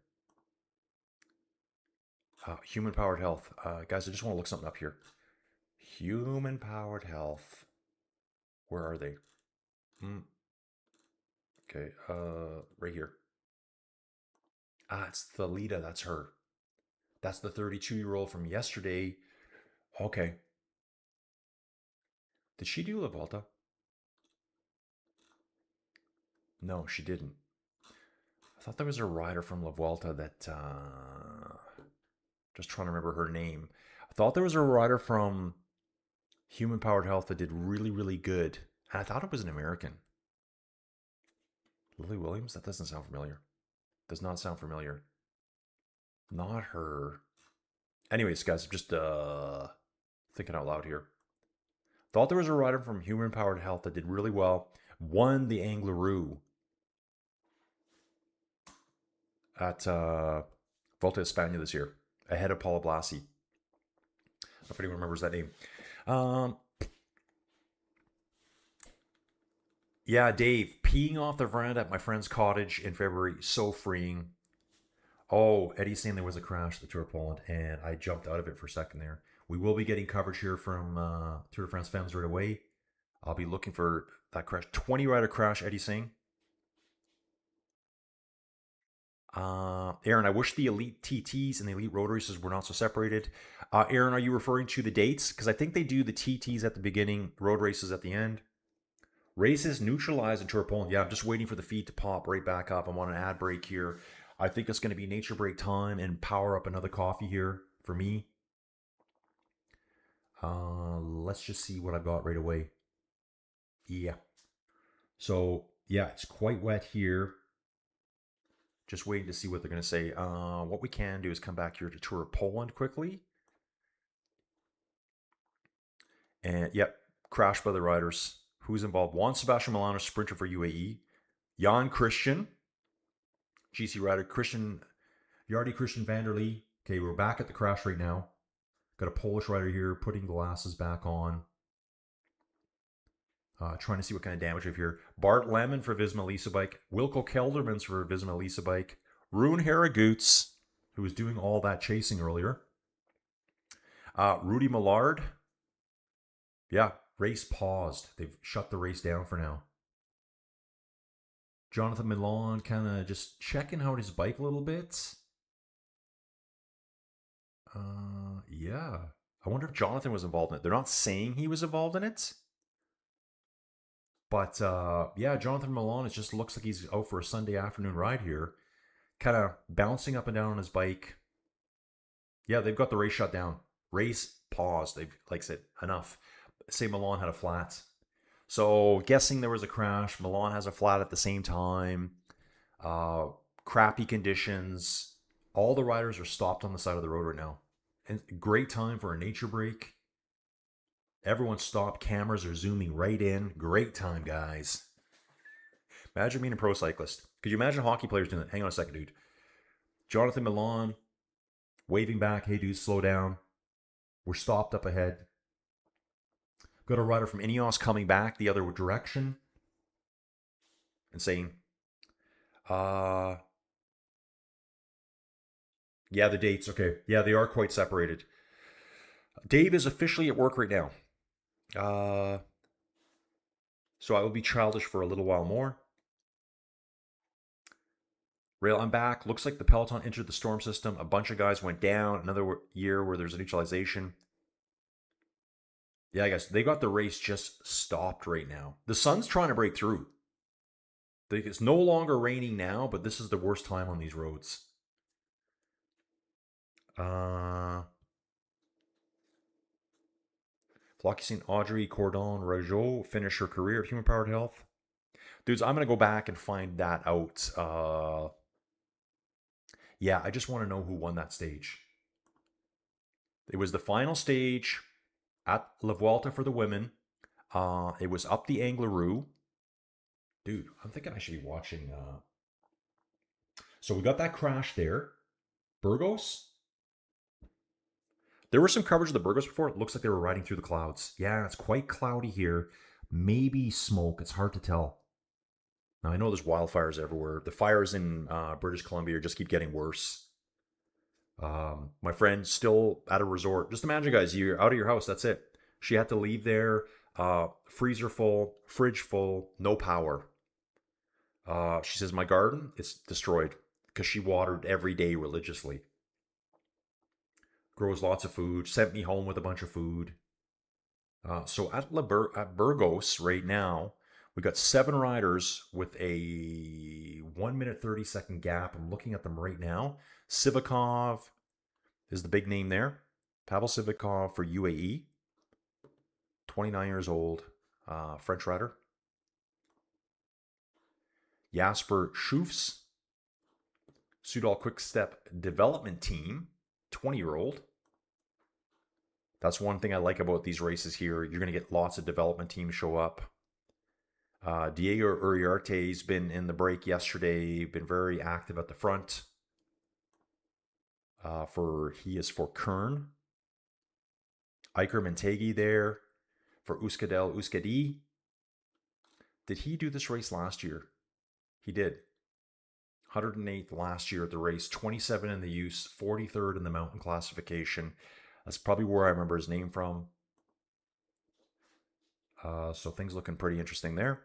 Human Powered Health. Guys, I just want to look something up here. Human Powered Health. Where are they? Okay, right here. It's Thalita. That's her. That's the 32-year-old from yesterday. Okay. Did she do La Volta? No, she didn't. I thought there was a rider from La Vuelta that, just trying to remember her name. I thought there was a rider from Human Powered Health that did really, really good. And I thought it was an American. Lily Williams? That doesn't sound familiar. Does not sound familiar. Not her. Anyways, guys, I'm just thinking out loud here. Thought there was a rider from Human Powered Health that did really well. Won the Angleroo at Volta España this year, ahead of Paula Blasi. I don't know if anyone remembers that name. Yeah, Dave, peeing off the veranda at my friend's cottage in February, so freeing. Oh, Eddie's saying there was a crash at the Tour of Poland, and I jumped out of it for a second there. We will be getting coverage here from Tour de France FEMMES right away. I'll be looking for that crash. 20-rider crash, Eddie's saying. Aaron, I wish the elite TTs and the elite road races were not so separated. Aaron, are you referring to the dates? Because I think they do the TTs at the beginning, road races at the end. Races neutralized in Tour of Poland. Yeah, I'm just waiting for the feed to pop right back up. I'm on an ad break here. I think it's going to be nature break time and power up another coffee here for me. Let's just see what I've got right away. Yeah. So, yeah, it's quite wet here. Just waiting to see what they're going to say. What we can do is come back here to Tour of Poland quickly. And, yep, crash by the riders. Who's involved? Juan Sebastian Milano, sprinter for UAE. Jan Christian, GC rider. Yardi Christian Vanderlee. Okay, we're back at the crash right now. Got a Polish rider here putting glasses back on. Trying to see what kind of damage we have here. Bart Lemon for Visma Lisa Bike. Wilco Keldermans for Visma Lisa Bike. Rune Harragoots, who was doing all that chasing earlier. Rudy Millard. Yeah, race paused. They've shut the race down for now. Jonathan Milan kind of just checking out his bike a little bit. Yeah. I wonder if Jonathan was involved in it. They're not saying he was involved in it. But, yeah, Jonathan Milan, it just looks like he's out for a Sunday afternoon ride here. Kind of bouncing up and down on his bike. Yeah, they've got the race shut down. Race paused. They've, like I said, enough. Say Milan had a flat. So guessing there was a crash. Milan has a flat at the same time. Uh, Crappy conditions. All the riders are stopped on the side of the road right now. And great time for a nature break. Everyone stopped. Cameras are zooming right in. Great time, guys. Imagine being a pro cyclist. Could you imagine hockey players doing that? Hang on a second, dude. Jonathan Milan waving back. Hey, dude, slow down. We're stopped up ahead. Got a rider from Ineos coming back the other direction and saying, yeah, the dates. Okay. Yeah, they are quite separated. Dave is officially at work right now. So I will be childish for a little while more. Rail, I'm back. Looks like the Peloton entered the storm system. A bunch of guys went down. Another year where there's a neutralization. Yeah, I guess they got the race just stopped right now. The sun's trying to break through. It's no longer raining now, but this is the worst time on these roads. Flocky St. Audrey Cordon Rajo finish her career at Human Powered Health. Dudes, I'm going to go back and find that out. Yeah, I just want to know who won that stage. It was the final stage at La Vuelta for the women. It was up the Angleroo. Dude, I'm thinking I should be watching. So we got that crash there. Burgos. There was some coverage of the Burgos before. It looks like they were riding through the clouds. Yeah, it's quite cloudy here. Maybe smoke. It's hard to tell. Now, I know there's wildfires everywhere. The fires in British Columbia just keep getting worse. My friend's still at a resort. Just imagine, guys, you're out of your house. That's it. She had to leave there. Freezer full, fridge full, no power. She says, my garden, it's destroyed because she watered every day religiously. Grows lots of food. Sent me home with a bunch of food. So at Burgos right now, we got 7 riders with a 1 minute 30-second gap. I'm looking at them right now. Sivikov is the big name there. Pavel Sivikov for UAE. 29 years old, French rider. Jasper Schoofs, Soudal Quick Step Development Team, 20-year-old. That's one thing I like about these races here. You're going to get lots of development teams show up. Diego Uriarte's been in the break yesterday, been very active at the front. He is for Kern. Iker Mentegi there for Euskadel Euskadi. Did he do this race last year? He did. 108th last year at the race, 27 in the use, 43rd in the mountain classification. That's probably where I remember his name from. So things looking pretty interesting there.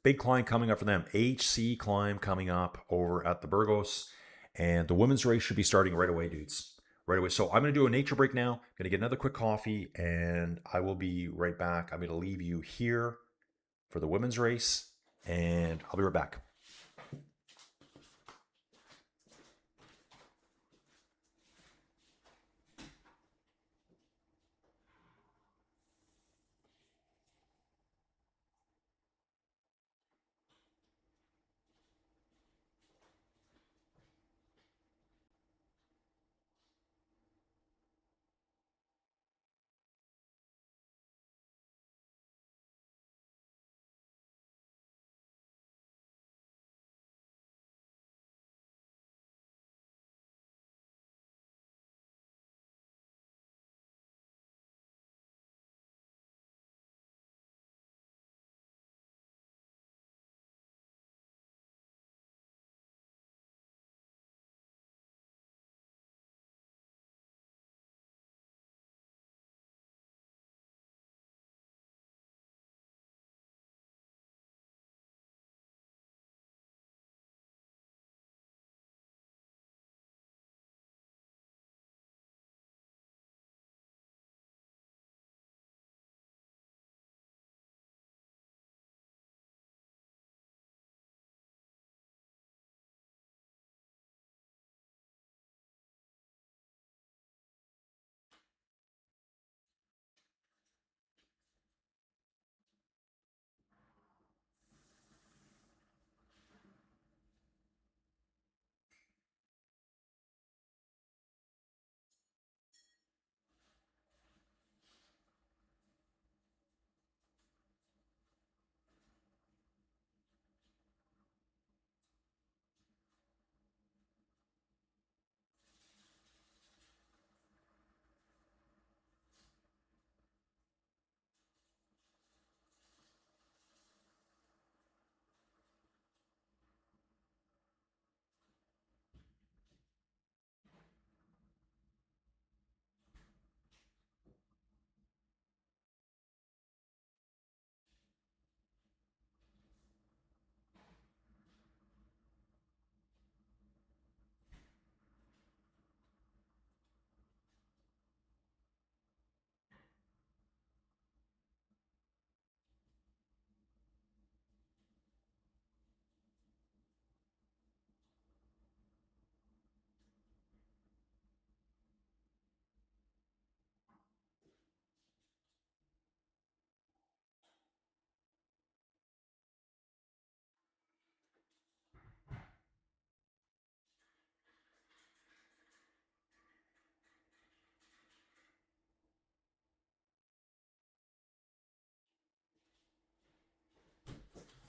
Big climb coming up for them. HC climb coming up over at the Burgos. And the women's race should be starting right away, dudes. Right away. So I'm going to do a nature break now. I'm going to get another quick coffee, and I will be right back. I'm going to leave you here for the women's race, and I'll be right back.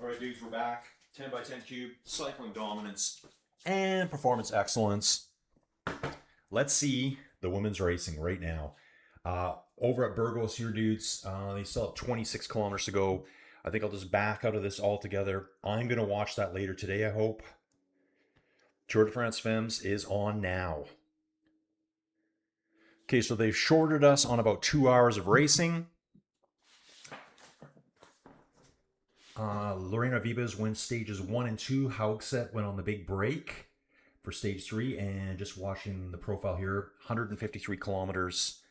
All right, dudes, we're back. 10 by 10 cube, cycling dominance, and performance excellence. Let's see the women's racing right now. Over at Burgos here, dudes, they still have 26 kilometers to go. I think I'll just back out of this altogether. I'm going to watch that later today, I hope. Tour de France FEMMES is on now. Okay, so they've shorted us on about 2 hours of racing. Lorena Vibas wins stages 1 and 2. Haugset went on the big break for stage 3. And just watching the profile here, 153 kilometers.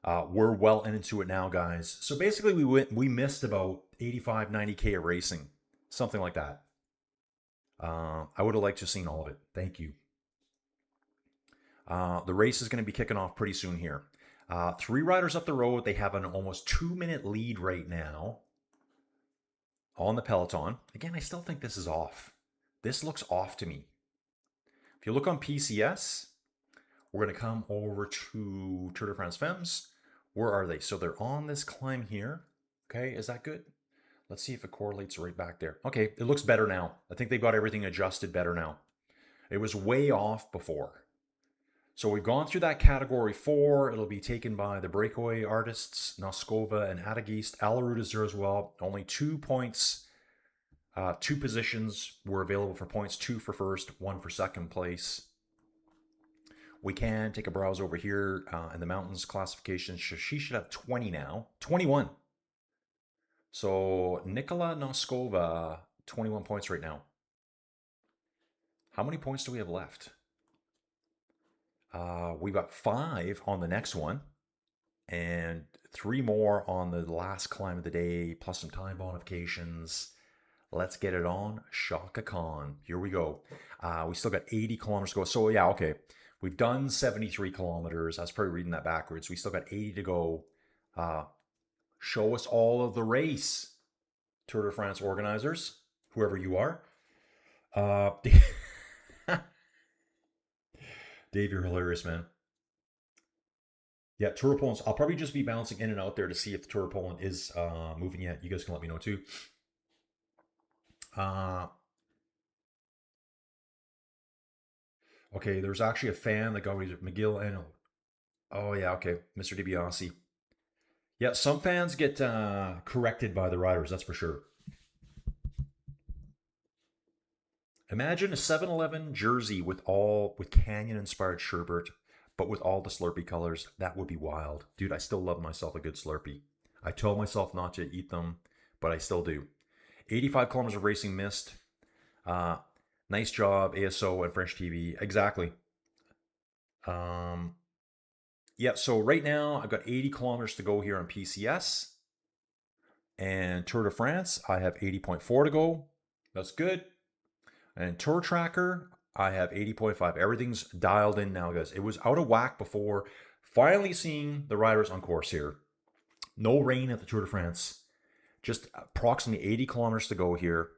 We're well into it now, guys. So basically, we missed about 85, 90K of racing. Something like that. I would have liked to have seen all of it. Thank you. The race is going to be kicking off pretty soon here. 3 riders up the road. They have an almost 2-minute lead right now on the peloton. Again, I still think this is off. This looks off to me. If you look on PCS, we're going to come over to Tour de France FEMMES. Where are they? So they're on this climb here. Okay, is that good? Let's see if it correlates right back there. Okay, it looks better now. I think they've got everything adjusted better now. It was way off before. So we've gone through that category 4. It'll be taken by the breakaway artists, Noskova and Adagist. Alarud is there as well. Only 2 points, 2 positions were available for points. 2 for first, 1 for second place. We can take a browse over here in the mountains classification. She should have 20 now. 21. So Nikola Noskova, 21 points right now. How many points do we have left? We've got 5 on the next one, and 3 more on the last climb of the day, plus some time modifications. Let's get it on. Shaka Khan. Here we go. We still got 80 kilometers to go. So yeah, okay. We've done 73 kilometers. I was probably reading that backwards. We still got 80 to go. Show us all of the race, Tour de France organizers, whoever you are. Dave, you're hilarious, man. Yeah, Tour of Poland. I'll probably just be bouncing in and out there to see if the Tour of Poland is moving yet. You guys can let me know too. Okay, there's actually a fan that got McGill and oh yeah, okay, Mr. DiBiase. Yeah, some fans get corrected by the riders. That's for sure. Imagine a 7-Eleven jersey with Canyon-inspired sherbet, but with all the Slurpee colors. That would be wild. Dude, I still love myself a good Slurpee. I told myself not to eat them, but I still do. 85 kilometers of racing missed. Nice job, ASO and French TV. Exactly. Yeah, so right now I've got 80 kilometers to go here on PCS. And Tour de France, I have 80.4 to go. That's good. And Tour Tracker, I have 80.5. Everything's dialed in now, guys. It was out of whack before. Finally seeing the riders on course here. No rain at the Tour de France. Just approximately 80 kilometers to go here.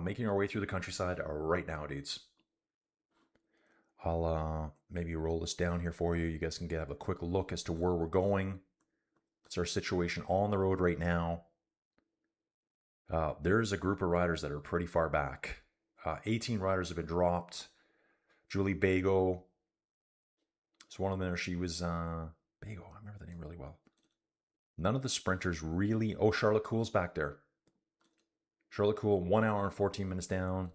Making our way through the countryside right now, dudes. I'll maybe roll this down here for you. You guys can have a quick look as to where we're going. It's our situation on the road right now. There's a group of riders that are pretty far back. 18 riders have been dropped. Julie Bago. So one of them, she was Bago. I remember the name really well. None of the sprinters really. Oh, Charlotte Cool's back there. Charlotte Cool, 1 hour and 14 minutes down.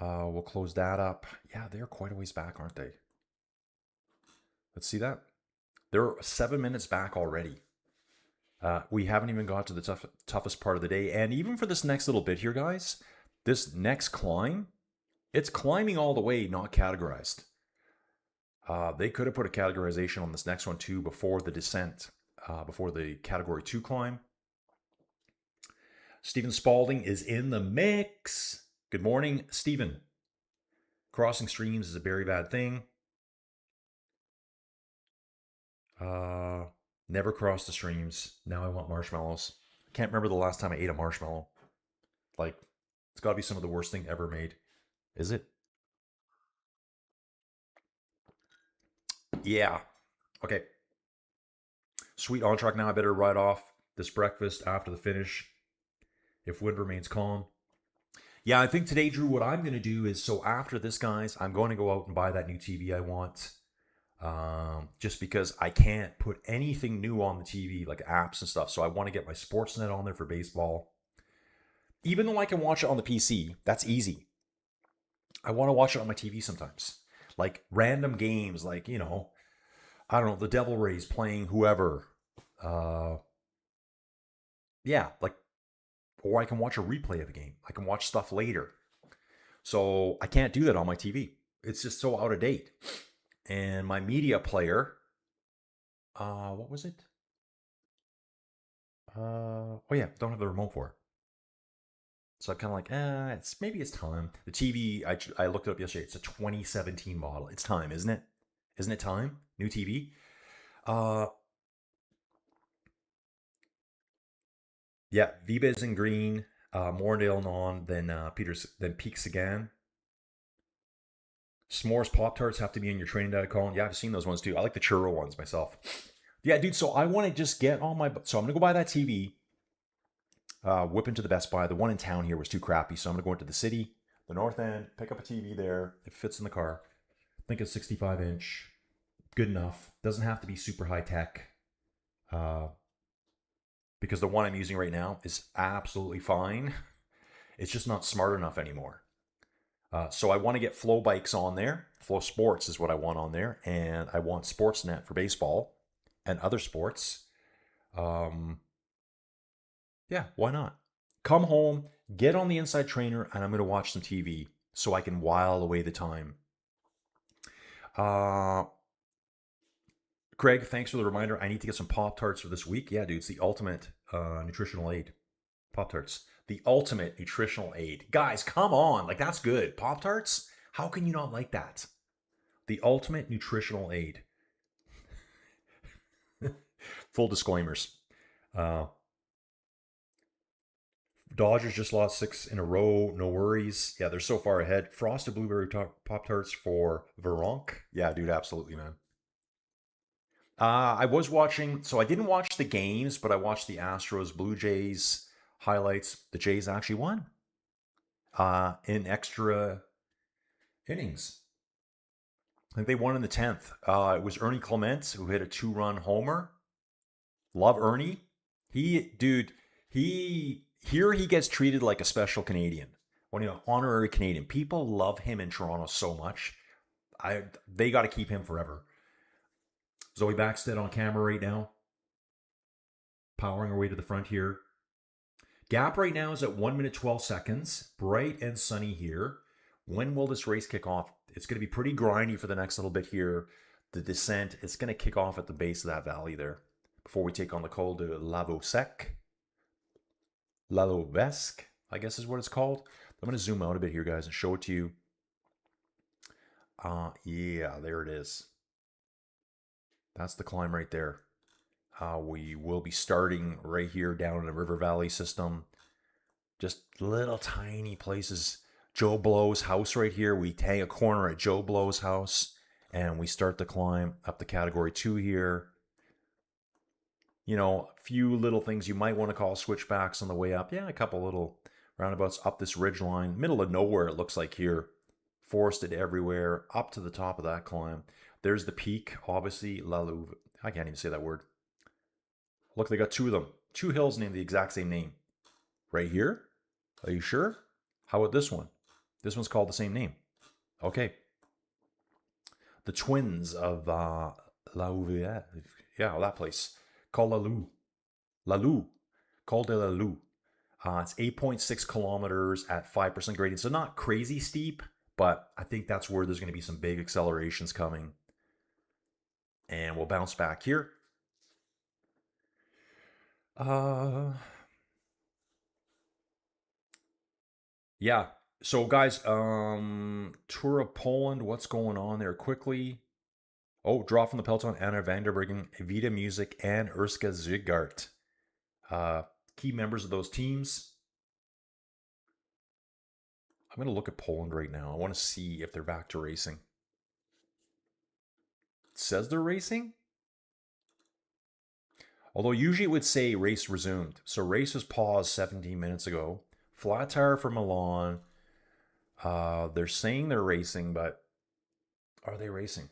We'll close that up. Yeah, they're quite a ways back, aren't they? Let's see that. They're 7 minutes back already. We haven't even got to the toughest part of the day. And even for this next little bit here, guys, this next climb, it's climbing all the way, not categorized. They could have put a categorization on this next one too before the descent, before the category 2 climb. Stephen Spalding is in the mix. Good morning, Stephen. Crossing streams is a very bad thing. Never crossed the streams. Now I want marshmallows. Can't remember the last time I ate a marshmallow. Like, it's got to be some of the worst thing ever made. Is it? Yeah. Okay. Sweet on track now. I better ride off. this breakfast after the finish, if wind remains calm. Yeah, I think today, Drew, what I'm going to do is, so after this, guys, I'm going to go out and buy that new TV I want. Just because I can't put anything new on the TV, like apps and stuff. So I want to get my Sportsnet on there for baseball. Even though I can watch it on the PC, that's easy. I want to watch it on my TV sometimes. Like random games, like, you know, I don't know, the Devil Rays playing whoever. Yeah, like, or I can watch a replay of the game. I can watch stuff later. So I can't do that on my TV. It's just so out of date. And my media player, what was it? Oh yeah, don't have the remote for it. So I'm kind of like, maybe it's time. The TV, I looked it up yesterday. It's a 2017 model. It's time, isn't it? Isn't it time? New TV. Yeah, Viva is in green. Morndale on, then Peak Sagan. S'mores Pop Tarts have to be in your training diet, Colin. Yeah, I've seen those ones too. I like the churro ones myself. Yeah, dude. So I want to just get on my. So I'm gonna go buy that TV. Whip into the Best Buy. The one in town here was too crappy, so I'm gonna go into the city, the North End, pick up a TV there. It fits in the car. I think it's 65 inch. Good enough. Doesn't have to be super high tech. Because the one I'm using right now is absolutely fine. It's just not smart enough anymore. So I want to get Flow Bikes on there. Flow Sports is what I want on there. And I want Sportsnet for baseball and other sports. Yeah, why not? Come home, get on the Inside Trainer, and I'm going to watch some TV so I can while away the time. Craig, thanks for the reminder. I need to get some Pop-Tarts for this week. Yeah, dude, it's the ultimate nutritional aid. Pop-Tarts. The ultimate nutritional aid. Guys, come on. Like, that's good. Pop-Tarts? How can you not like that? The ultimate nutritional aid. Full disclaimers. Dodgers just lost 6 in a row. No worries. Yeah, they're so far ahead. Frosted Blueberry Pop-Tarts for Veronk. Yeah, dude, absolutely, man. I was watching, so I didn't watch the games, but I watched the Astros Blue Jays highlights. The Jays actually won in extra innings. I think they won in the 10th. It was Ernie Clement who hit a 2-run homer. Love Ernie. He gets treated like a special Canadian. When you're an honorary Canadian, people love him in Toronto so much. They got to keep him forever. Zoe Backstead on camera right now. Powering her way to the front here. Gap right now is at 1 minute 12 seconds. Bright and sunny here. When will this race kick off? It's going to be pretty grindy for the next little bit here. The descent, it's going to kick off at the base of that valley there before we take on the Col de Lavosec. Lalovesque, I guess is what it's called. I'm going to zoom out a bit here, guys, and show it to you. Yeah, there it is. That's the climb right there. We will be starting right here down in the River Valley system. Just little tiny places. Joe Blow's house right here. We hang a corner at Joe Blow's house, and we start the climb up the Category 2 here. You know, a few little things you might want to call switchbacks on the way up. Yeah, a couple little roundabouts up this ridge line. Middle of nowhere, it looks like here. Forested everywhere, up to the top of that climb. There's the peak, obviously. La Louve. I can't even say that word. Look, they got 2 of them. 2 hills named the exact same name. Right here? Are you sure? How about this one? This one's called the same name. Okay. The twins of La Louve. Yeah, that place. Called La Lou. La Lou. Col de La Lou. It's 8.6 kilometers at 5% gradient. So not crazy steep, but I think that's where there's going to be some big accelerations coming. And we'll bounce back here. Yeah. So guys, Tour of Poland, what's going on there quickly? Oh, draw from the peloton, Anna Vanderbergen, Evita Music, and Urska Zigart. Key members of those teams. I'm going to look at Poland right now. I want to see if they're back to racing. It says they're racing? Although usually it would say race resumed. So race was paused 17 minutes ago. Flat tire for Milan. They're saying they're racing, but are they racing?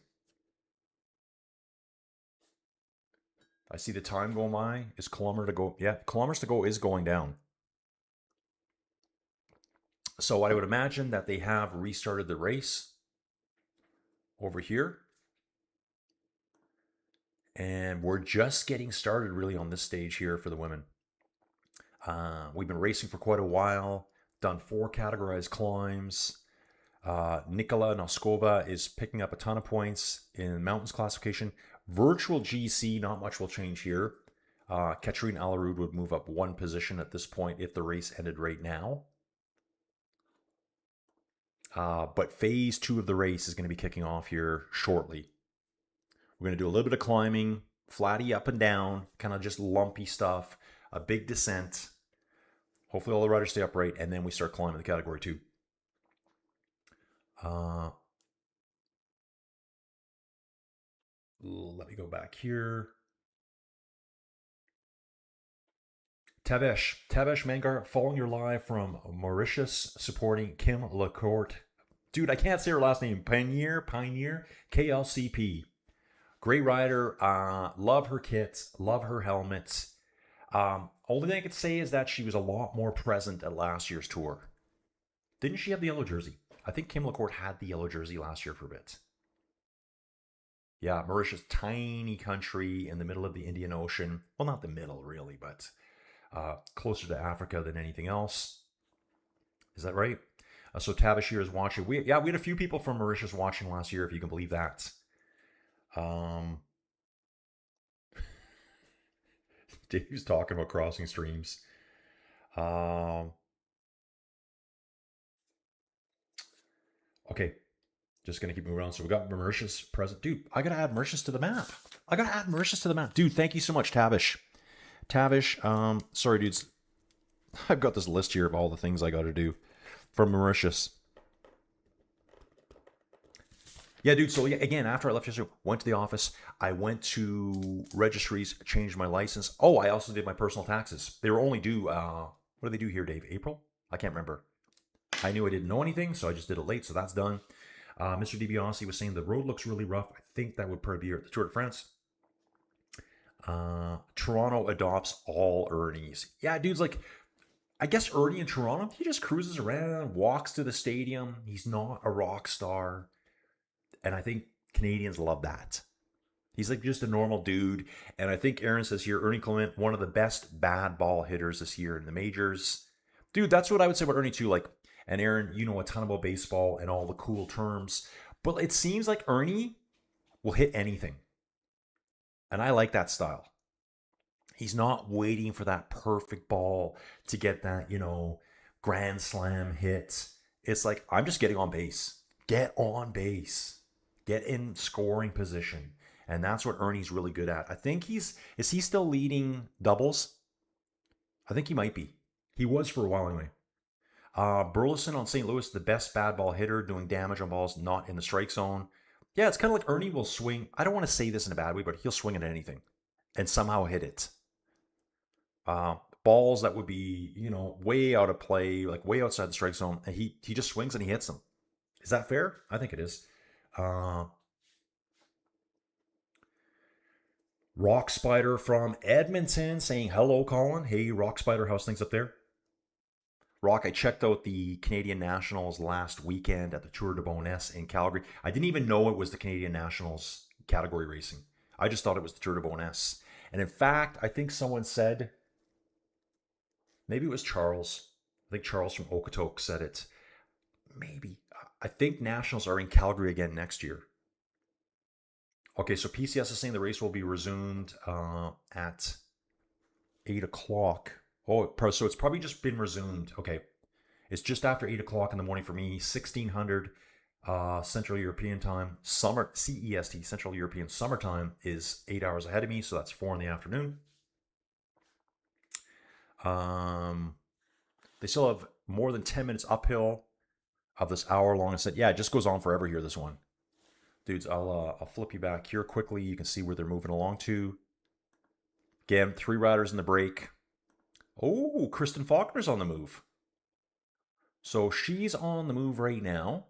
I see the time going by. Is kilometer to go? Yeah, kilometers to go is going down. So I would imagine that they have restarted the race over here. And we're just getting started really on this stage here for the women. We've been racing for quite a while, done 4 categorized climbs. Nikola Noskova is picking up a ton of points in mountains classification. Virtual GC, not much will change here. Katrine Alarud would move up 1 position at this point if the race ended right now. But phase 2 of the race is going to be kicking off here shortly. We're going to do a little bit of climbing, flatty up and down, kind of just lumpy stuff, a big descent. Hopefully all the riders stay upright, and then we start climbing the category 2. Let me go back here. Tavesh Mangar, following your live from Mauritius, supporting Kim Lacourt. Dude, I can't say her last name. Pioneer, KLCP. Great rider. Love her kits. Love her helmets. Only thing I could say is that she was a lot more present at last year's tour. Didn't she have the yellow jersey? I think Kim Lacourt had the yellow jersey last year for a bit. Yeah, Mauritius, tiny country in the middle of the Indian Ocean. Well, not the middle, really, but closer to Africa than anything else. Is that right? So Tavish here is watching. We had a few people from Mauritius watching last year, if you can believe that. Dave's talking about crossing streams. Okay, just gonna keep moving on. So we got Mauritius present. Dude, I gotta add Mauritius to the map. Dude, thank you so much, Tavish. Sorry, dudes. I've got this list here of all the things I gotta do from Mauritius. Yeah, dude, so again, after I left yesterday, went to the office. I went to registries, changed my license. Oh, I also did my personal taxes. They were only due, what do they do here, Dave? April? I can't remember. I knew I didn't know anything, so I just did it late, so that's done. Mr. DiBiase was saying the road looks really rough. I think that would probably be at the Tour de France. Toronto adopts all Ernies. Yeah, dude's like, I guess Ernie in Toronto, he just cruises around, walks to the stadium. He's not a rock star. And I think Canadians love that. He's like just a normal dude. And I think Aaron says here, Ernie Clement, one of the best bad ball hitters this year in the majors. Dude, that's what I would say about Ernie too. Like, and Aaron, you know a ton about baseball and all the cool terms. But it seems like Ernie will hit anything. And I like that style. He's not waiting for that perfect ball to get that, grand slam hit. It's like, I'm just getting on base. Get on base. Get in scoring position. And that's what Ernie's really good at. I think is he still leading doubles? I think he might be. He was for a while anyway. Burleson on St. Louis, the best bad ball hitter, doing damage on balls not in the strike zone. Yeah, it's kind of like Ernie will swing. I don't want to say this in a bad way, but he'll swing at anything and somehow hit it. Balls that would be, way out of play, like way outside the strike zone, and he just swings and he hits them. Is that fair? I think it is. Rock Spider from Edmonton saying hello, Colin. Hey, Rock Spider, how's things up there? Rock, I checked out the Canadian Nationals last weekend at the Tour de Frances in Calgary. I didn't even know it was the Canadian Nationals category racing. I just thought it was the Tour de Frances. And in fact, I think someone said, maybe it was Charles. I think Charles from Okotoks said it. Maybe. I think Nationals are in Calgary again next year. Okay, so PCS is saying the race will be resumed at 8 o'clock. Oh, so it's probably just been resumed. Okay. It's just after 8 o'clock in the morning for me, 1600 Central European time. Summer, CEST, Central European summertime is 8 hours ahead of me, so that's 4 in the afternoon. They still have more than 10 minutes uphill of this hour-long ascent. Yeah, it just goes on forever here, this one. Dudes, I'll flip you back here quickly. You can see where they're moving along to. Again, 3 riders in the break. Oh, Kristen Faulkner's on the move. So she's on the move right now.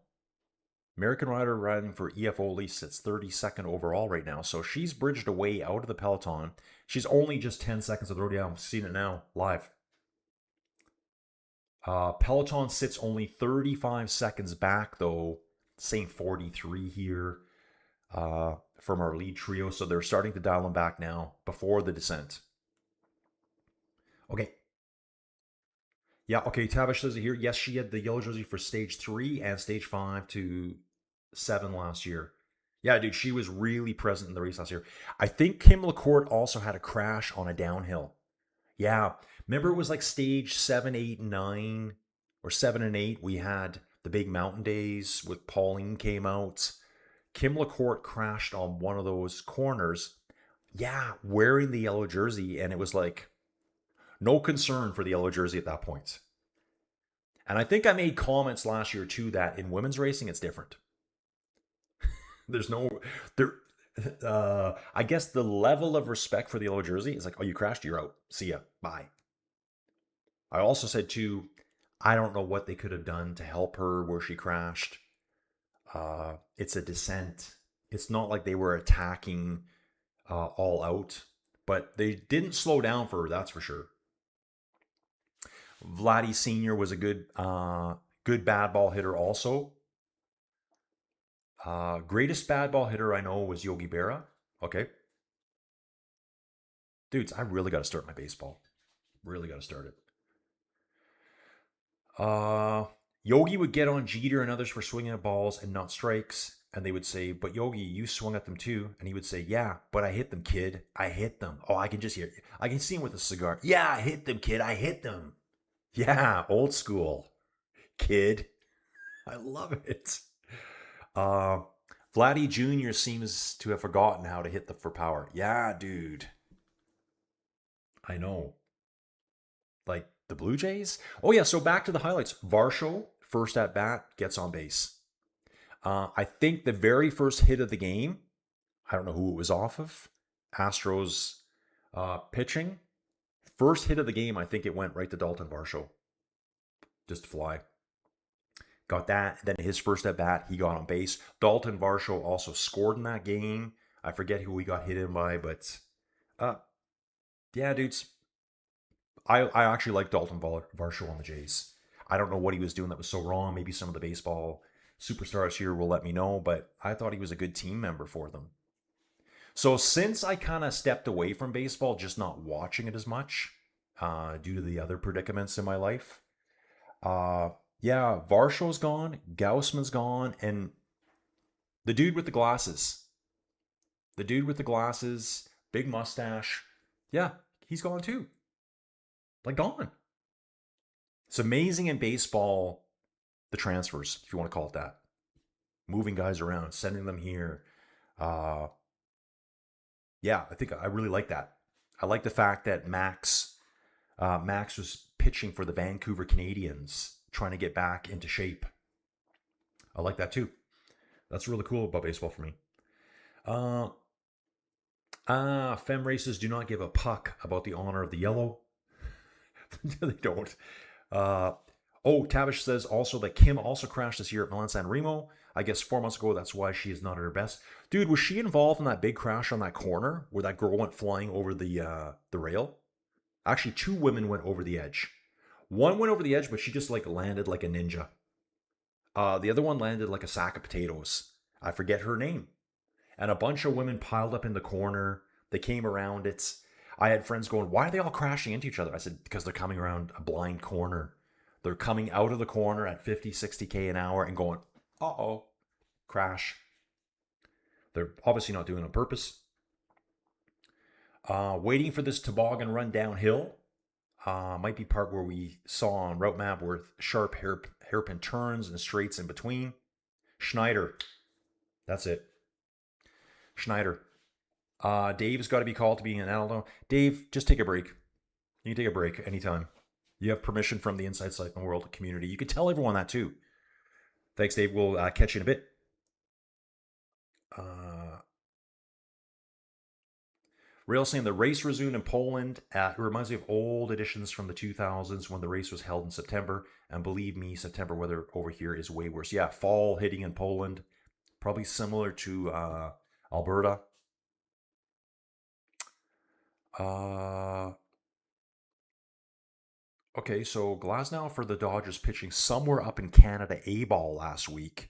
American rider riding for EFO Lease sits 32nd overall right now. So she's bridged away out of the peloton. She's only just 10 seconds of the road. Yeah, I'm seeing it now live. Peloton sits only 35 seconds back, though. Same 43 here from our lead trio. So they're starting to dial them back now before the descent. Okay. Yeah, okay, Tavish says it here. Yes, she had the yellow jersey for stage 3 and stage 5 to 7 last year. Yeah, dude, she was really present in the race last year. I think Kim LaCourte also had a crash on a downhill. Yeah, remember it was like stage 7, 8, and 9, or 7 and 8. We had the big mountain days with Pauline came out. Kim LaCourte crashed on one of those corners. Yeah, wearing the yellow jersey, and it was like no concern for the yellow jersey at that point. And I think I made comments last year too that in women's racing it's different. There's no there. I guess the level of respect for the yellow jersey is like, oh, you crashed, you're out. See ya, bye. I also said too, I don't know what they could have done to help her where she crashed. It's a descent. It's not like they were attacking all out, but they didn't slow down for her. That's for sure. Vladdy Senior was a good bad ball hitter also. Greatest bad ball hitter I know was Yogi Berra. Okay. Dudes, I really got to start my baseball. Really got to start it. Yogi would get on Jeter and others for swinging at balls and not strikes. And they would say, but Yogi, you swung at them too. And he would say, yeah, but I hit them, kid. I hit them. Oh, I can just hear it. I can see him with a cigar. Yeah, I hit them, kid. I hit them. Yeah, old school. Kid. I love it. Vladdy Jr. seems to have forgotten how to hit the for power. Yeah, dude. I know. Like the Blue Jays? Oh, yeah, so back to the highlights. Varsho, first at bat, gets on base. I think the very first hit of the game, I don't know who it was off of, Astros pitching. First hit of the game, I think it went right to Dalton Varsho. Just fly. Got that. Then his first at bat, he got on base. Dalton Varsho also scored in that game. I forget who he got hit in by, but yeah, dudes. I actually like Dalton Varsho on the Jays. I don't know what he was doing that was so wrong. Maybe some of the baseball superstars here will let me know, but I thought he was a good team member for them. So since I kind of stepped away from baseball, just not watching it as much due to the other predicaments in my life, yeah, Varsho's gone, Gaussman's gone, and the dude with the glasses. The dude with the glasses, big mustache, yeah, he's gone too. Like gone. It's amazing in baseball, the transfers, if you want to call it that. Moving guys around, sending them here. Yeah, I think I really like that. I like the fact that Max was pitching for the Vancouver Canadians, trying to get back into shape. I like that too. That's really cool about baseball for me. Femme races do not give a puck about the honor of the yellow. They don't. Tavish says also that Kim also crashed this year at Milan San Remo. I guess 4 months ago, that's why she is not at her best. Dude, was she involved in that big crash on that corner where that girl went flying over the rail? Actually, 2 women went over the edge. One went over the edge, but she just like landed like a ninja. The other one landed like a sack of potatoes. I forget her name. And a bunch of women piled up in the corner. They came around it. I had friends going, why are they all crashing into each other? I said, because they're coming around a blind corner. They're coming out of the corner at 50, 60K an hour and going, uh-oh, crash. They're obviously not doing it on purpose. Waiting for this toboggan run downhill. Might be part where we saw on route map with sharp hairpin turns and straights in between. Schneider. That's it. Schneider. Dave's got to be called to be an Aldo. Dave, just take a break. You can take a break anytime. You have permission from the Inside Cycling World community. You can tell everyone that too. Thanks, Dave. We'll catch you in a bit. Rail saying the race resumed in Poland. It reminds me of old editions from the 2000s when the race was held in September. And believe me, September weather over here is way worse. Yeah, fall hitting in Poland. Probably similar to Alberta. Okay, so Glasnow for the Dodgers pitching somewhere up in Canada A-ball last week.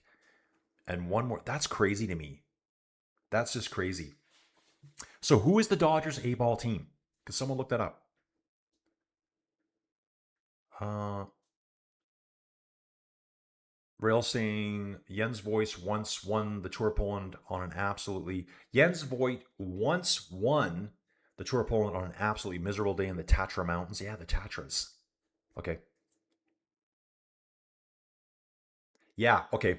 And one more. That's crazy to me. That's just crazy. So who is the Dodgers A-ball team? Because someone look that up. Rail saying Jens Voigt once won the Tour of Poland on an absolutely... Jens Voigt once won the Tour of Poland on an absolutely miserable day in the Tatra Mountains. Yeah, the Tatras. Okay. Yeah, okay.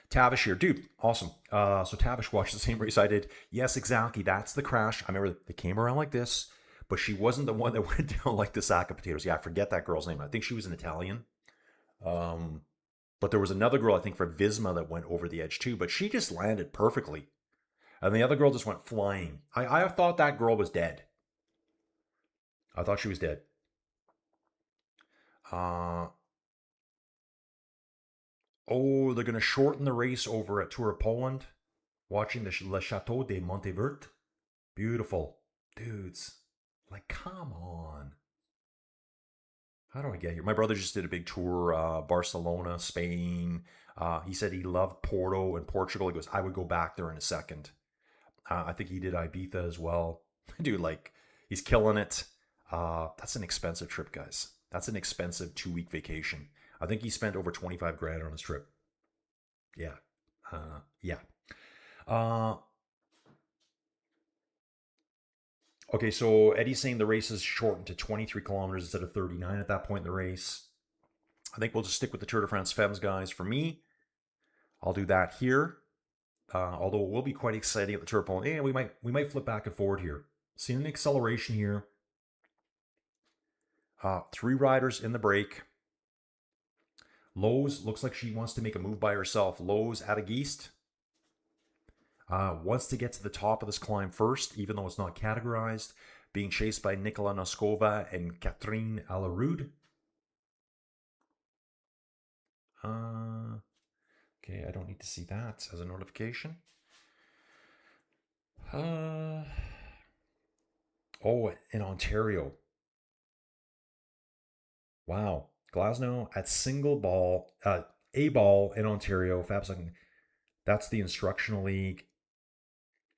Tavish here. Dude, awesome. So Tavish watched the same race I did. Yes, exactly. That's the crash. I remember they came around like this, but she wasn't the one that went down like the sack of potatoes. Yeah, I forget that girl's name. I think she was an Italian. But there was another girl, I think, for Visma that went over the edge too, but she just landed perfectly. And the other girl just went flying. I thought that girl was dead. I thought she was dead. Oh, they're going to shorten the race over at Tour of Poland. Watching the Le Chateau de Montevert. Beautiful. Dudes, like, come on. How do I get here? My brother just did a big tour, Barcelona, Spain. He said he loved Porto and Portugal. He goes, I would go back there in a second. I think he did Ibiza as well. Dude, like, he's killing it. That's an expensive trip, guys. That's an expensive 2-week vacation. I think he spent over 25 grand on his trip. Yeah. Yeah. Okay, so Eddie's saying the race is shortened to 23 kilometers instead of 39 at that point in the race. I think we'll just stick with the Tour de France FEMMES, guys. For me, I'll do that here. Although it will be quite exciting at the Tour of Poland. Yeah, we might flip back and forward here. Seeing an acceleration here. 3 riders in the break. Lowe's looks like she wants to make a move by herself. Lowe's at a Geest. Wants to get to the top of this climb first, even though it's not categorized. Being chased by Nicola Noskova and Catherine Alarud. Okay, I don't need to see that as a notification. Oh, in Ontario. Wow. Glasnow at single ball, A ball in Ontario. Fab's like, that's the instructional league.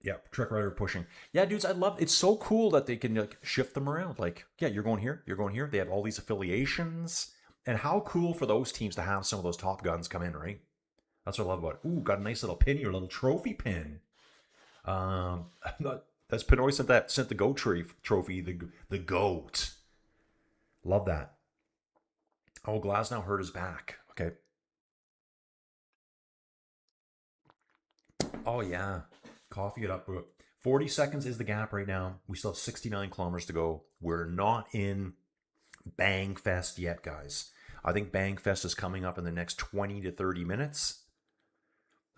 Yeah, Trek Rider pushing. Yeah, dudes, I love it's so cool that they can like shift them around. Like, yeah, you're going here, you're going here. They have all these affiliations. And how cool for those teams to have some of those top guns come in, right? That's what I love about it. Ooh, got a nice little pin here, a little trophy pin. That's Pinoy sent the goat trophy, the goat. Love that. Oh, Glasnow hurt his back. Okay. Oh yeah. Coffee it up. 40 seconds is the gap right now. We still have 69 kilometers to go. We're not in Bang Fest yet, guys. I think Bang Fest is coming up in the next 20 to 30 minutes.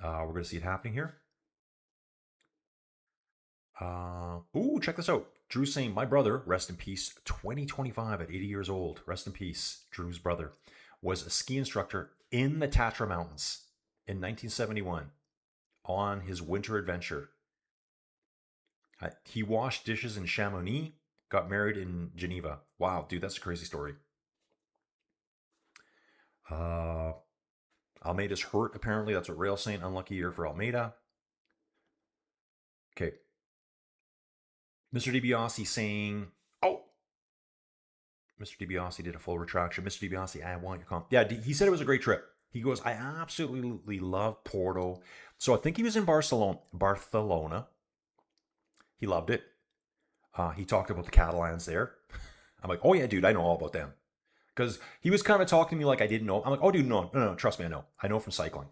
We're going to see it happening here. Ooh, check this out. Drew saying, my brother, rest in peace, 2025 at 80 years old. Rest in peace, Drew's brother, was a ski instructor in the Tatra Mountains in 1971 on his winter adventure. He washed dishes in Chamonix, got married in Geneva. Wow, dude, that's a crazy story. Almeida's hurt, apparently. That's what Rail's saying. Unlucky year for Almeida. Okay. Mr. DiBiase saying, oh, Mr. DiBiase did a full retraction. Mr. DiBiase, I want your comp. Yeah, he said it was a great trip. He goes, I absolutely love Porto. So I think he was in Barcelona. He loved it. He talked about the Catalans there. I'm like, oh yeah, dude, I know all about them. Because he was kind of talking to me like I didn't know. I'm like, oh, dude, no, trust me, I know. I know from cycling.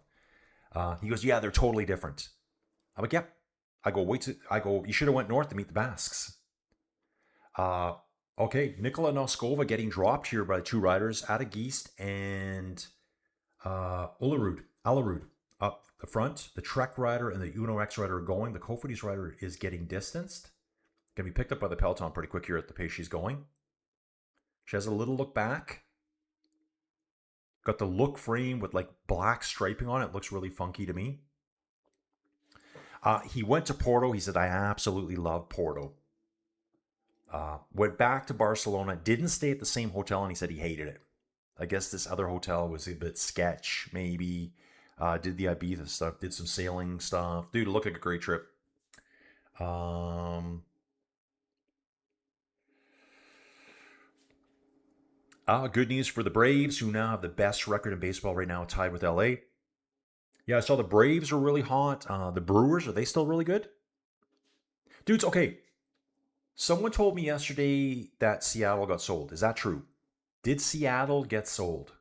He goes, yeah, they're totally different. I'm like, yep. I go, you should have went north to meet the Basques. Okay, Nicola Noskova getting dropped here by 2 riders, Ada Geest and Alarud up the front. The Trek rider and the Uno X rider are going. The Cofidis rider is getting distanced. Gonna be picked up by the peloton pretty quick here at the pace she's going. She has a little look back. Got the look frame with like black striping on it. Looks really funky to me. He went to Porto. He said, I absolutely love Porto. Went back to Barcelona. Didn't stay at the same hotel, and he said he hated it. I guess this other hotel was a bit sketch, maybe. Did the Ibiza stuff. Did some sailing stuff. Dude, it looked like a great trip. Good news for the Braves, who now have the best record in baseball right now, tied with LA. Yeah, I saw the Braves are really hot. The Brewers, are they still really good? Dudes, okay. Someone told me yesterday that Seattle got sold. Is that true? Did Seattle get sold?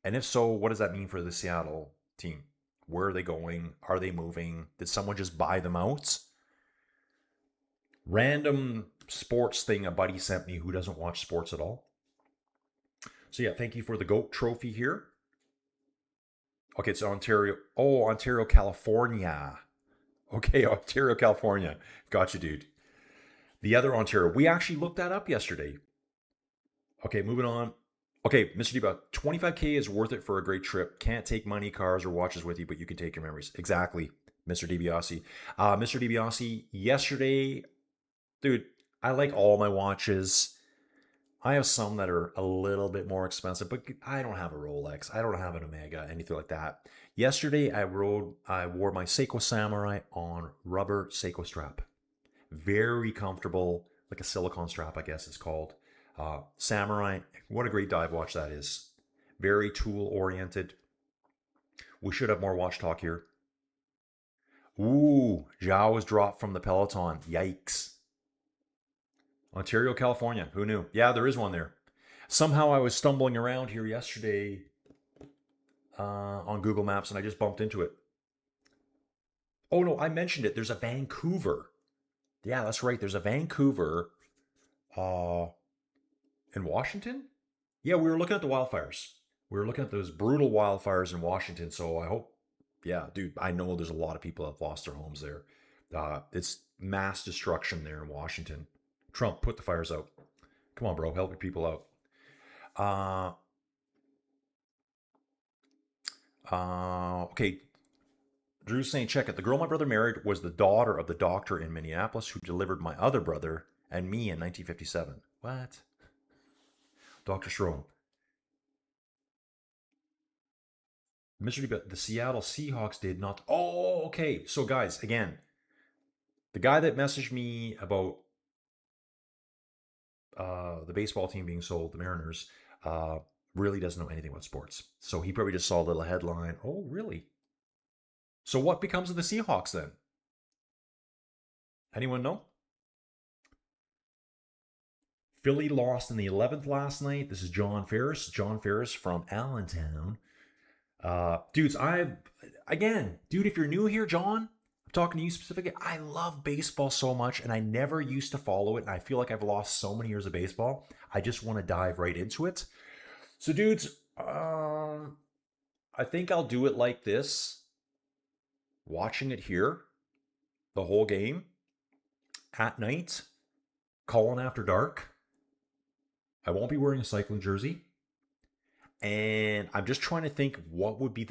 And if so, what does that mean for the Seattle team? Where are they going? Are they moving? Did someone just buy them out? Random sports thing a buddy sent me who doesn't watch sports at all. So yeah, thank you for the GOAT trophy here. Okay, it's Ontario. Oh, Ontario, California. Okay, Ontario, California. Gotcha, dude. The other Ontario. We actually looked that up yesterday. Okay, moving on. Okay, Mr. D, about 25K is worth it for a great trip. Can't take money, cars, or watches with you, but you can take your memories. Exactly, Mr. DiBiase. Mr. DiBiase, yesterday, dude, I like all my watches. I have some that are a little bit more expensive, but I don't have a Rolex. I don't have an Omega, anything like that. Yesterday, I wore my Seiko Samurai on rubber Seiko strap. Very comfortable, like a silicone strap, I guess it's called. Samurai, what a great dive watch that is. Very tool-oriented. We should have more watch talk here. Ooh, Zhao was dropped from the peloton. Yikes. Ontario, California. Who knew? Yeah, there is one there. Somehow I was stumbling around here yesterday on Google Maps and I just bumped into it. Oh, no, I mentioned it. There's a Vancouver. Yeah, that's right. There's a Vancouver in Washington. Yeah, we were looking at the wildfires. We were looking at those brutal wildfires in Washington. So I hope, yeah, dude, I know there's a lot of people that have lost their homes there. It's mass destruction there in Washington. Trump, put the fires out. Come on, bro. Help your people out. Okay. Drew's saying, check it. The girl my brother married was the daughter of the doctor in Minneapolis who delivered my other brother and me in 1957. What? Dr. Strome. Mystery, but the Seattle Seahawks did not. Oh, okay. So, guys, again, the guy that messaged me about the baseball team being sold, the Mariners, really doesn't know anything about sports. So he probably just saw a little headline. Oh, really? So what becomes of the Seahawks then? Anyone know? Philly lost in the 11th last night. This is John Ferris. John Ferris from Allentown. Dudes, dude, if you're new here, John, I'm talking to you specifically. I love baseball so much, and I never used to follow it, and I feel like I've lost so many years of baseball. I just want to dive right into it. So, dudes, I think I'll do it like this. Watching it here, the whole game, at night, calling after dark. I won't be wearing a cycling jersey. And I'm just trying to think what would be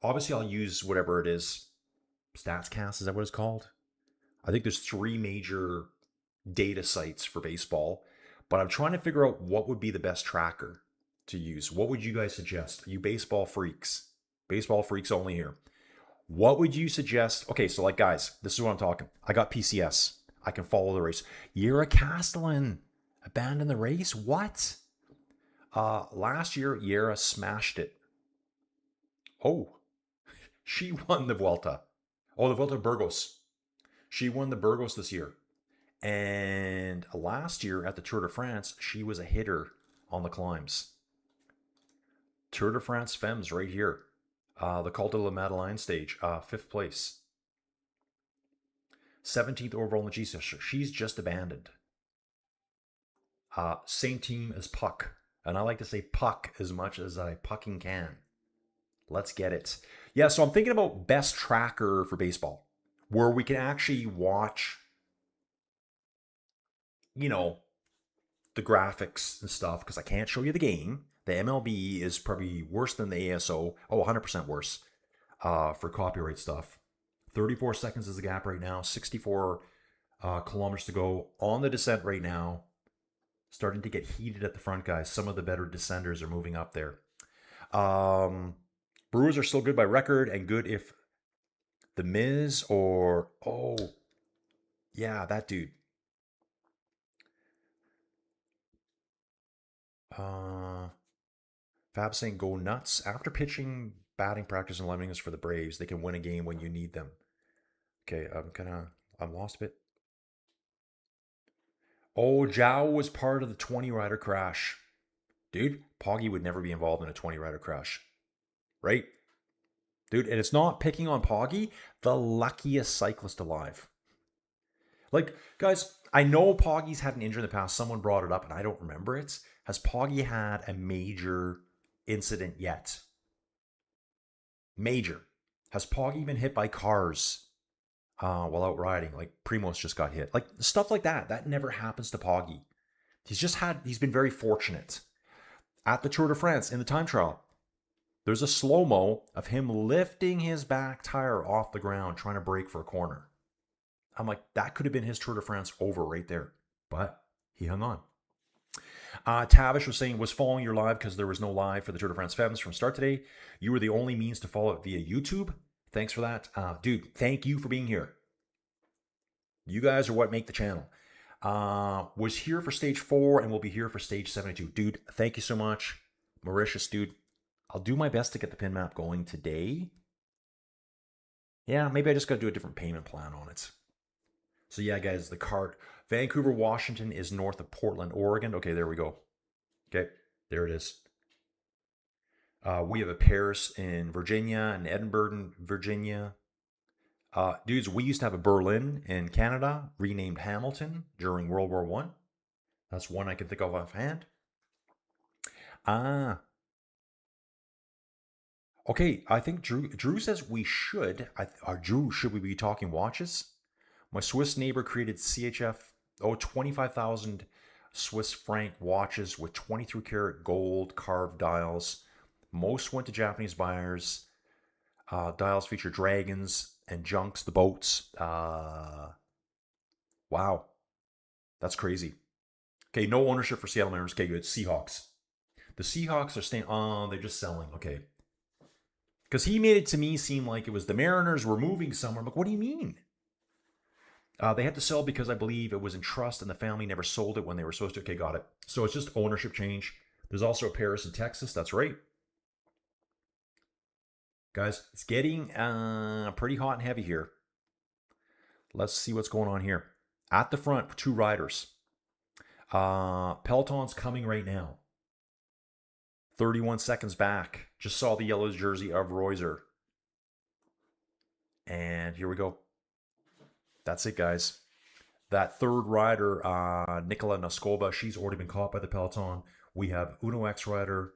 obviously I'll use whatever it is. StatsCast, is that what it's called? I think there's 3 major data sites for baseball, but I'm trying to figure out what would be the best tracker to use. What would you guys suggest? You baseball freaks. Baseball freaks only here. What would you suggest? Okay, so like guys, this is what I'm talking. I got PCS. I can follow the race. Yara Castellan abandoned the race? What? Last year, Yara smashed it. Oh, she won the Vuelta. Oh, the Vuelta Burgos. She won the Burgos this year. And last year at the Tour de France, she was a hitter on the climbs. Tour de France FEMMES right here. The Col de la Madeleine stage, 5th place. 17th overall in the GC. She's just abandoned. Same team as Puck. And I like to say puck as much as I pucking can. Let's get it. Yeah, so I'm thinking about best tracker for baseball, where we can actually watch you know, the graphics and stuff, because I can't show you the game. The MLB is probably worse than the ASO. Oh, 100% worse for copyright stuff. 34 seconds is the gap right now. 64 kilometers to go. On the descent right now. Starting to get heated at the front, guys. Some of the better descenders are moving up there. Brewers are still good by record and good if the Miz or... Oh, yeah, that dude. Fab saying go nuts. After pitching batting practice and 11 innings for the Braves, they can win a game when you need them. Okay, I'm lost a bit. Oh, Zhao was part of the 20-rider crash. Dude, Poggy would never be involved in a 20-rider crash. Right? Dude, and it's not picking on Poggy, the luckiest cyclist alive. Like, guys, I know Poggy's had an injury in the past. Someone brought it up, and I don't remember it. Has Poggy had a major incident yet? Major. Has Poggy been hit by cars while out riding? Like, Primoz just got hit. Like, stuff like that. That never happens to Poggy. He's been very fortunate. At the Tour de France, in the time trial, there's a slow-mo of him lifting his back tire off the ground, trying to brake for a corner. I'm like, that could have been his Tour de France over right there. But he hung on. Tavish was saying, was following your live because there was no live for the Tour de France FEMMES from start today. You were the only means to follow it via YouTube. Thanks for that. Dude, thank you for being here. You guys are what make the channel. Was here for stage 4 and will be here for stage 72. Dude, thank you so much. Mauritius, dude. I'll do my best to get the pin map going today. Yeah, maybe I just got to do a different payment plan on it. So yeah, guys, the cart. Vancouver, Washington is north of Portland, Oregon. Okay, there we go. Okay, there it is. We have a Paris in Virginia and Edinburgh, Virginia. Dudes, we used to have a Berlin in Canada, renamed Hamilton during World War I. That's one I can think of offhand. Okay, I think Drew says we should. Drew, should we be talking watches? My Swiss neighbor created CHF, 25,000 Swiss franc watches with 23 karat gold carved dials. Most went to Japanese buyers. Dials feature dragons and junks, the boats. Wow. That's crazy. Okay, no ownership for Seattle Mariners. Okay, good. Seahawks. The Seahawks are staying. Oh, they're just selling. Okay. Because he made it to me seem like it was the Mariners were moving somewhere. I'm like, what do you mean? They had to sell because I believe it was in trust and the family never sold it when they were supposed to. Okay, got it. So it's just ownership change. There's also a Paris in Texas. That's right. Guys, it's getting pretty hot and heavy here. Let's see what's going on here. At the front, 2 riders. Peloton's coming right now. 31 seconds back. Just saw the yellow jersey of Reuser. And here we go. That's it, guys. That third rider, Nicola Noskova, she's already been caught by the Peloton. We have Uno X rider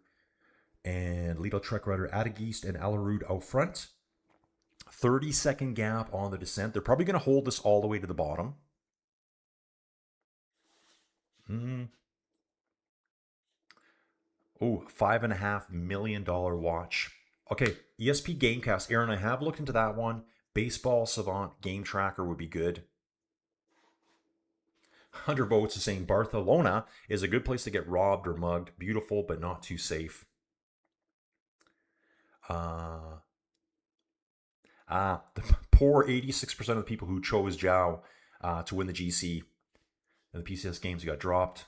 and Lidl Trek rider Adegeest and Alarud out front. 30-second gap on the descent. They're probably going to hold this all the way to the bottom. Oh, $5.5 million watch. Okay, ESP Gamecast. Aaron, I have looked into that one. Baseball Savant Game Tracker would be good. Hunter Boats is saying Barcelona is a good place to get robbed or mugged. Beautiful, but not too safe. The poor 86% of the people who chose Zhao to win the GC and the PCS games got dropped.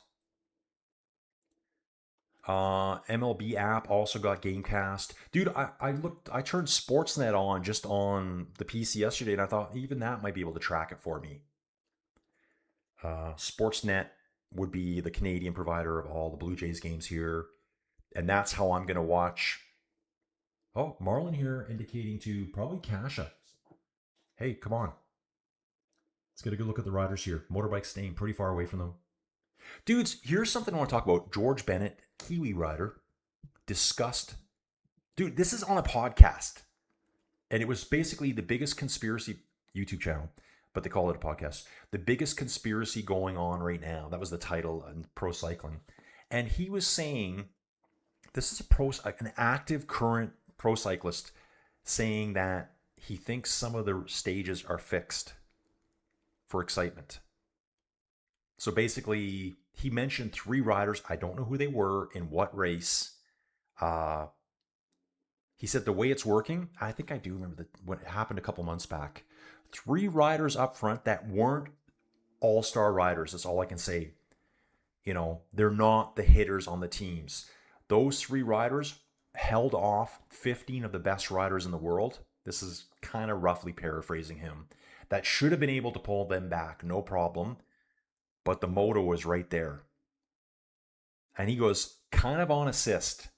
MLB app also got Gamecast. Dude, I turned Sportsnet on just on the PC yesterday, and I thought even that might be able to track it for me. Sportsnet would be the Canadian provider of all the Blue Jays games here, and that's how I'm going to watch. Oh, Marlon here indicating to probably Kasha. Hey, come on. Let's get a good look at the riders here. Motorbike staying pretty far away from them. Dudes, here's something I want to talk about. George Bennett, Kiwi rider, discussed. Dude, this is on a podcast. And it was basically the biggest conspiracy YouTube channel. but they call it a podcast. The biggest conspiracy going on right now. That was the title in pro cycling. And he was saying, this is an active current pro cyclist saying that he thinks some of the stages are fixed for excitement. So basically, he mentioned 3 riders. I don't know who they were in what race. He said the way it's working, I think I do remember what happened a couple months back. 3 riders up front that weren't all-star riders. That's all I can say. You know, they're not the hitters on the teams. Those 3 riders held off 15 of the best riders in the world. This is kind of roughly paraphrasing him. That should have been able to pull them back, no problem. But the moto was right there. And he goes kind of on assist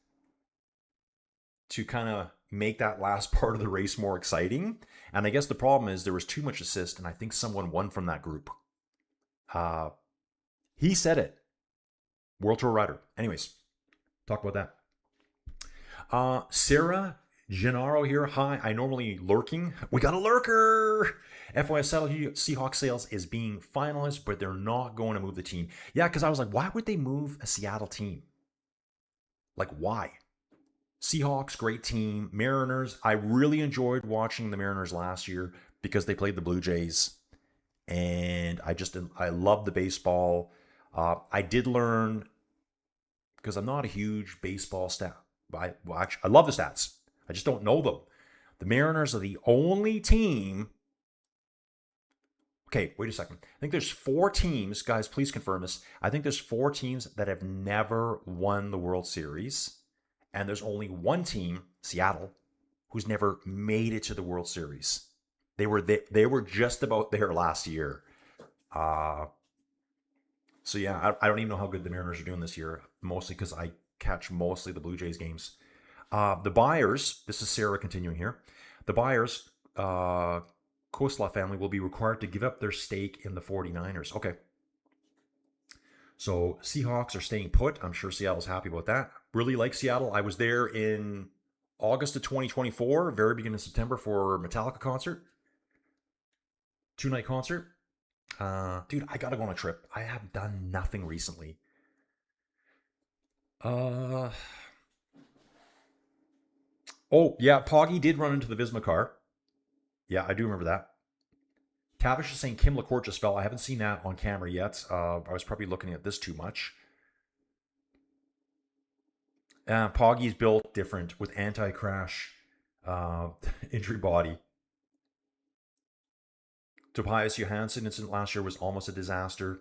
to kind of make that last part of the race more exciting. And I guess the problem is there was too much assist, and I think someone won from that group. He said it. World Tour rider. Anyways, talk about that. Sarah Gennaro here. Hi, I normally lurking. We got a lurker. FYI, Seahawks sales is being finalized, but they're not going to move the team. Yeah, because I was like, why would they move a Seattle team? Like, why? Seahawks, great team. Mariners, I really enjoyed watching the Mariners last year because they played the Blue Jays. And I love the baseball. I did learn, because I'm not a huge baseball stat. I love the stats. I just don't know them. The Mariners are the only team. Okay, wait a second. I think there's 4 teams. Guys, please confirm this. I think there's 4 teams that have never won the World Series. And there's only 1 team, Seattle, who's never made it to the World Series. They were just about there last year. So yeah, I don't even know how good the Mariners are doing this year. Mostly because I catch mostly the Blue Jays games. The buyers, this is Sarah continuing here. The buyers, Kosla family, will be required to give up their stake in the 49ers. Okay. So Seahawks are staying put. I'm sure Seattle's happy about that. Really like Seattle. I was there in August of 2024, very beginning of September, for Metallica concert. 2-night concert. Dude, I gotta go on a trip. I have done nothing recently. Oh, yeah, Poggy did run into the Visma car. Yeah, I do remember that. Tavish is saying Kim LaCourte just fell. I haven't seen that on camera yet. I was probably looking at this too much. Poggy's built different with anti-crash injury body. Tobias Johansson incident last year was almost a disaster.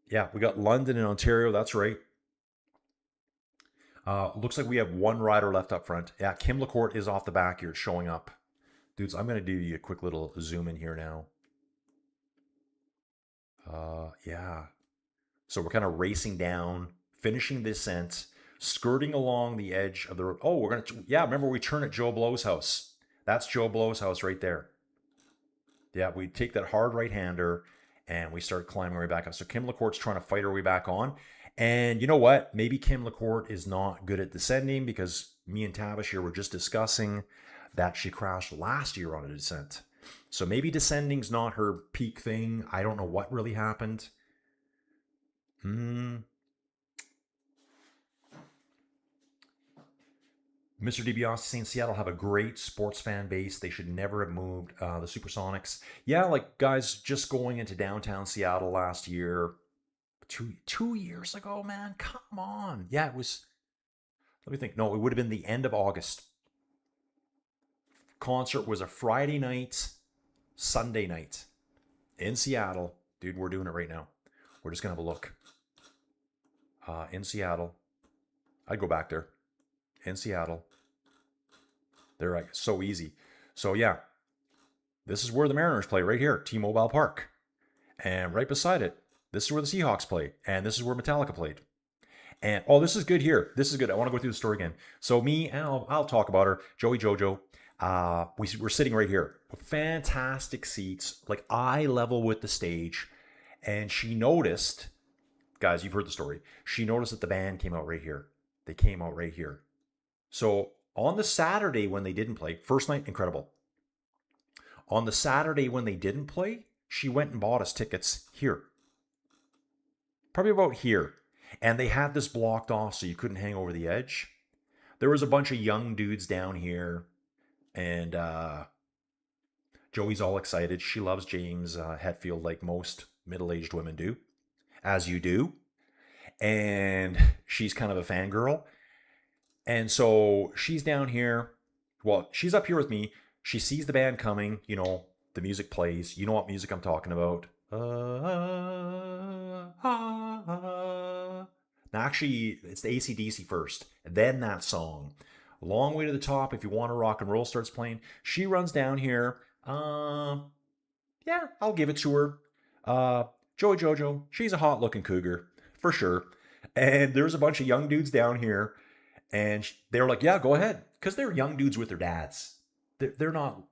Yeah, we got London and Ontario. That's right. Looks like we have 1 rider left up front. Yeah, Kim LaCourte is off the back here, showing up. Dudes, I'm going to do you a quick little zoom in here now. Yeah. So we're kind of racing down, finishing the descent, skirting along the edge of the road. Oh, we're going to, yeah, remember we turn at Joe Blow's house. That's Joe Blow's house right there. Yeah, we take that hard right-hander and we start climbing our way back up. So Kim LaCourte's trying to fight her way back on. And you know what? Maybe Kim LaCourte is not good at descending, because me and Tavish here were just discussing that she crashed last year on a descent. So maybe descending's not her peak thing. I don't know what really happened. Mr. DiBiase saying Seattle have a great sports fan base. They should never have moved. The Supersonics. Yeah, like guys just going into downtown Seattle last year. Two years ago, man. Come on. Yeah, it was. Let me think. No, it would have been the end of August. Concert was a Friday night, Sunday night in Seattle. Dude, we're doing it right now. We're just going to have a look. In Seattle. I'd go back there. In Seattle. They're like so easy. So yeah, this is where the Mariners play, right here, T-Mobile Park. And right beside it, this is where the Seahawks play. And this is where Metallica played. And oh, this is good here. This is good. I want to go through the story again. So me, and I'll talk about her, Joey Jojo. We're sitting right here. Fantastic seats, like eye level with the stage. And she noticed, guys, you've heard the story. She noticed that the band came out right here. They came out right here. So on the Saturday when they didn't play, first night, incredible. On the Saturday when they didn't play, she went and bought us tickets here. Probably about here. And they had this blocked off so you couldn't hang over the edge. There was a bunch of young dudes down here. And Joey's all excited. She loves James Hetfield like most middle-aged women do. As you do. And she's kind of a fangirl. And so she's down here. Well, she's up here with me. She sees the band coming. You know, the music plays. You know what music I'm talking about. Now, actually, it's the AC/DC first. Then that song. Long Way to the Top, If You Want to Rock and Roll starts playing. She runs down here. Yeah, I'll give it to her. Joey Jojo, she's a hot-looking cougar. For sure. And there's a bunch of young dudes down here. And they were like, yeah, go ahead. Because they're young dudes with their dads. They're not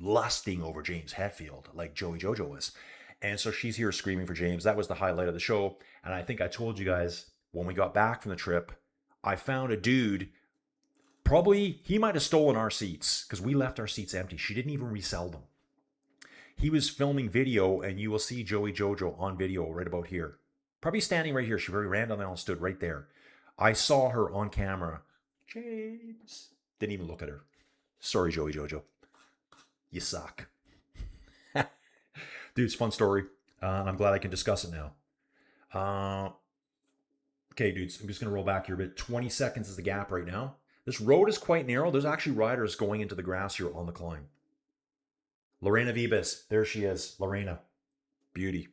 lusting over James Hetfield like Joey Jojo was. And so she's here screaming for James. That was the highlight of the show. And I think I told you guys when we got back from the trip, I found a dude. Probably he might have stolen our seats because we left our seats empty. She didn't even resell them. He was filming video, and you will see Joey Jojo on video right about here. Probably standing right here. She very ran down there and stood right there. I saw her on camera. James. Didn't even look at her. Sorry, Joey Jojo. You suck. Dude, it's a fun story. And I'm glad I can discuss it now. Okay, dudes, I'm just going to roll back here a bit. 20 seconds is the gap right now. This road is quite narrow. There's actually riders going into the grass here on the climb. Lorena Vibes. There she is. Lorena. Beauty.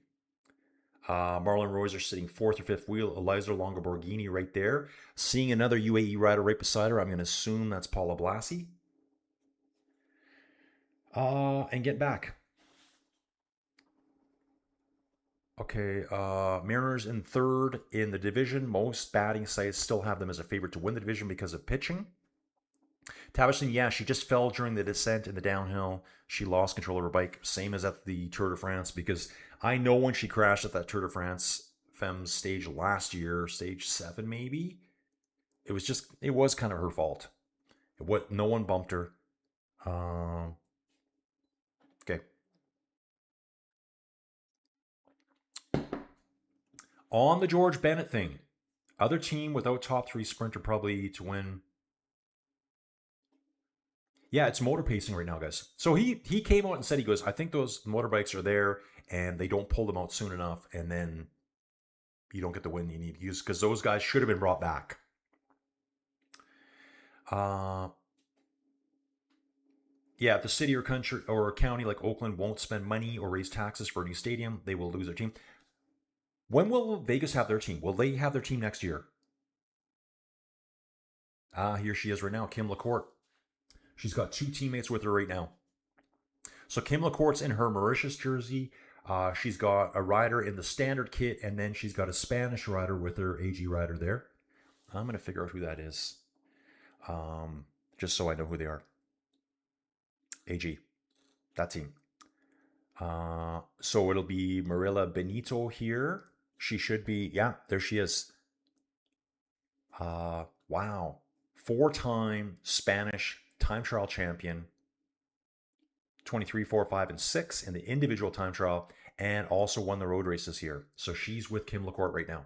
Marlon Royser sitting fourth or fifth wheel. Eliza Longoborghini right there. Seeing another UAE rider right beside her. I'm going to assume that's Paula Blasi. And get back. Okay, Mariners in third in the division. Most batting sites still have them as a favorite to win the division because of pitching. Tavishton, yeah, she just fell during the descent in the downhill. She lost control of her bike, same as at the Tour de France, because I know when she crashed at that Tour de France FEMMES stage last year, stage 7 maybe, it was kind of her fault. No one bumped her. Okay. On the George Bennett thing, other team without top 3 sprinter probably to win. Yeah, it's motor pacing right now, guys. So he came out and said, he goes, I think those motorbikes are there and they don't pull them out soon enough, and then you don't get the win you need to use, because those guys should have been brought back. Yeah, if the city or country or county like Oakland won't spend money or raise taxes for a new stadium, they will lose their team. When will Vegas have their team? Will they have their team next year? Here she is right now, Kim LaCourte. She's got 2 teammates with her right now. So Kim LaCourte's in her Mauritius jersey. She's got a rider in the standard kit, and then she's got a Spanish rider with her, AG rider there. I'm going to figure out who that is, just so I know who they are. AG, that team. So it'll be Marilla Benito here. She should be, yeah, there she is. Wow. 4-time Spanish time trial champion. 23, 4, 5, and 6 in the individual time trial, and also won the road races here. So she's with Kim LaCourte right now.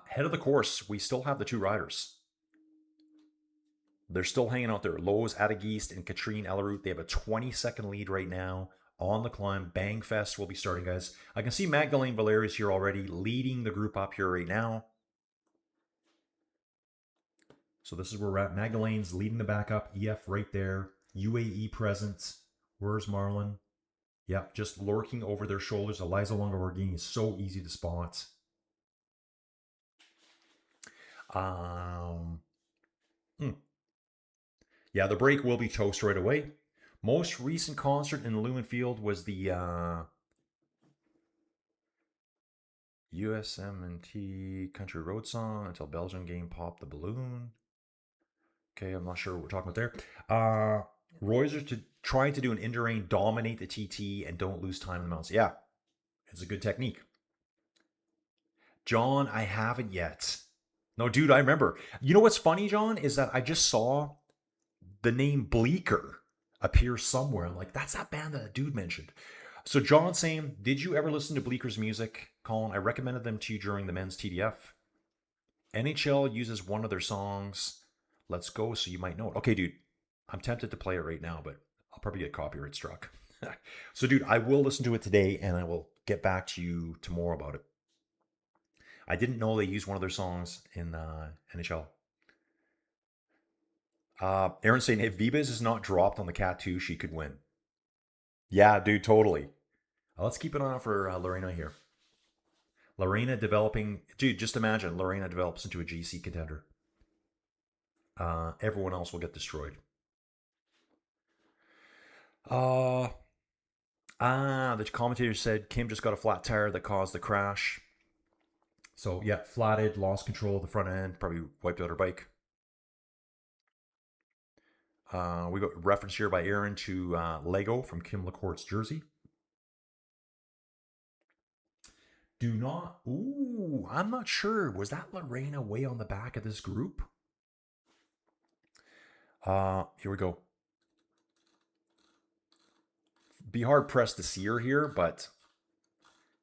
Head of the course, we still have the 2 riders. They're still hanging out there. Lowe's Adegeest and Katrine Elleroot. They have a 20-second lead right now on the climb. Bang Fest will be starting, guys. I can see Magdalene Valerius here already leading the group up here right now. So this is where we're at. Magdalene's leading the back up. EF right there. UAE presence. Where's Marlon? Yep, just lurking over their shoulders. Eliza Longoborghini is so easy to spot. Yeah, the break will be toast right away. Most recent concert in the Lumen Field was the USM&T Country Road Song until Belgian game popped the balloon. Okay, I'm not sure what we're talking about there. Royser trying to do an in-rain, dominate the TT, and don't lose time in the mountains. Yeah, it's a good technique. John, I haven't yet. No, dude, I remember. You know what's funny, John, is that I just saw the name Bleecker appears somewhere. I'm like, that's that band that dude mentioned. So John saying, did you ever listen to Bleeker's music, Colin? I recommended them to you during the men's TDF. NHL uses one of their songs. Let's go, so you might know it. Okay, dude, I'm tempted to play it right now, but I'll probably get copyright struck. So, dude, I will listen to it today, and I will get back to you tomorrow about it. I didn't know they used one of their songs in NHL. Aaron's saying, if Vibes is not dropped on the Cat 2, she could win. Yeah, dude, totally. Let's keep an eye out for Lorena here. Lorena developing... Dude, just imagine Lorena develops into a GC contender. Everyone else will get destroyed. The commentator said Kim just got a flat tire that caused the crash. So, yeah, flatted, lost control of the front end, probably wiped out her bike. We got reference here by Aaron to Lego from Kim LaCourte's jersey. Do not... Ooh, I'm not sure. Was that Lorena way on the back of this group? Here we go. Be hard-pressed to see her here, but...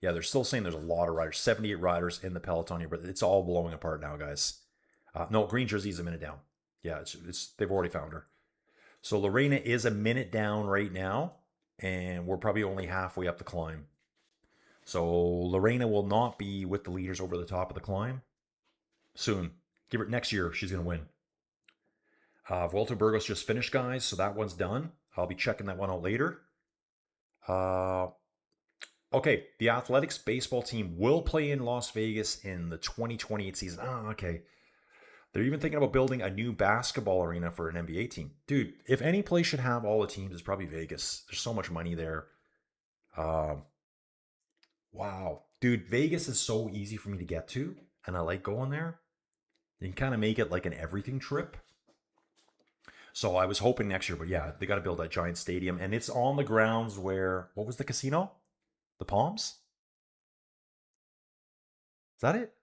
Yeah, they're still saying there's a lot of riders. 78 riders in the peloton here, but it's all blowing apart now, guys. No, green jersey's a minute down. Yeah, it's they've already found her. So Lorena is a minute down right now, and we're probably only halfway up the climb. So Lorena will not be with the leaders over the top of the climb soon. Give it next year, she's going to win. Vuelta Burgos just finished, guys, so that one's done. I'll be checking that one out later. Okay, the athletics baseball team will play in Las Vegas in the 2028 season. Okay. They're even thinking about building a new basketball arena for an NBA team. Dude, if any place should have all the teams, it's probably Vegas. There's so much money there. Wow. Dude, Vegas is so easy for me to get to, and I like going there. You can kind of make it like an everything trip. So I was hoping next year, but yeah, they got to build that giant stadium, and it's on the grounds where, what was the casino? The Palms? Is that it?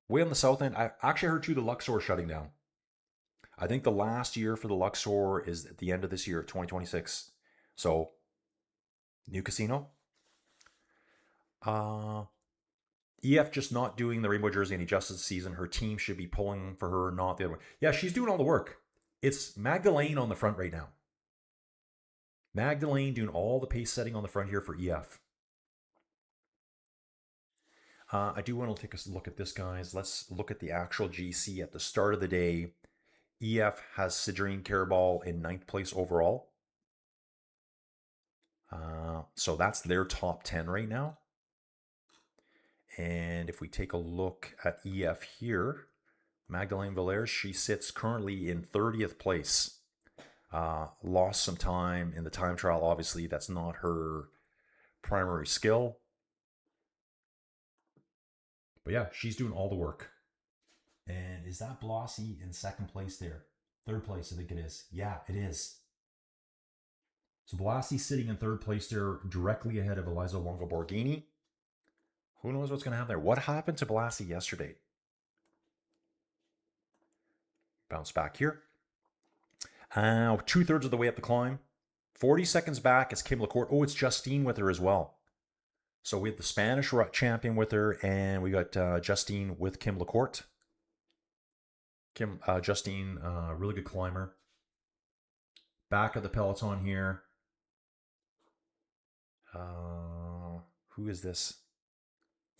Way on the south end. I actually heard too the Luxor shutting down. I think the last year for the Luxor is at the end of this year, 2026. So, new casino. EF just not doing the rainbow jersey any justice this season. Her team should be pulling for her, not the other way. Yeah, she's doing all the work. It's Magdalene on the front right now. Magdalene doing all the pace setting on the front here for EF. I do want to take a look at this, guys. Let's look at the actual GC at the start of the day. EF has Sidrine Carabal in 9th place overall. So that's their top 10 right now. And if we take a look at EF here, Magdalene Valers, she sits currently in 30th place. Lost some time in the time trial. Obviously, that's not her primary skill. But yeah, she's doing all the work. And is that Blasi in 2nd place there? 3rd place, I think it is. Yeah, it is. So Blasi sitting in 3rd place there, directly ahead of Eliza Longo Borghini. Who knows what's going to happen there? What happened to Blasi yesterday? Bounce back here. 2/3 of the way up the climb. 40 seconds back is Kim LaCourte. Oh, it's Justine with her as well. So we have the Spanish champion with her, and we got Justine with Kim LaCourte. Justine, really good climber. Back of the peloton here. Who is this?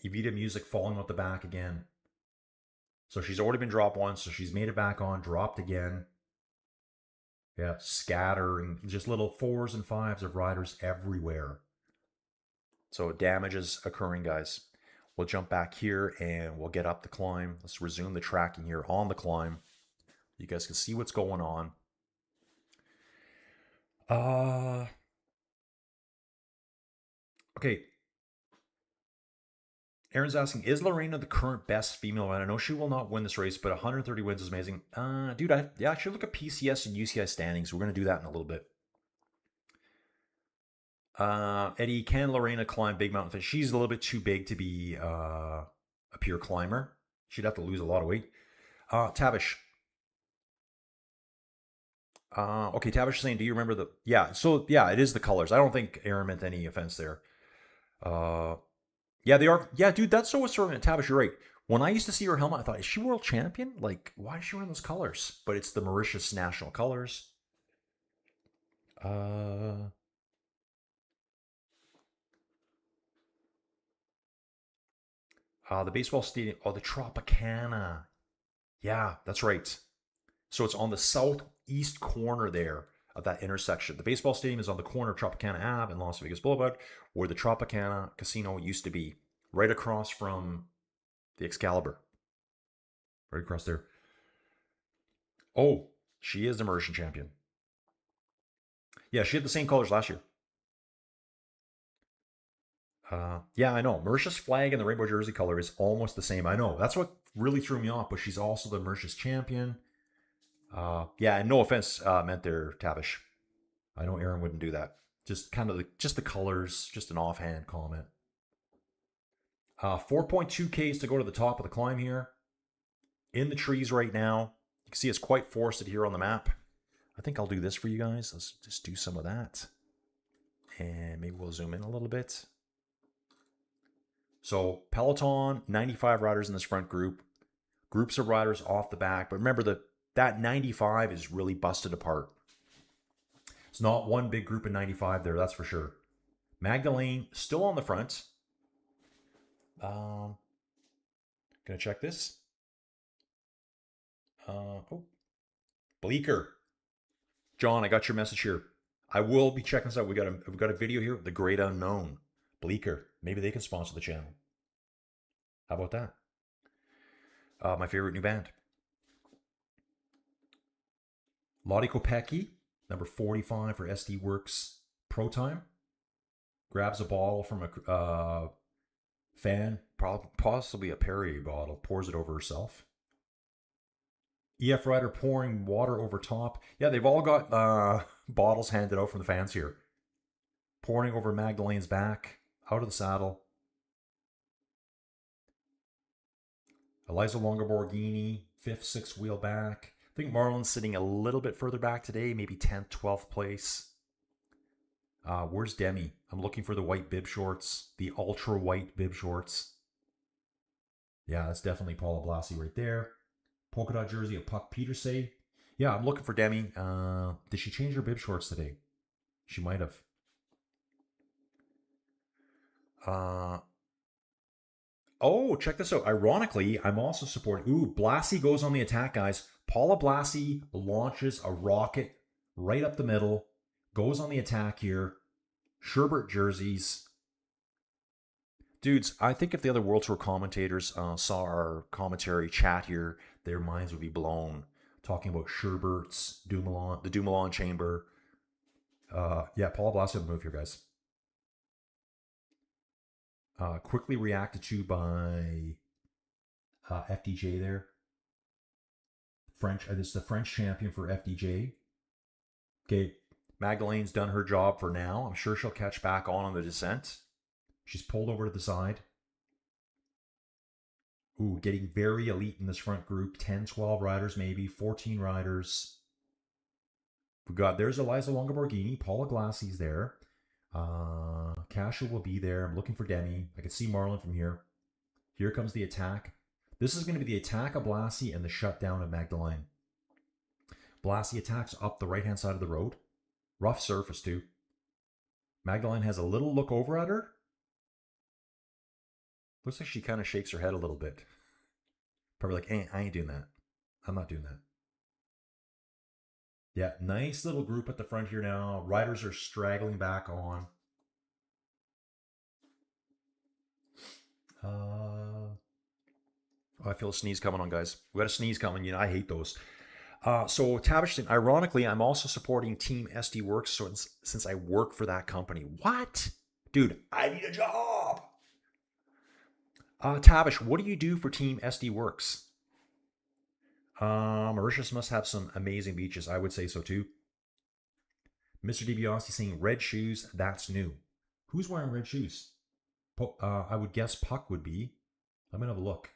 Evita Music falling out the back again. So she's already been dropped once, so she's made it back on, dropped again. Yeah, scattering, just little 4s and 5s of riders everywhere. So damage is occurring, guys. We'll jump back here and we'll get up the climb. Let's resume the tracking here on the climb. You guys can see what's going on. Okay. Aaron's asking, is Lorena the current best female rider? I know she will not win this race, but 130 wins is amazing. Dude, I should look at PCS and UCI standings. We're going to do that in a little bit. Eddie, can Lorena climb Big Mountain? She's a little bit too big to be a pure climber. She'd have to lose a lot of weight. Tavish. Okay, Tavish is saying, do you remember the? Yeah, so yeah, it is the colors. I don't think Aaron meant any offense there. Uh, yeah, they are. Yeah, dude, that's so assorted. Tavish, you're right. When I used to see her helmet, I thought, is she world champion? Like, why is she wearing those colors? But it's the Mauritius national colors. Uh, the baseball stadium. Oh, the Tropicana. Yeah, that's right. So it's on the southeast corner there of that intersection. The baseball stadium is on the corner of Tropicana Ave and Las Vegas Boulevard, where the Tropicana Casino used to be, right across from the Excalibur. Right across there. Oh, she is the Mauritian champion. Yeah, she had the same colors last year. Yeah, I know. Mauritius flag and the rainbow jersey color is almost the same. I know. That's what really threw me off, but she's also the Mauritius champion. Yeah, and no offense meant there, Tavish. I know Aaron wouldn't do that. Just kind of just the colors, just an offhand comment. 4.2 Ks to go to the top of the climb here. In the trees right now. You can see it's quite forested here on the map. I think I'll do this for you guys. Let's just do some of that. And maybe we'll zoom in a little bit. So Peloton, 95 riders in this front group. Groups of riders off the back. But remember that 95 is really busted apart. It's not one big group of 95 there, that's for sure. Magdalene still on the front. Gonna check this. Oh, Bleecker. John, I got your message here. I will be checking this out. We've got a video here. The Great Unknown. Bleecker. Maybe they can sponsor the channel. How about that? My favorite new band. Lottie Kopecky, number 45 for SD Works Pro Time. Grabs a bottle from a fan, possibly a Perrier bottle, pours it over herself. EF Rider pouring water over top. Yeah, they've all got bottles handed out from the fans here. Pouring over Magdalene's back, out of the saddle. Eliza Longoborghini, 5th, 6th wheel back. I think Marlon's sitting a little bit further back today, maybe 10th, 12th place. Where's Demi? I'm looking for the white bib shorts, the ultra white bib shorts. Yeah, that's definitely Paula Blasi right there. Polka dot jersey of Puck Petersay. Yeah, I'm looking for Demi. Did she change her bib shorts today? She might have. Oh, check this out. Ironically, I'm also supporting. Ooh, Blasi goes on the attack, guys. Paula Blasi launches a rocket right up the middle. Goes on the attack here. Sherbert jerseys. Dudes, I think if the other World Tour commentators saw our commentary chat here, their minds would be blown. Talking about Sherberts, Dumoulin, the Dumoulin Chamber. Yeah, Paula Blasi on the move here, guys. Quickly reacted to by FDJ there. French. This is the French champion for FDJ. Okay, Magdalene's done her job for now. I'm sure she'll catch back on the descent. She's pulled over to the side. Ooh, getting very elite in this front group. 10, 12 riders maybe. 14 riders. We got, there's Eliza Longoborghini. Paula Glassie's there. Kasha will be there. I'm looking for Demi. I can see Marlon from here. Here comes the attack. This is going to be the attack of Blasi and the shutdown of Magdalene. Blasi attacks up the right-hand side of the road. Rough surface, too. Magdalene has a little look over at her. Looks like she kind of shakes her head a little bit. Probably like, hey, I ain't doing that. I'm not doing that. Yeah, nice little group at the front here now. Riders are straggling back on. Oh, I feel a sneeze coming on, guys. We got a sneeze coming. You know, I hate those. So Tavish, ironically, I'm also supporting Team SD Works since I work for that company. What? Dude, I need a job. Tavish, what do you do for Team SD Works? Mauritius must have some amazing beaches. I would say so too. Mr. DiBiase saying red shoes, that's new. Who's wearing red shoes? I would guess Puck would be. I'm going to have a look.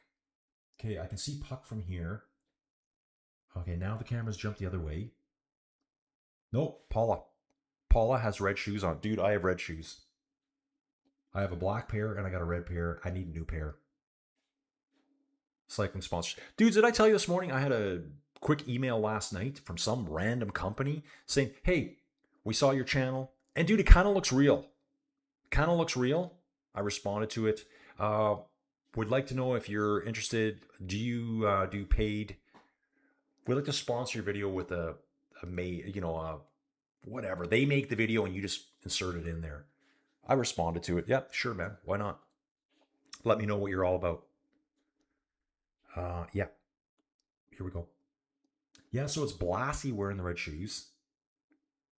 Okay, I can see Puck from here. Okay, now the camera's jumped the other way. Nope, Paula. Paula has red shoes on. Dude, I have red shoes. I have a black pair and I got a red pair. I need a new pair. Cycling sponsors. Dudes, did I tell you this morning I had a quick email last night from some random company saying, hey, we saw your channel. And dude, it kind of looks real. Kind of looks real. I responded to it. Would like to know if you're interested. Do you do paid? We'd like to sponsor your video with whatever. They make the video and you just insert it in there. I responded to it. Yeah, sure, man. Why not? Let me know what you're all about. Yeah. Here we go. Yeah, so it's Blassie wearing the red shoes.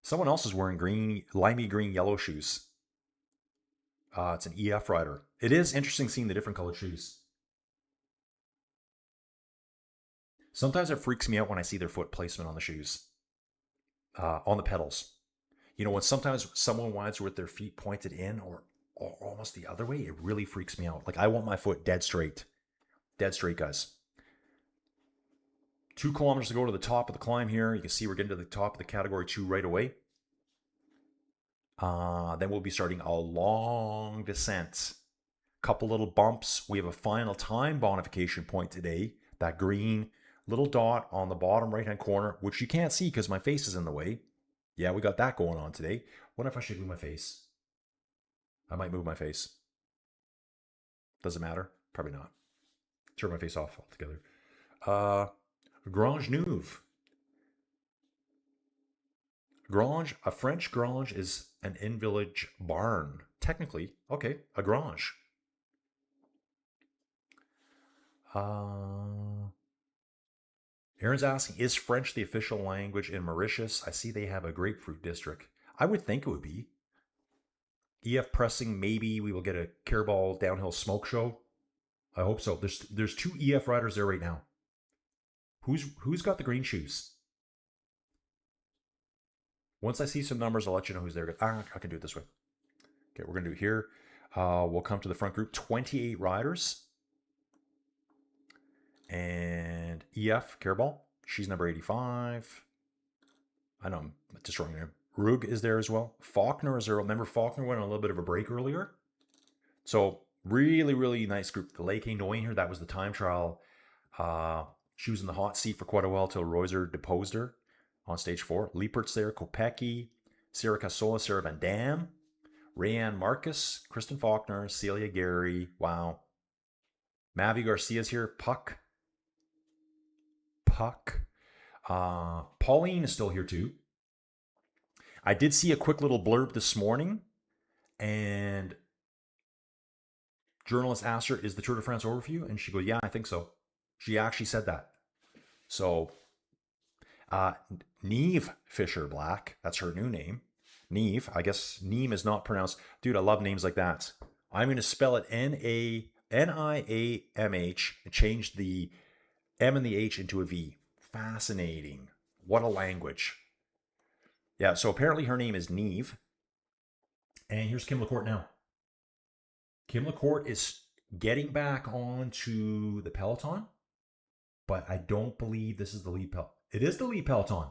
Someone else is wearing green, limey green, yellow shoes. It's an EF rider. It is interesting seeing the different colored shoes. Sometimes it freaks me out when I see their foot placement on the shoes, on the pedals. You know, when sometimes someone rides with their feet pointed in or almost the other way, it really freaks me out. Like I want my foot dead straight. Dead straight, guys. 2 kilometers to go to the top of the climb here. You can see we're getting to the top of the category 2 right away. Then we'll be starting a long descent. Couple little bumps. We have a final time bonification point today. That green little dot on the bottom right-hand corner, which you can't see because my face is in the way. Yeah, we got that going on today. What if I should move my face? I might move my face. Does it matter? Probably not. Turn my face off altogether. Grange Neuve. Grange, a French grange is an in-village barn. Technically, okay, a grange. Aaron's asking, is French the official language in Mauritius? I see they have a grapefruit district. I would think it would be. EF pressing, maybe we will get a Carabao downhill smoke show. I hope so. There's 2 EF riders there right now. Who's got the green shoes? Once I see some numbers, I'll let you know who's there. I can do it this way. Okay, we're gonna do it here. We'll come to the front group. 28 riders. And EF, Carabao, she's number 85. I know I'm destroying her. Rug is there as well. Faulkner is there. Remember, Faulkner went on a little bit of a break earlier. So really, really nice group. The Lake Noin here, that was the time trial. She was in the hot seat for quite a while till Reuser deposed her on stage 4. Liepert's there, Kopecky, Sarah Casola, Sarah Van Dam, Rayanne Marcus, Kristen Faulkner, Celia Gary. Wow. Mavi Garcia's here. Puck. Pauline is still here too. I did see a quick little blurb this morning, and journalist asked her, is the Tour de France overview? And she goes, yeah, I think so. She actually said that. So, Neve Fisher Black, that's her new name. Neve, I guess Neem is not pronounced. Dude, I love names like that. I'm going to spell it Niamh and change the M and the H into a V. Fascinating. What a language. Yeah, so apparently her name is Neve. And here's Kim LaCourte now. Kim LaCourte is getting back onto the peloton, but I don't believe this is the lead peloton. It is the lead peloton.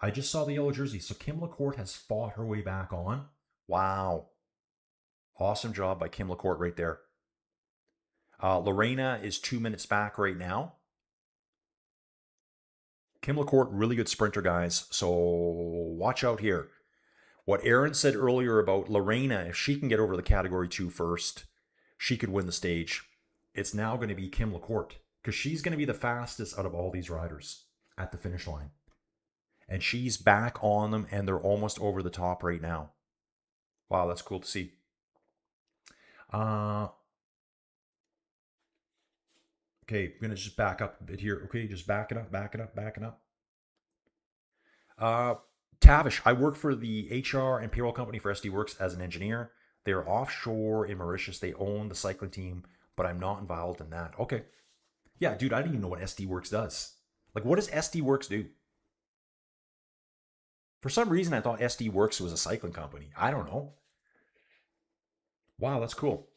I just saw the yellow jersey. So Kim LaCourte has fought her way back on. Wow. Awesome job by Kim LaCourte right there. Lorena is 2 minutes back right now. Kim LaCourte, really good sprinter, guys. So watch out here. What Aaron said earlier about Lorena, if she can get over the category 2 first, she could win the stage. It's now going to be Kim LaCourte because she's going to be the fastest out of all these riders at the finish line. And she's back on them, and they're almost over the top right now. Wow, that's cool to see. Okay, I'm going to just back up a bit here. Okay, just backing up. Tavish, I work for the HR and payroll company for SD Works as an engineer. They're offshore in Mauritius. They own the cycling team, but I'm not involved in that. Okay. Yeah, dude, I didn't even know what SD Works does. Like, what does SD Works do? For some reason, I thought SD Works was a cycling company. I don't know. Wow, that's cool.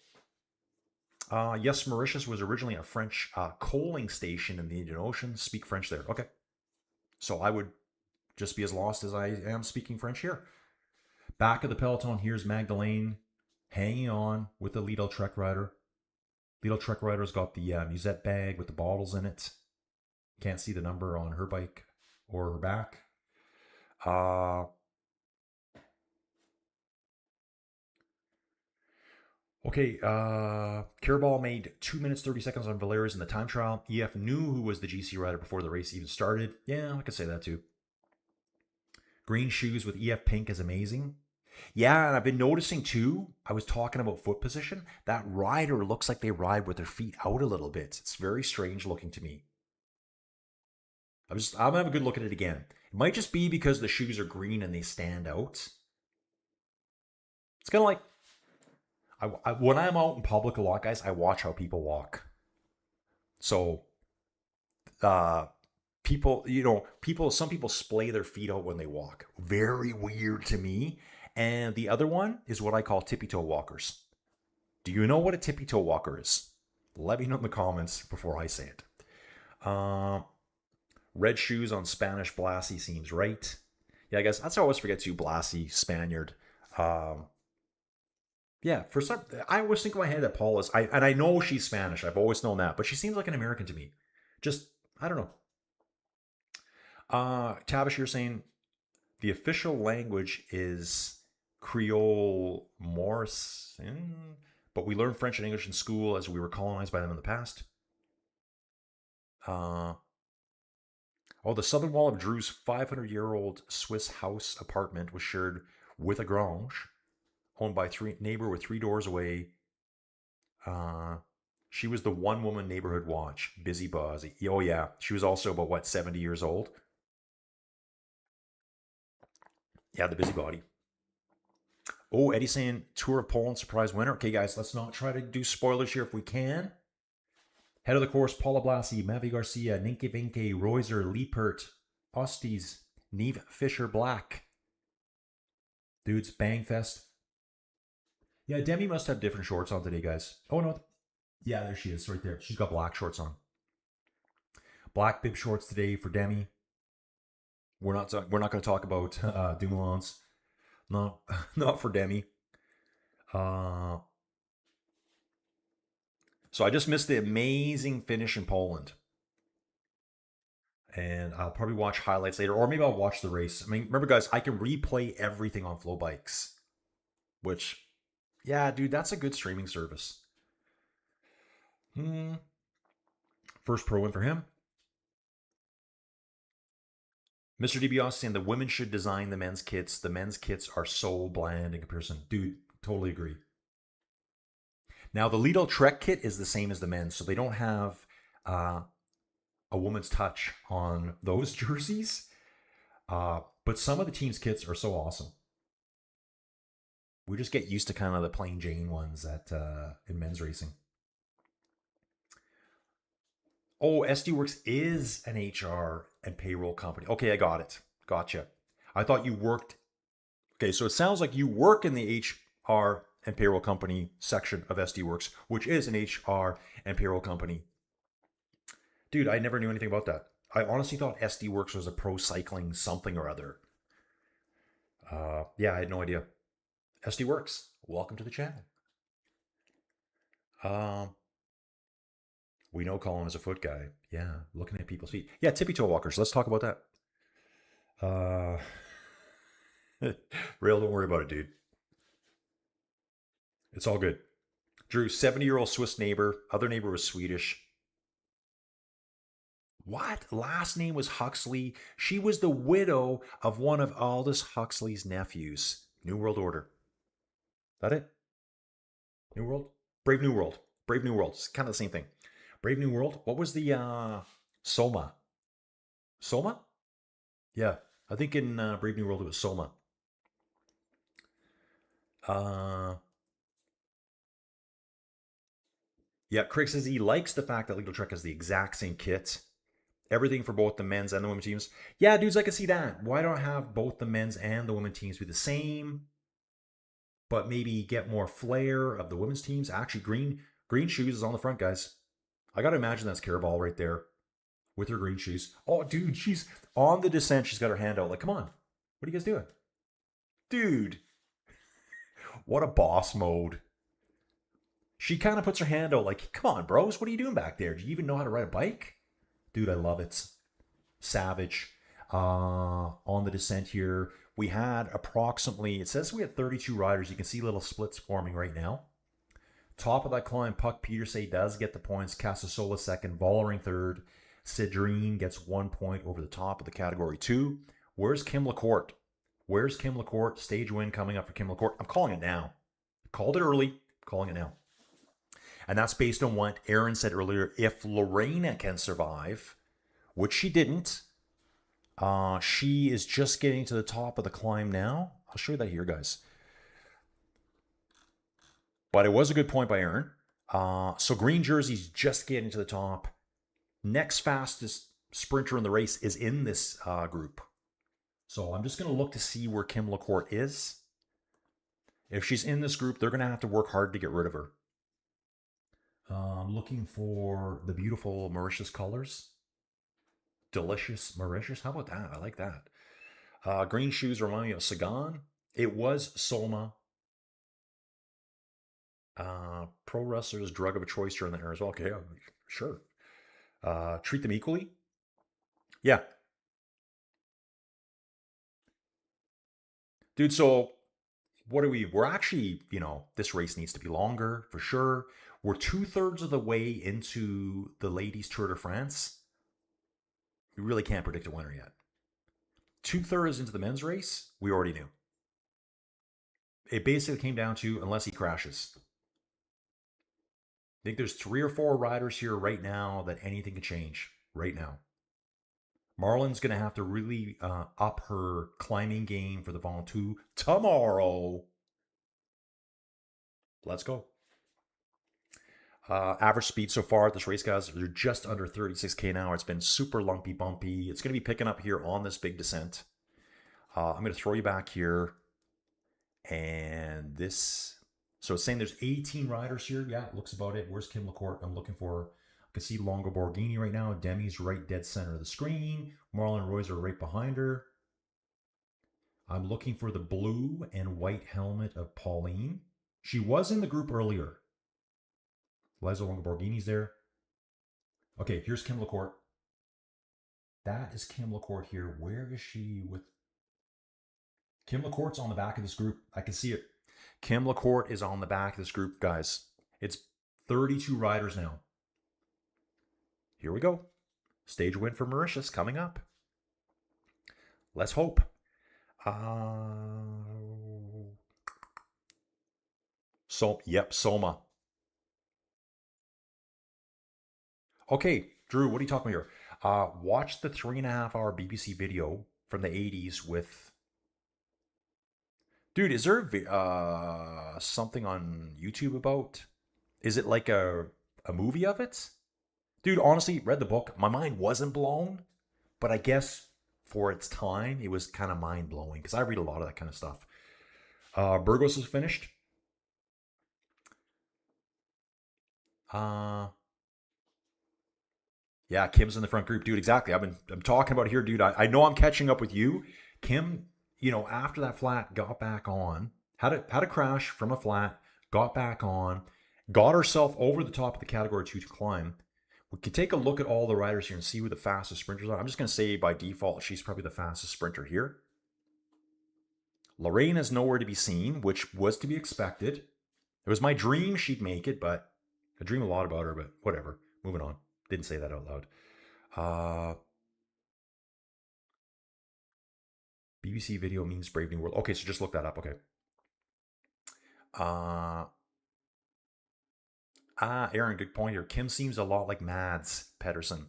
Yes, Mauritius was originally a French coaling station in the Indian Ocean. Speak French there. Okay. So I would just be as lost as I am speaking French here. Back of the peloton, here's Magdalene hanging on with the Lidl Trek Rider. Lidl Trek Rider's got the musette bag with the bottles in it. Can't see the number on her bike or her back. Okay, Carabao made 2 minutes 30 seconds on Valerius in the time trial. EF knew who was the GC rider before the race even started. Yeah, I could say that too. Green shoes with EF pink is amazing. Yeah, and I've been noticing too, I was talking about foot position. That rider looks like they ride with their feet out a little bit. It's very strange looking to me. I'm gonna have a good look at it again. It might just be because the shoes are green and they stand out. It's kind of like when I'm out in public a lot, guys, I watch how people walk. So, some people splay their feet out when they walk. Very weird to me. And the other one is what I call tippy toe walkers. Do you know what a tippy toe walker is? Let me know in the comments before I say it. Red shoes on Spanish Blassie seems right. Yeah, I guess that's how I always forget to Blassie, Spaniard. Yeah, for some, I always think in my head that Paul is, and I know she's Spanish. I've always known that, but she seems like an American to me. Just, I don't know. Tavish, you're saying the official language is Creole Morrison, but we learned French and English in school as we were colonized by them in the past. Oh, the southern wall of Drew's 500-year-old Swiss house apartment was shared with a grange, owned by neighbor with 3 doors away. She was the one-woman neighborhood watch, busy Buzzy. Oh yeah, she was also about 70 years old. Yeah, the busybody. Oh, Eddie saying Tour of Poland surprise winner. Okay, guys, let's not try to do spoilers here if we can. Head of the course, Paula Blasi, Mavi Garcia, Ninke Vinke, Reuser, Liepert, Osties, Neve Fisher Black. Dudes, Bangfest. Yeah, Demi must have different shorts on today, guys. Oh, no. Yeah, there she is, right there. She's got black shorts on. Black bib shorts today for Demi. We're not going to talk about Dumoulins. Not for Demi. So I just missed the amazing finish in Poland. And I'll probably watch highlights later, or maybe I'll watch the race. I mean, remember, guys, I can replay everything on Flow Bikes, which, yeah, dude, that's a good streaming service. First pro win for him. Mr. DiBiase saying the women should design the men's kits. The men's kits are so bland in comparison. Dude, totally agree. Now, the Lidl Trek kit is the same as the men's, so they don't have a woman's touch on those jerseys. But some of the team's kits are so awesome. We just get used to kind of the plain Jane ones in men's racing. Oh, SD-Works is an HR and payroll company. Okay, I got it. Gotcha. I thought you worked. Okay, so it sounds like you work in the HR and payroll company section of SD-Works, which is an HR and payroll company. Dude, I never knew anything about that. I honestly thought SD-Works was a pro cycling something or other. Yeah, I had no idea. SD-Works, welcome to the channel. We know Colin is a foot guy. Yeah, looking at people's feet. Yeah, tippy toe walkers. Let's talk about that. Rail, don't worry about it, dude. It's all good. Drew, 70-year-old Swiss neighbor. Other neighbor was Swedish. What? Last name was Huxley. She was the widow of one of Aldous Huxley's nephews. New World Order. That it? New World? Brave New World. Brave New World. It's kind of the same thing. Brave New World. What was the Soma? Soma? Yeah. I think in Brave New World it was Soma. Yeah, Craig says he likes the fact that Lidl Trek has the exact same kit. Everything for both the men's and the women's teams. Yeah, dudes, I can see that. Why don't I have both the men's and the women's teams be the same? But maybe get more flair of the women's teams. Actually, green shoes is on the front, guys. I got to imagine that's Carabao right there. with her green shoes. Oh, dude, she's on the descent. She's got her hand out. Like, come on. What are you guys doing? Dude, what a boss mode. She kind of puts her hand out like, come on, bros. What are you doing back there? Do you even know how to ride a bike? Dude, I love it. Savage. On the descent here, we had approximately, it says we had 32 riders. You can see little splits forming right now. Top of that climb, Puck Peterse does get the points. Casasola second, Vollering third. Cedrine gets 1 point over the top of the category 2. Where's Kim LaCourte? Where's Kim LaCourte? Stage win coming up for Kim LaCourte. I'm calling it now. Called it early. I'm calling it now. And that's based on what Aaron said earlier. If Lorena can survive, which she didn't, she is just getting to the top of the climb now. I'll show you that here, guys. But it was a good point by Aaron. So green jersey's just getting to the top. Next fastest sprinter in the race is in this group. So I'm just going to look to see where Kim LaCourte is. If she's in this group, they're going to have to work hard to get rid of her. I'm looking for the beautiful Mauritius colors. Delicious Mauritius. How about that? I like that. Green shoes remind me of Sagan. It was Soma. Pro wrestlers drug of a choice during the era as well. Okay, sure. Treat them equally. Yeah. Dude, so what are we? We're actually, this race needs to be longer for sure. We're 2/3 of the way into the ladies' Tour de France. We really can't predict a winner yet. 2/3 into the men's race, we already knew. It basically came down to unless he crashes. I think there's 3 or 4 riders here right now that anything can change right now. Marlon's going to have to really up her climbing game for the Ventoux tomorrow. Let's go. Average speed so far at this race, guys, they're just under 36k an hour. It's been super lumpy, bumpy. It's going to be picking up here on this big descent. I'm going to throw you back here. And this, so it's saying there's 18 riders here. Yeah, it looks about it. Where's Kim LaCourte? I'm looking for, I can see Longo Borghini right now. Demi's right dead center of the screen. Marlon Roy's are right behind her. I'm looking for the blue and white helmet of Pauline. She was in the group earlier. Liza Longo Borghini's there. Okay, here's Kim LaCourte. That is Kim LaCourte here. Where is she with? Kim LaCourte's on the back of this group. I can see it. Kim LaCourte is on the back of this group, guys. It's 32 riders now. Here we go. Stage win for Mauritius coming up. Let's hope. Soma. Okay, Drew, what are you talking about here? Watch the 3.5-hour BBC video from the 80s with... Dude, is there something on YouTube about? Is it like a movie of it? Dude, honestly, read the book. My mind wasn't blown, but I guess for its time, it was kind of mind-blowing because I read a lot of that kind of stuff. Burgos is finished. Yeah, Kim's in the front group, dude. Exactly. I'm talking about here, dude. I know I'm catching up with you. Kim, after that flat, got back on, had a crash from a flat, got back on, got herself over the top of the category 2 to climb. We could take a look at all the riders here and see who the fastest sprinters are. I'm just going to say by default, she's probably the fastest sprinter here. Lorraine is nowhere to be seen, which was to be expected. It was my dream she'd make it, but I dream a lot about her, but whatever. Moving on. Didn't say that out loud. BBC video means Brave New World. Okay, so just look that up. Okay. Aaron, good point here. Kim seems a lot like Mads Pedersen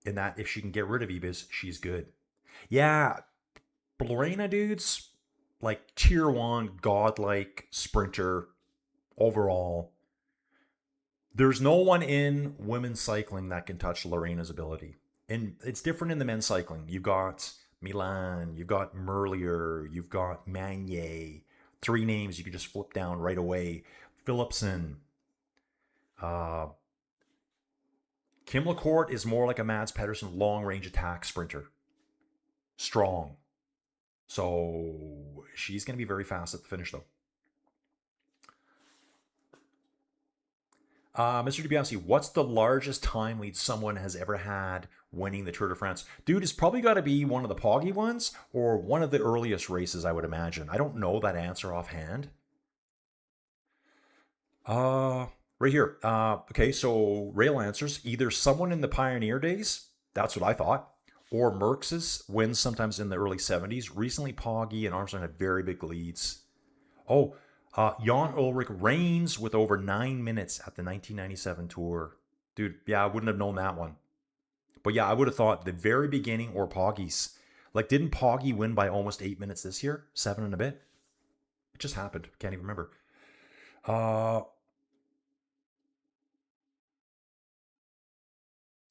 in that if she can get rid of Ibis, she's good. Yeah, Lorena, dudes, like tier 1, godlike sprinter overall. There's no one in women's cycling that can touch Lorena's ability. And it's different in the men's cycling. You've got Milan, you've got Merlier, you've got Magnier. 3 names you can just flip down right away. Philipsen. Kim LaCourt is more like a Mads Pedersen long-range attack sprinter. Strong. So she's going to be very fast at the finish, though. Mr. DiBiase, what's the largest time lead someone has ever had winning the Tour de France? Dude, it's probably got to be one of the Poggy ones or one of the earliest races, I would imagine. I don't know that answer offhand. Right here. Okay, so rail answers. Either someone in the Pioneer days, that's what I thought, or Merckx's wins sometimes in the early 70s. Recently, Poggy and Armstrong had very big leads. Oh, Jan Ulrich reigns with over 9 minutes at the 1997 Tour. Dude, yeah, I wouldn't have known that one. But yeah, I would have thought the very beginning or Poggy's. Like, didn't Poggy win by almost 8 minutes this year? 7 and a bit? It just happened. Can't even remember.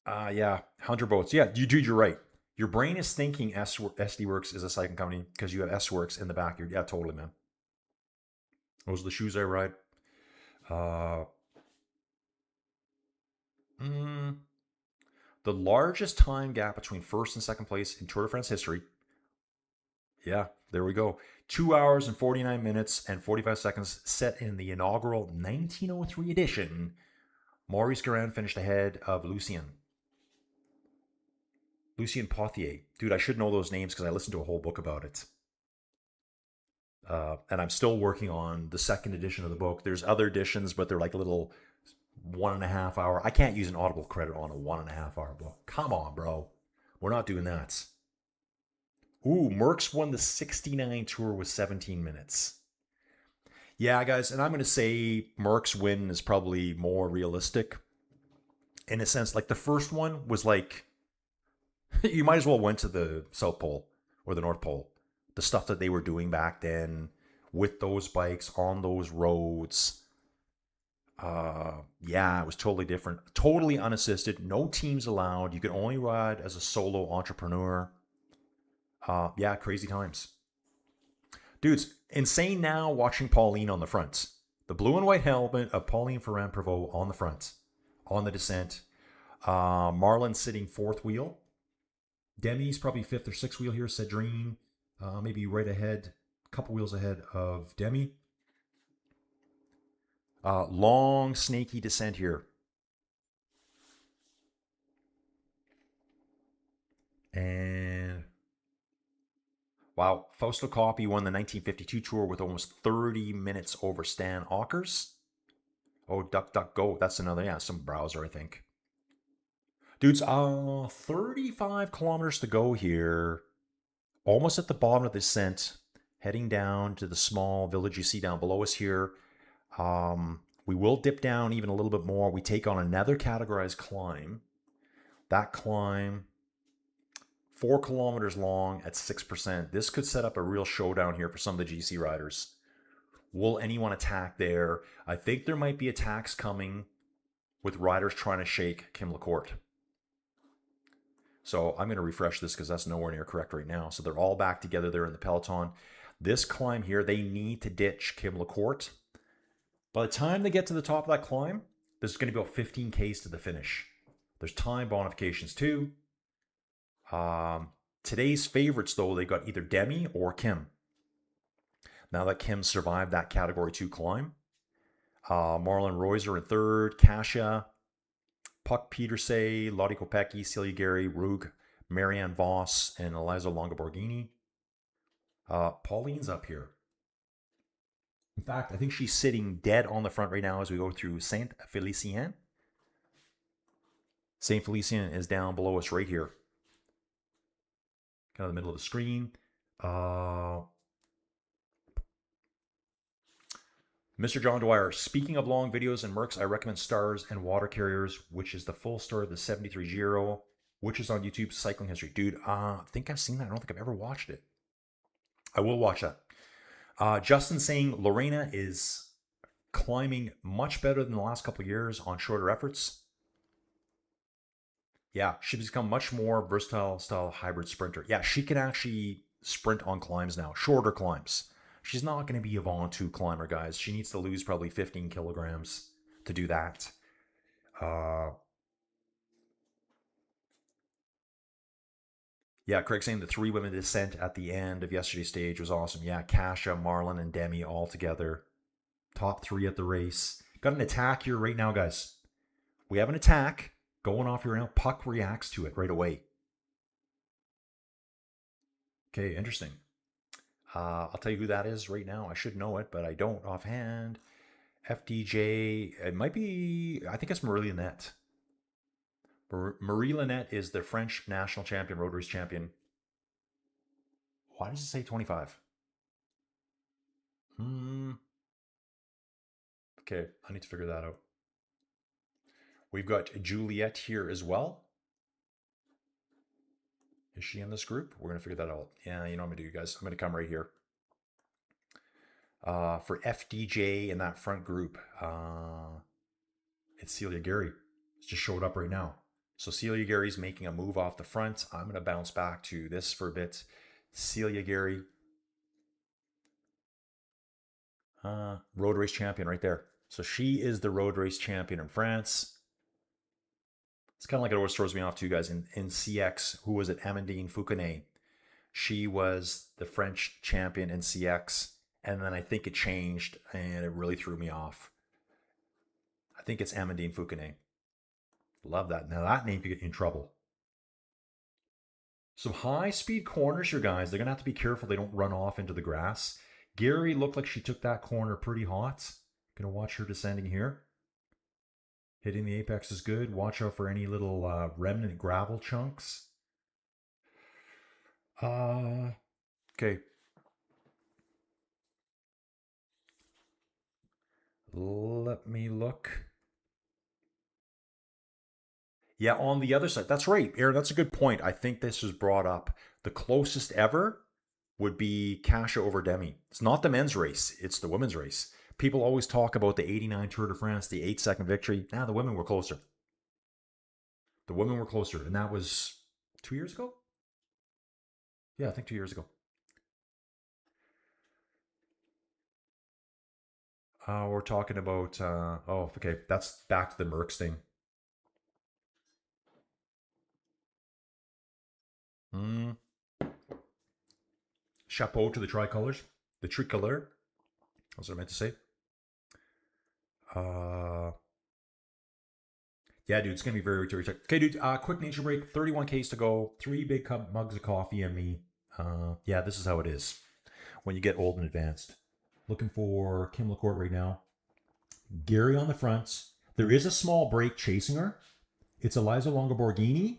Yeah, 100 votes. Yeah, dude, you're right. Your brain is thinking SD Works is a cycling company because you have S Works in the back. Yeah, totally, man. Those are the shoes I ride. The largest time gap between first and second place in Tour de France history. Yeah, there we go. 2 hours and 49 minutes and 45 seconds set in the inaugural 1903 edition. Maurice Garand finished ahead of Lucien Pothier. Dude, I should know those names because I listened to a whole book about it. And I'm still working on the second edition of the book. There's other editions, but they're like little 1.5 hour. I can't use an Audible credit on a 1.5 hour book. Come on, bro. We're not doing that. Ooh, Merckx won the 69 Tour with 17 minutes. Yeah, guys, and I'm going to say Merckx win is probably more realistic. In a sense, like the first one was like, you might as well went to the South Pole or the North Pole. The stuff that they were doing back then with those bikes on those roads. Yeah, it was totally different. Totally unassisted. No teams allowed. You could only ride as a solo entrepreneur. Yeah, crazy times. Dudes, insane now watching Pauline on the front. The blue and white helmet of Pauline Ferrand-Prévot on the front. On the descent. Marlon sitting fourth wheel. Demi's probably fifth or sixth wheel here. Cedrine. Maybe right ahead, a couple wheels ahead of Demi. Long, snaky descent here. And wow, Fausto Coppi won the 1952 Tour with almost 30 minutes over Stan Ockers. Oh, DuckDuckGo. That's another, yeah, some browser, I think. Dudes, 35 kilometers to go here. Almost at the bottom of the descent, heading down to the small village you see down below us here. We will dip down even a little bit more. We take on another categorized climb. That climb, 4 kilometers long at 6%. This could set up a real showdown here for some of the GC riders. Will anyone attack there? I think there might be attacks coming with riders trying to shake Kim LaCourt. So I'm going to refresh this because that's nowhere near correct right now. So they're all back together there in the peloton. This climb here, they need to ditch Kim LaCourt. By the time they get to the top of that climb, this is going to be about 15 Ks to the finish. There's time bonifications too. Today's favorites, though, they got either Demi or Kim. Now that Kim survived that Category 2 climb. Marlon Reuser in third, Kasia, Puck Petersay, Lottie Kopecky, Celia Gary, Rug, Marianne Voss, and Eliza Longoborghini. Pauline's up here. In fact, I think she's sitting dead on the front right now as we go through Saint Félicien. Saint Félicien is down below us right here. Kind of the middle of the screen. Mr. John Dwyer, speaking of long videos and Merckx, I recommend Stars and Water Carriers, which is the full story of the 73 Giro, which is on YouTube, Cycling History. Dude, I think I've seen that. I don't think I've ever watched it. I will watch that. Justin saying Lorena is climbing much better than the last couple of years on shorter efforts. Yeah, she's become much more versatile style hybrid sprinter. Yeah, she can actually sprint on climbs now, shorter climbs. She's not going to be a Ventoux climber, guys. She needs to lose probably 15 kilograms to do that. Yeah, Craig saying the 3 women descent at the end of yesterday's stage was awesome. Yeah, Kasha, Marlon, and Demi all together. Top 3 at the race. Got an attack here right now, guys. We have an attack going off here now. Puck reacts to it right away. Okay, interesting. I'll tell you who that is right now. I should know it, but I don't offhand. FDJ. It might be, I think it's Marie Linette. Marie Linette is the French national champion, road race champion. Why does it say 25? Okay, I need to figure that out. We've got Juliette here as well. Is she in this group? We're going to figure that out. Yeah, you know what I'm going to do, guys. I'm going to come right here. For FDJ in that front group, it's Celia Gary. It's just showed up right now. So Celia Gary's making a move off the front. I'm going to bounce back to this for a bit. Celia Gary. Road race champion right there. So she is the road race champion in France. It's kind of like it always throws me off to you guys. In CX, who was it? Amandine Foucanet. She was the French champion in CX. And then I think it changed and it really threw me off. I think it's Amandine Foucanet. Love that. Now that name could get you in trouble. Some high-speed corners here, guys. They're going to have to be careful they don't run off into the grass. Gary looked like she took that corner pretty hot. Going to watch her descending here. Hitting the apex is good. Watch out for any little remnant gravel chunks. Okay. Let me look. Yeah, on the other side. That's right, Aaron. That's a good point. I think this was brought up. The closest ever would be Kasha over Demi. It's not the men's race. It's the women's race. People always talk about the 89 Tour de France, the 8-second victory. Nah, the women were closer. The women were closer. And that was 2 years ago? Yeah, I think 2 years ago. We're talking about... oh, okay. That's back to the Merckx thing. Chapeau to the tricolors. The tricolor. That's what I meant to say. Yeah, dude, it's going to be very, very tight. Okay, dude, quick nature break. 31 Ks to go. 3 big mugs of coffee and me. Yeah, this is how it is when you get old and advanced. Looking for Kim LaCourte right now. Gary on the front. There is a small break chasing her. It's Eliza Longoborghini.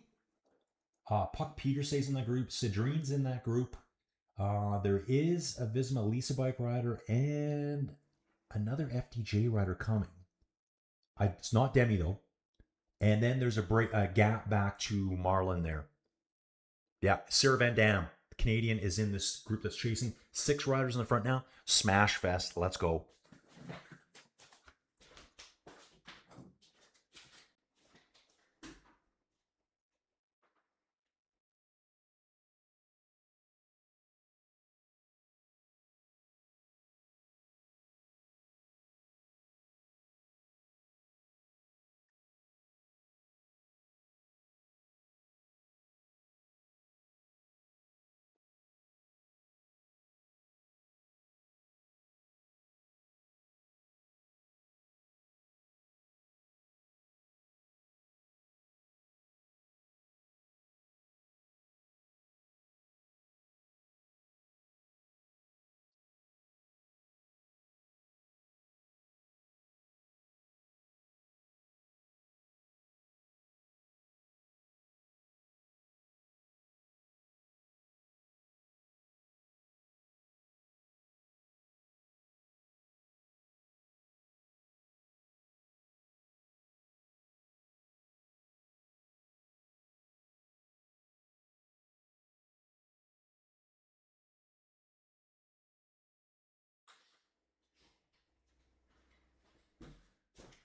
Puck Petersay's in that group. Cedrine's in that group. There is a Visma Lisa bike rider and another FDJ rider coming. It's not Demi though. And then there's a gap back to Marlon there. Yeah, Sarah Van Dam, the Canadian, is in this group that's chasing. 6 riders in the front now. Smash fest. Let's go.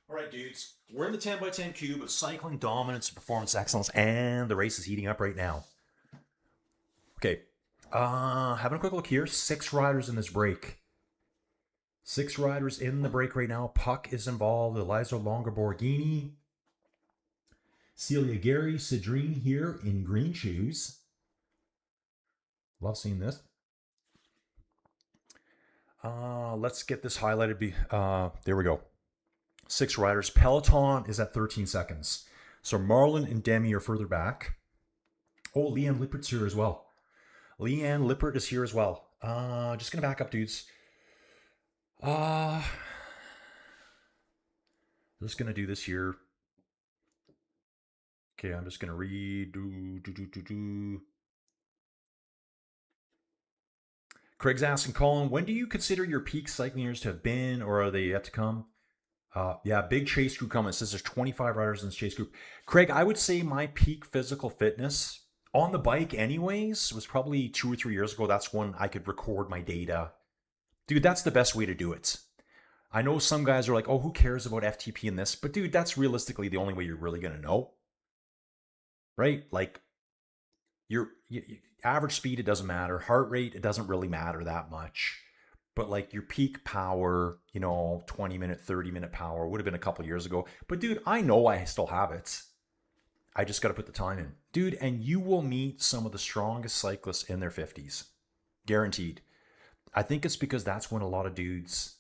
All right, dudes. We're in the 10x10 cube of cycling dominance and performance excellence, and the race is heating up right now. Okay. Having a quick look here. 6 riders in this break. 6 riders in the break right now. Puck is involved. Eliza Longoborghini. Celia Gary. Cedrine here in green shoes. Love seeing this. Let's get this highlighted. There we go. 6 riders. Peloton is at 13 seconds. So Marlon and Demi are further back. Oh, Leanne Lippert's here as well. Leanne Lippert is here as well. Just going to back up, dudes. Just going to do this here. Okay, I'm just going to read. Craig's asking, Colin, when do you consider your peak cycling years to have been, or are they yet to come? Yeah, big chase group comment. It says there's 25 riders in this chase group. Craig, I would say my peak physical fitness on the bike anyways was probably 2 or 3 years ago. That's when I could record my data. Dude, that's the best way to do it. I know some guys are like, oh, who cares about FTP in this? But dude, that's realistically the only way you're really going to know. Right? Like, your average speed, it doesn't matter. Heart rate, it doesn't really matter that much. But like your peak power, 20-minute, 30-minute power would have been a couple years ago. But dude, I know I still have it. I just got to put the time in. Dude, and you will meet some of the strongest cyclists in their 50s. Guaranteed. I think it's because that's when a lot of dudes,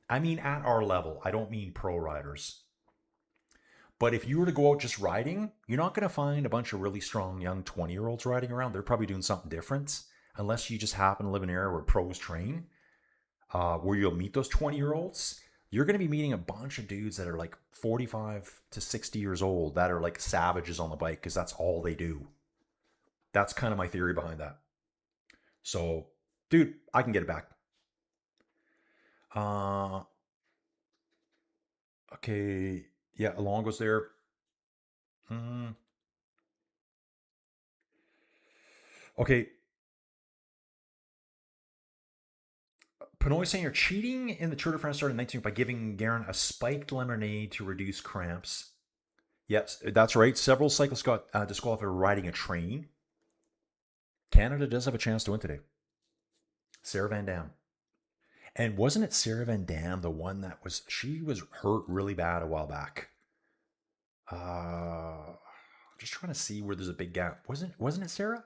I mean at our level, I don't mean pro riders. But if you were to go out just riding, you're not going to find a bunch of really strong young 20-year-olds riding around. They're probably doing something different. Unless you just happen to live in an area where pros train, where you'll meet those 20-year-olds. You're going to be meeting a bunch of dudes that are like 45 to 60 years old that are like savages on the bike because that's all they do. That's kind of my theory behind that. So, dude, I can get it back. Okay. Yeah, Alongo's there. Okay. Pinoy saying you're cheating in the Tour de France started in 19 by giving Garen a spiked lemonade to reduce cramps. Yes, that's right. Several cyclists got disqualified for riding a train. Canada does have a chance to win today. Sarah Van Dam. And wasn't it Sarah Van Dam, the one that she was hurt really bad a while back? Just trying to see where there's a big gap. Wasn't it Sarah?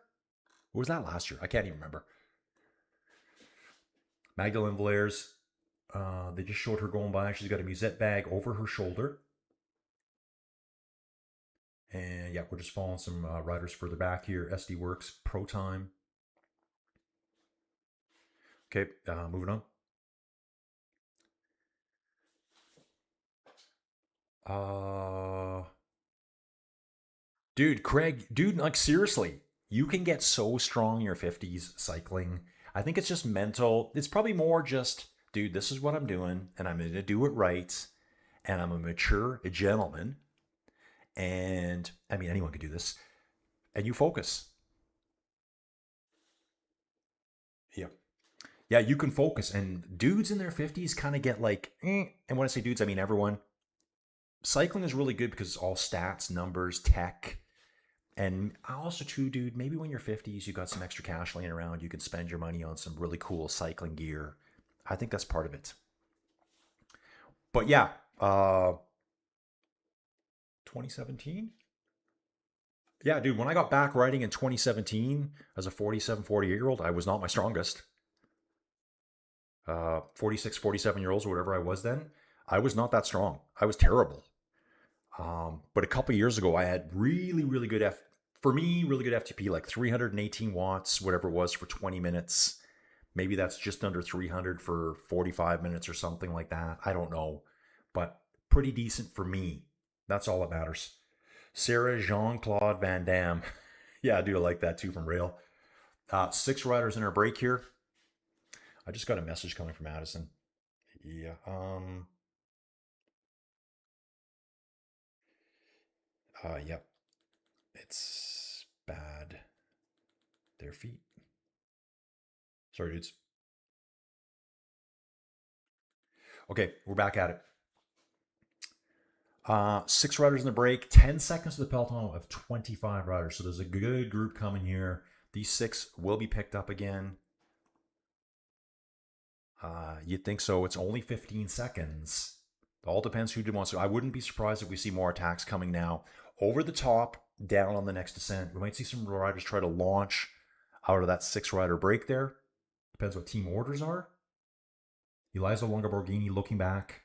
Or was that last year? I can't even remember. Magdalene Valairs. They just showed her going by. She's got a musette bag over her shoulder. And yeah, we're just following some riders further back here. SD Works, Pro Time. Okay, moving on. Dude, Craig, like seriously, you can get so strong in your 50s cycling. I think it's just mental. It's probably more just, dude, this is what I'm doing, and I'm going to do it right, and I'm a mature gentleman, and I mean, anyone could do this, and you focus. Yeah. Yeah, you can focus, and dudes in their 50s kind of get like, and when I say dudes, I mean everyone. Cycling is really good because it's all stats, numbers, tech. And also, too, dude, maybe when you're 50s, you got some extra cash laying around, you can spend your money on some really cool cycling gear. I think that's part of it. But yeah, 2017? Yeah, dude, when I got back riding in 2017 as a 47, 48-year-old, I was not my strongest. 46, 47-year-olds or whatever I was then, I was not that strong. I was terrible. But a couple years ago, I had really, really good really good FTP, like 318 watts, whatever it was, for 20 minutes. Maybe that's just under 300 for 45 minutes or something like that. I don't know. But pretty decent for me. That's all that matters. Sarah Jean-Claude Van Damme. Yeah, I do like that too from Rail. 6 riders in our break here. I just got a message coming from Addison. Yeah. Yep. It's bad. Their feet. Sorry, dudes. Okay, we're back at it. 6 riders in the break, 10 seconds to the peloton of 25 riders. So there's a good group coming here. These 6 will be picked up again. You'd think so. It's only 15 seconds. It all depends who wants to. I wouldn't be surprised if we see more attacks coming now. Over the top, down on the next descent. We might see some riders try to launch out of that 6-rider break there. Depends what team orders are. Eliza Longaborghini looking back.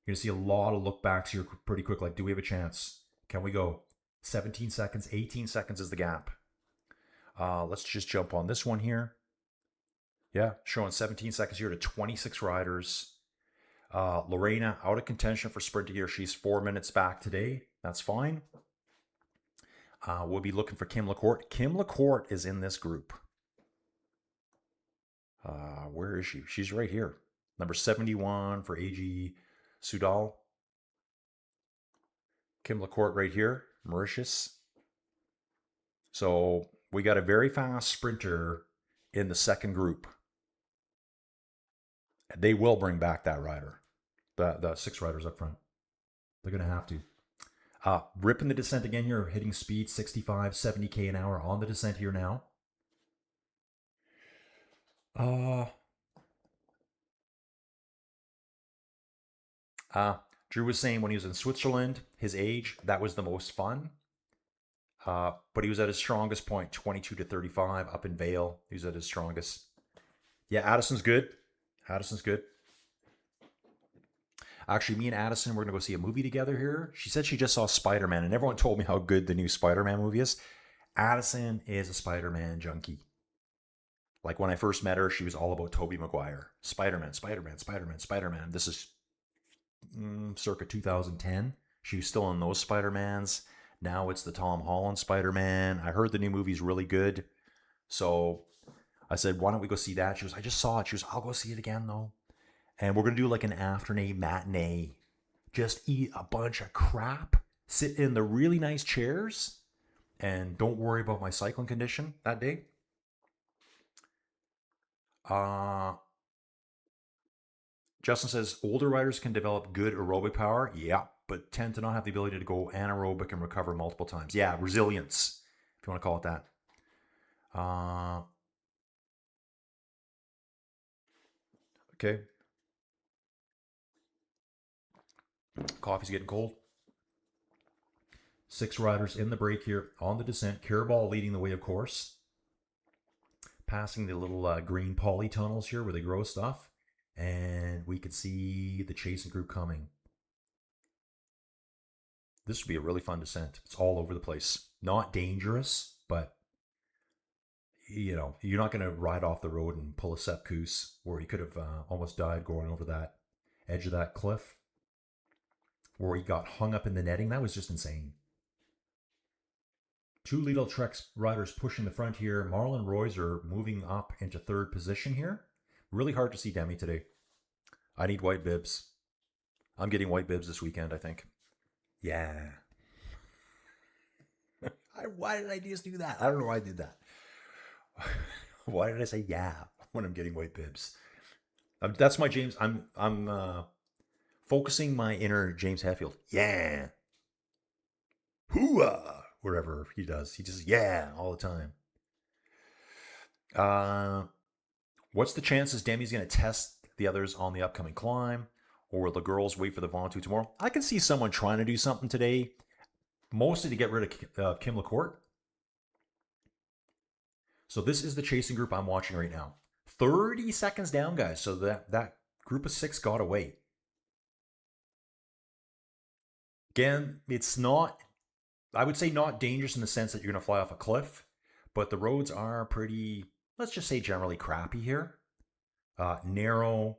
You're going to see a lot of look backs here pretty quick. Like, do we have a chance? Can we go? 17 seconds, 18 seconds is the gap. Let's just jump on this one here. Yeah, showing 17 seconds here to 26 riders. Lorena out of contention for sprint here. She's 4 minutes back today. That's fine. We'll be looking for Kim LaCourte. Kim LaCourte is in this group. Where is she? She's right here. Number 71 for AG Sudal. Kim LaCourte right here. Mauritius. So we got a very fast sprinter in the second group. They will bring back that rider. The 6 riders up front. They're going to have to. Ripping the descent again here, hitting speed 65, 70k an hour on the descent here now. Drew was saying when he was in Switzerland, his age, that was the most fun. But he was at his strongest point, 22 to 35 up in Vale. He was at his strongest. Yeah, Addison's good. Addison's good. Actually, me and Addison, we're going to go see a movie together here. She said she just saw Spider-Man, and everyone told me how good the new Spider-Man movie is. Addison is a Spider-Man junkie. Like when I first met her, she was all about Tobey Maguire. Spider-Man, Spider-Man, Spider-Man, Spider-Man. This is circa 2010. She was still in those Spider-Mans. Now it's the Tom Holland Spider-Man. I heard the new movie's really good. So I said, why don't we go see that? She was, I just saw it. She was, I'll go see it again though. And we're going to do like an afternoon matinee. Just eat a bunch of crap. Sit in the really nice chairs. And don't worry about my cycling condition that day. Justin says, older riders can develop good aerobic power. Yeah, but tend to not have the ability to go anaerobic and recover multiple times. Yeah, resilience, if you want to call it that. Okay. Coffee's getting cold. 6 riders in the break here on the descent. Carabao leading the way, of course. Passing the little green polytunnels here where they grow stuff. And we could see the chasing group coming. This would be a really fun descent. It's all over the place. Not dangerous, but you know, you're not going to ride off the road and pull a Sepp Kuss where he could have almost died going over that edge of that cliff. Where he got hung up in the netting. That was just insane. 2 Lidl Trek riders pushing the front here. Marlon Reuser moving up into 3rd position here. Really hard to see Demi today. I need white bibs. I'm getting white bibs this weekend, I think. Yeah. Why did I just do that? I don't know why I did that. Why did I say yeah when I'm getting white bibs? That's my James. I'm focusing my inner James Hetfield. Yeah. Hooah. Wherever he does. He just, yeah, all the time. What's the chances Demi's going to test the others on the upcoming climb? Or will the girls wait for the Ventoux tomorrow? I can see someone trying to do something today. Mostly to get rid of Kim LaCourte. So this is the chasing group I'm watching right now. 30 seconds down, guys. So that group of 6 got away. Again, it's not, I would say not dangerous in the sense that you're going to fly off a cliff. But the roads are pretty, let's just say generally crappy here. Narrow,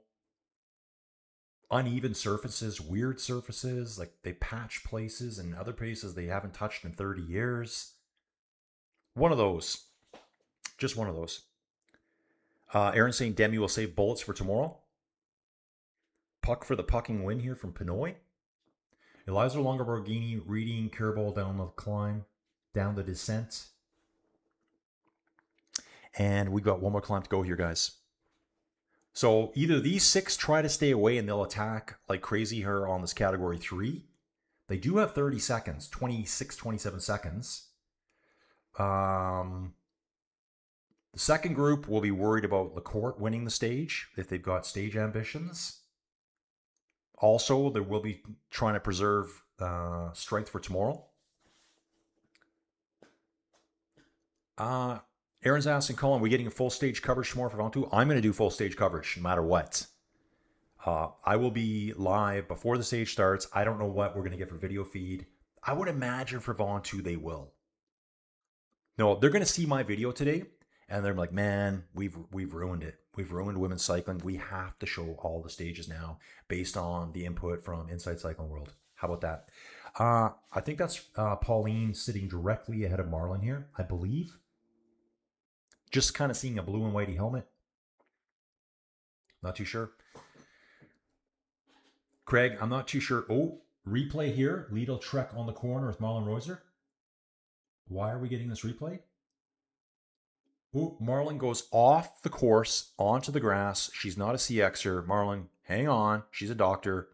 uneven surfaces, weird surfaces. Like they patch places and other places they haven't touched in 30 years. One of those. Just one of those. Aaron saying Demi will save bullets for tomorrow. Puck for the pucking win here from Pinoy. Eliza Longaborghini reading Carabao down the climb, down the descent. And we've got one more climb to go here, guys. So either these 6 try to stay away and they'll attack like crazy here on this category 3. They do have 30 seconds, 26, 27 seconds. The second group will be worried about LaCourte winning the stage if they've got stage ambitions. Also, they will be trying to preserve strength for tomorrow. Aaron's asking, Colin, we getting a full stage coverage tomorrow for Valentu? I'm going to do full stage coverage no matter what. I will be live before the stage starts. I don't know what we're going to get for video feed. I would imagine for Valentu they will. No, they're going to see my video today, and they're like, man, we've ruined it. We've ruined women's cycling. We have to show all the stages now based on the input from Inside Cycling World. How about that? I think that's Pauline sitting directly ahead of Marlon here, I believe. Just kind of seeing a blue and whitey helmet. Not too sure. Craig, I'm not too sure. Oh, replay here. Lidl Trek on the corner with Marlon Reuser. Why are we getting this replay? Oh, Marlon goes off the course onto the grass. She's not a CXer. Marlon, hang on. She's a doctor.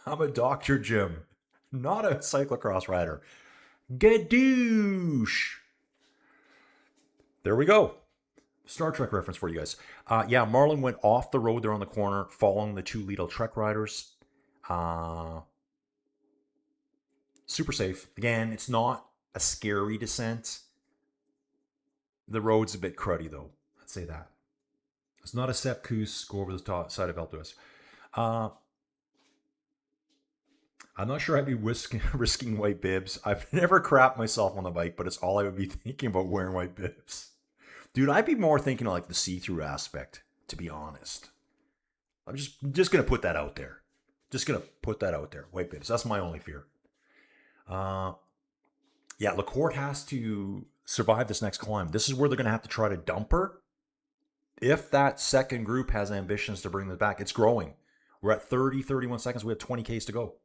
I'm a doctor, Jim. Not a cyclocross rider. Gadoosh. There we go. Star Trek reference for you guys. Yeah, Marlon went off the road there on the corner, following the two Lidl Trek riders. Super safe. Again, it's not a scary descent. The road's a bit cruddy, though. Let's say that. It's not a Sepp Kuss go over the top side of Val d'Huez. I'm not sure I'd be risking white bibs. I've never crapped myself on the bike, but it's all I would be thinking about wearing white bibs. Dude, I'd be more thinking of like the see-through aspect, to be honest. I'm just going to put that out there. Just going to put that out there. White bibs. That's my only fear. Yeah, Lacourt has to survive this next climb. This is where they're going to have to try to dump her. If that second group has ambitions to bring this back, it's growing. We're at 30, 31 seconds. We have 20 Ks to go.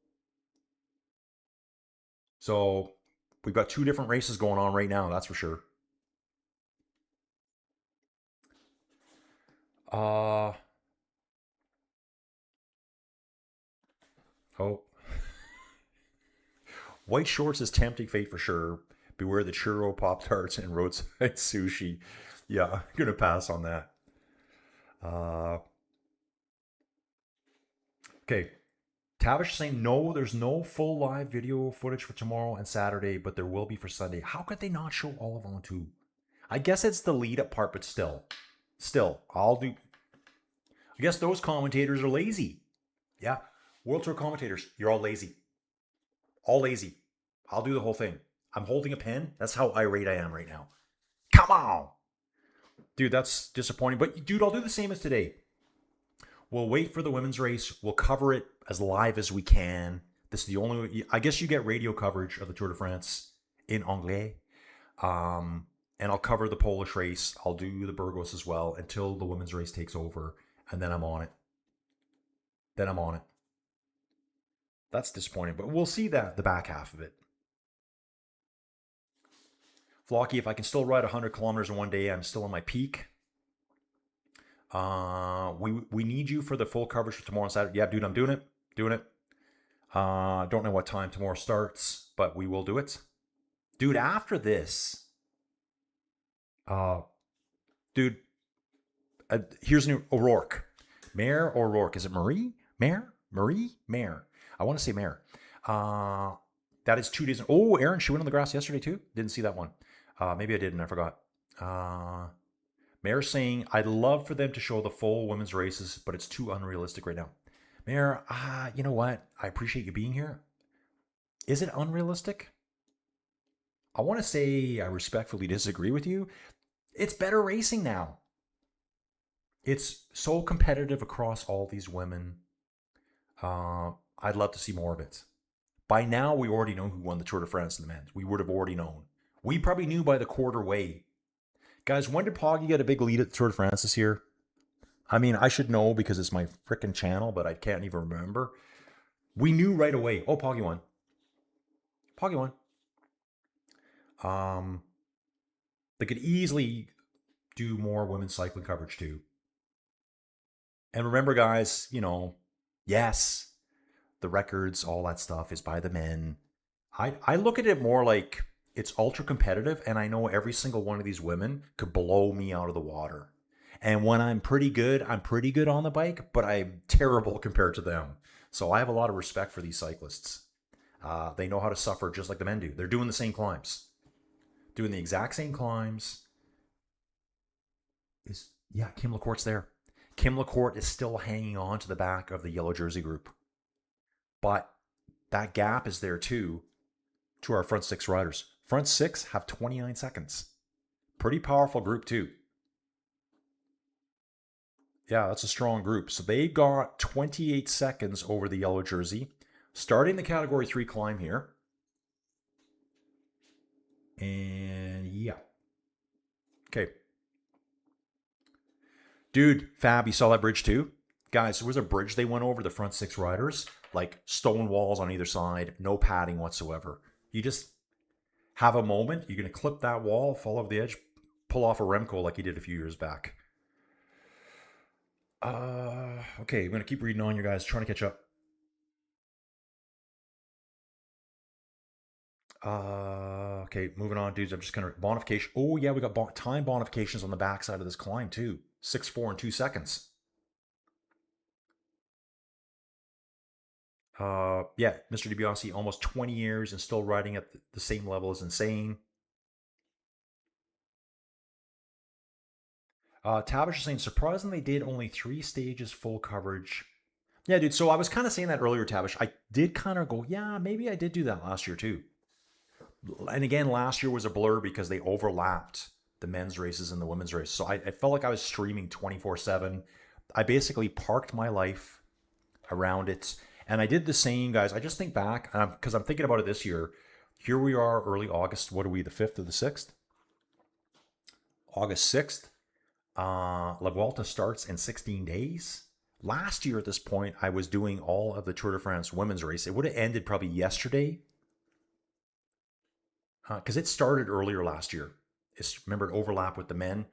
So we've got two different races going on right now, that's for sure. Oh. White shorts is tempting fate for sure. Beware the churro, Pop-Tarts, and roadside sushi. Yeah, I'm going to pass on that. Okay. Tavish saying, no, there's no full live video footage for tomorrow and Saturday, but there will be for Sunday. How could they not show all of on two? I guess it's the lead-up part, but still, I'll do... I guess those commentators are lazy. Yeah, World Tour commentators, you're all lazy. All lazy. I'll do the whole thing. I'm holding a pen. That's how irate I am right now. Come on! Dude, that's disappointing. But, dude, I'll do the same as today. We'll wait for the women's race. We'll cover it as live as we can. This is the only way. I guess you get radio coverage of the Tour de France in Anglais. And I'll cover the Polish race. I'll do the Burgos as well until the women's race takes over. And then I'm on it. That's disappointing. But we'll see the back half of it. Flocky, if I can still ride 100 kilometers in one day, I'm still on my peak. We need you for the full coverage for tomorrow and Saturday. Yeah, dude, I'm doing it. Don't know what time tomorrow starts, but we will do it. Dude, after this, dude, here's a new O'Rourke. Mare or O'Rourke? Is it Marie? Mare? Mare. I want to say Mare. That is 2 days. Oh, Aaron, she went on the grass yesterday too. Didn't see that one. Maybe I didn't. I forgot. Mayor's saying, I'd love for them to show the full women's races, but it's too unrealistic right now. Mayor, you know what? I appreciate you being here. Is it unrealistic? I want to say I respectfully disagree with you. It's better racing now. It's so competitive across all these women. I'd love to see more of it. By now, we already know who won the Tour de France in the men's. We would have already known. We probably knew by the quarter way. Guys, when did Poggy get a big lead at the Tour de France this year? I mean, I should know because it's my frickin' channel, but I can't even remember. We knew right away. Oh, Poggy won. They could easily do more women's cycling coverage too. And remember, guys, yes, the records, all that stuff is by the men. I look at it more like it's ultra competitive, and I know every single one of these women could blow me out of the water. And when I'm pretty good on the bike, but I'm terrible compared to them. So I have a lot of respect for these cyclists. They know how to suffer just like the men do. They're doing the same climbs. doing the exact same climbs. Yeah, Kim LaCourt's there. Kim LaCourt is still hanging on to the back of the yellow jersey group. But that gap is there too to our front six riders. Front six have 29 seconds. Pretty powerful group too. Yeah, that's a strong group. So they got 28 seconds over the yellow jersey. Starting the category 3 climb here. And yeah. Okay. Dude, Fab, you saw that bridge too? Guys, there was a bridge they went over, the front six riders. Like stone walls on either side, no padding whatsoever. You just have a moment. You're going to clip that wall, fall over the edge, pull off a Remco like he did a few years back. Okay, I'm going to keep reading on, you guys, trying to catch up. Okay, moving on, dudes. I'm just going to bonification. Oh, yeah, we got time bonifications on the backside of this climb, too. 6-4 and 2 seconds. Yeah, Mr. DiBiase, almost 20 years and still riding at the same level is insane. Tavish is saying, surprisingly, they did only 3 stages full coverage. Yeah, dude, so I was kind of saying that earlier, Tavish. I did kind of go, yeah, maybe I did do that last year, too. And again, last year was a blur because they overlapped the men's races and the women's race. So I felt like I was streaming 24/7. I basically parked my life around it. And I did the same, guys. I just think back, because I'm thinking about it this year. Here we are, early August. What are we, the 5th or the 6th? August 6th. La Vuelta starts in 16 days. Last year at this point, I was doing all of the Tour de France women's race. It would have ended probably yesterday. Because it started earlier last year. Remember, it overlapped with the men.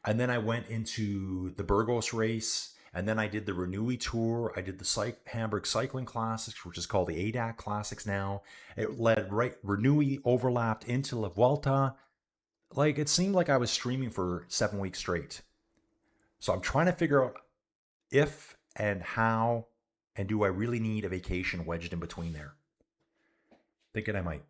And then I went into the Burgos race. And then I did the Renui Tour. I did the Hamburg Cycling Classics, which is called the ADAC Classics now. It led Renui overlapped into La Vuelta. Like, it seemed like I was streaming for 7 weeks straight. So I'm trying to figure out if and how, and do I really need a vacation wedged in between there? Thinking I might.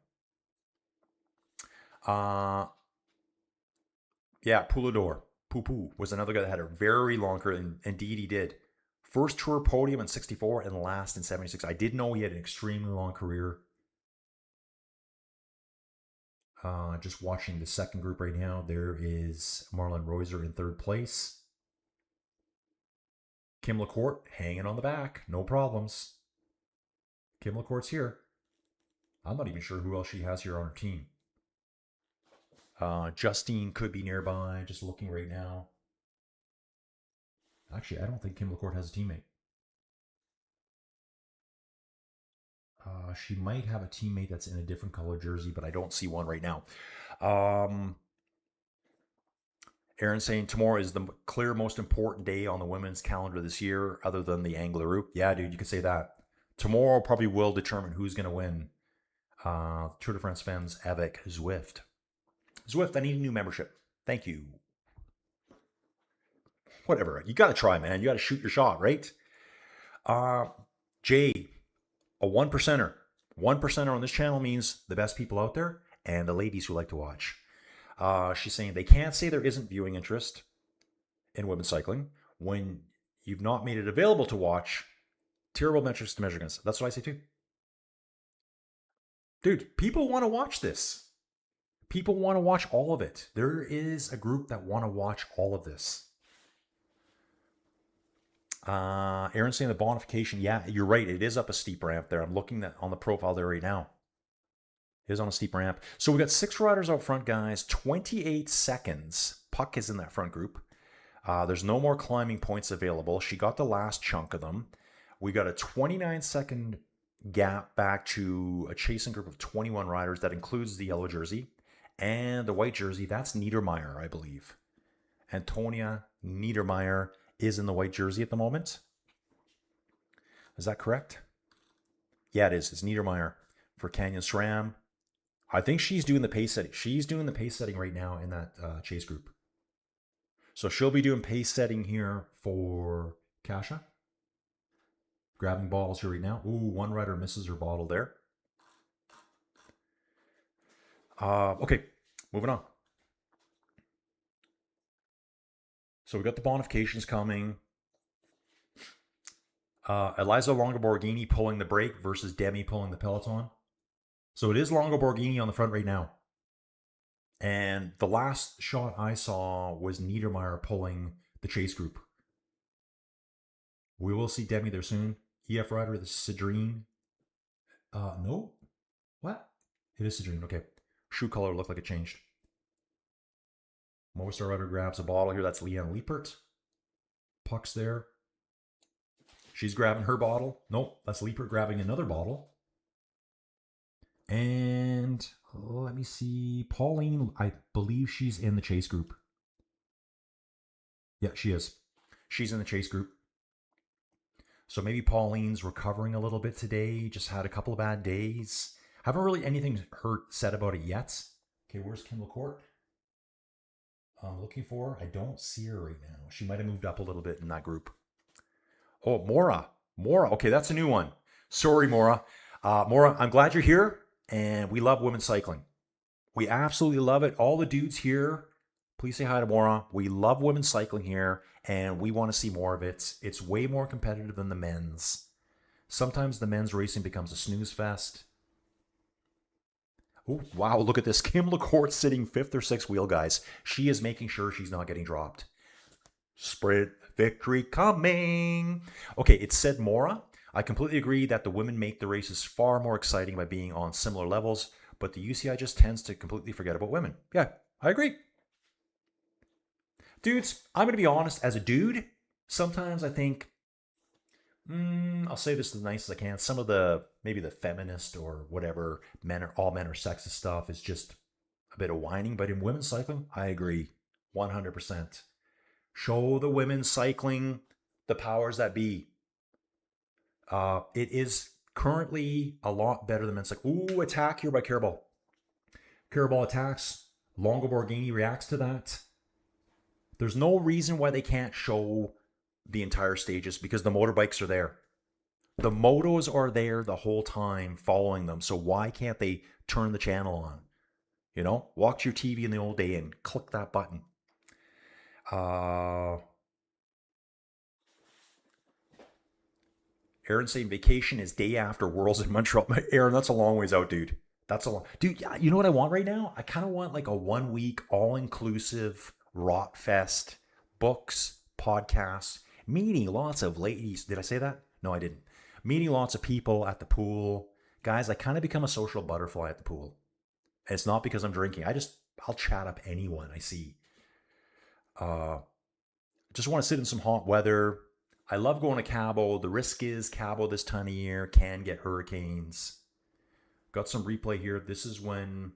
Yeah, Poulador. Poo was another guy that had a very long career, and indeed he did. First Tour podium in 64 and last in 76. I did know he had an extremely long career. Just watching the second group right now. There is Marlon Reuser in 3rd place. Kim LaCourt hanging on the back. No problems. Kim LaCourt's here. I'm not even sure who else she has here on her team. Justine could be nearby, just looking right now. Actually, I don't think Kim LaCourt has a teammate. She might have a teammate that's in a different color jersey, but I don't see one right now. Aaron saying tomorrow is the clear most important day on the women's calendar this year, other than the Angleroo. Yeah, dude, you could say that. Tomorrow probably will determine who's going to win Tour de France FEMMES avec Zwift. Zwift, I need a new membership. Thank you. Whatever. You got to try, man. You got to shoot your shot, right? Jay, a 1%er. 1%er on this channel means the best people out there and the ladies who like to watch. She's saying they can't say there isn't viewing interest in women's cycling when you've not made it available to watch. Terrible metrics to measure against. That's what I say too. Dude, people want to watch this. People want to watch all of it. There is a group that want to watch all of this. Aaron's saying the bonification. Yeah, you're right. It is up a steep ramp there. I'm looking on the profile there right now. It is on a steep ramp. So we got 6 riders out front, guys. 28 seconds. Puck is in that front group. There's no more climbing points available. She got the last chunk of them. We got a 29-second gap back to a chasing group of 21 riders. That includes the yellow jersey and the white jersey. That's Niedermeyer, I believe. Antonia Niedermeyer is in the white jersey at the moment. Is that correct? Yeah, it is. It's Niedermeyer for Canyon SRAM. I think she's doing the pace setting. She's doing the pace setting right now in that chase group. So she'll be doing pace setting here for Kasia. Grabbing bottles here right now. Ooh, one rider misses her bottle there. Okay, Moving on. So we got the bonifications coming. Eliza Longoborghini pulling the brake versus Demi pulling the peloton. So it is Longoborghini on the front right now. And the last shot I saw was Niedermeyer pulling the chase group. We will see Demi there soon. EF Rider, the Cedrine. No. What? It is Cedrine, okay. Shoe color looked like it changed. Movistar Rider grabs a bottle here. That's Leanne Liepert. Puck's there. She's grabbing her bottle. Nope, that's Liepert grabbing another bottle. And let me see. Pauline, I believe she's in the chase group. Yeah, she is. She's in the chase group. So maybe Pauline's recovering a little bit today. Just had a couple of bad days. Haven't really anything said about it yet. Okay, where's Kim LaCourt? I'm looking for her. I don't see her right now. She might have moved up a little bit in that group. Oh, Mora. Mora. Okay, that's a new one. Sorry, Mora. Mora, I'm glad you're here. And we love women's cycling. We absolutely love it. All the dudes here, please say hi to Mora. We love women's cycling here, and we want to see more of it. It's way more competitive than the men's. Sometimes the men's racing becomes a snooze fest. Oh, wow, look at this. Kim LaCourt sitting fifth or sixth wheel, guys. She is making sure she's not getting dropped. Sprint victory coming. Okay, it said Mora. I completely agree that the women make the races far more exciting by being on similar levels, but the UCI just tends to completely forget about women. Yeah, I agree. Dudes, I'm going to be honest, as a dude, sometimes I think, I'll say this as nice as I can, some of the, maybe the feminist or whatever, all men are sexist stuff is just a bit of whining, but in women's cycling, I agree, 100%. Show the women cycling the powers that be. It is currently a lot better than men's cycling. Ooh, attack here by Carabao. Carabao attacks. Longoborghini reacts to that. There's no reason why they can't show the entire stages because the motorbikes are there. The motos are there the whole time following them. So why can't they turn the channel on? You know, watch your TV in the old day and click that button. Aaron saying vacation is day after Worlds in Montreal. Aaron, that's a long ways out, dude. That's a long... Dude, you know what I want right now? I kind of want like a 1 week all-inclusive rot fest, books, podcasts, meeting lots of ladies. Did I say that? No, I didn't. Meeting lots of people at the pool. Guys, I kind of become a social butterfly at the pool. And it's not because I'm drinking. I'll chat up anyone I see. Just want to sit in some hot weather. I love going to Cabo. The risk is Cabo this time of year can get hurricanes. Got some replay here. This is when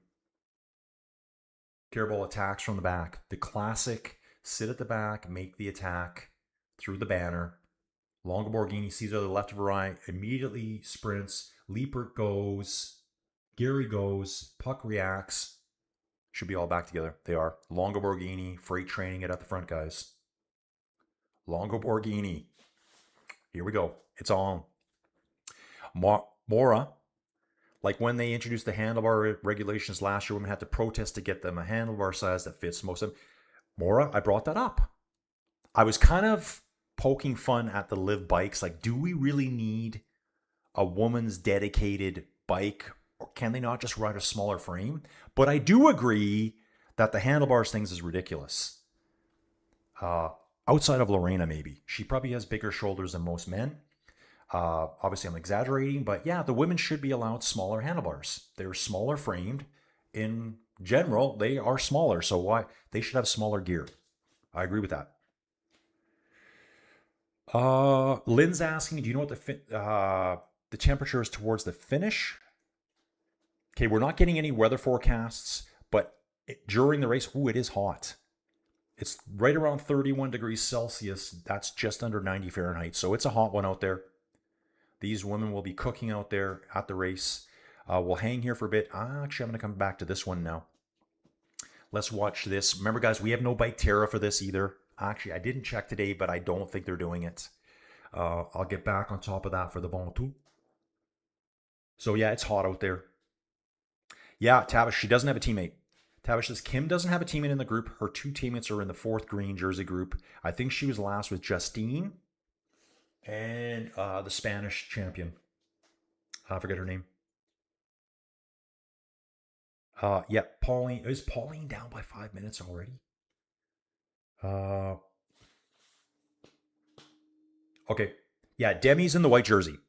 Carabao attacks from the back. The classic, sit at the back, make the attack through the banner. Longoborghini sees either left or right, immediately sprints. Liepert goes. Gary goes. Puck reacts. Should be all back together. They are. Longoborghini, freight training it at the front, guys. Longoborghini. Here we go. It's on. Mora, like when they introduced the handlebar regulations last year, women had to protest to get them a handlebar size that fits most of them. Mora, I brought that up. I was kind of poking fun at the Live bikes. Like, do we really need a woman's dedicated bike? Or can they not just ride a smaller frame? But I do agree that the handlebars things is ridiculous. Outside of Lorena, maybe. She probably has bigger shoulders than most men. Obviously, I'm exaggerating, but yeah, the women should be allowed smaller handlebars. They're smaller framed. In general, they are smaller, so why they should have smaller gear. I agree with that. Lynn's asking, do you know what the temperature is towards the finish? Okay, we're not getting any weather forecasts, but during the race, it is hot. It's right around 31 degrees Celsius. That's just under 90 Fahrenheit. So it's a hot one out there. These women will be cooking out there at the race. We'll hang here for a bit. Actually, I'm going to come back to this one now. Let's watch this. Remember, guys, we have no Bike Terra for this either. Actually, I didn't check today, but I don't think they're doing it. I'll get back on top of that for the Ventoux. So, yeah, it's hot out there. Yeah, Tavish, she doesn't have a teammate. Tavish says Kim doesn't have a teammate in the group. Her 2 teammates are in the 4th green jersey group. I think she was last with Justine and the Spanish champion. I forget her name. Yeah, Pauline. Is Pauline down by 5 minutes already? Okay. Yeah, Demi's in the white jersey.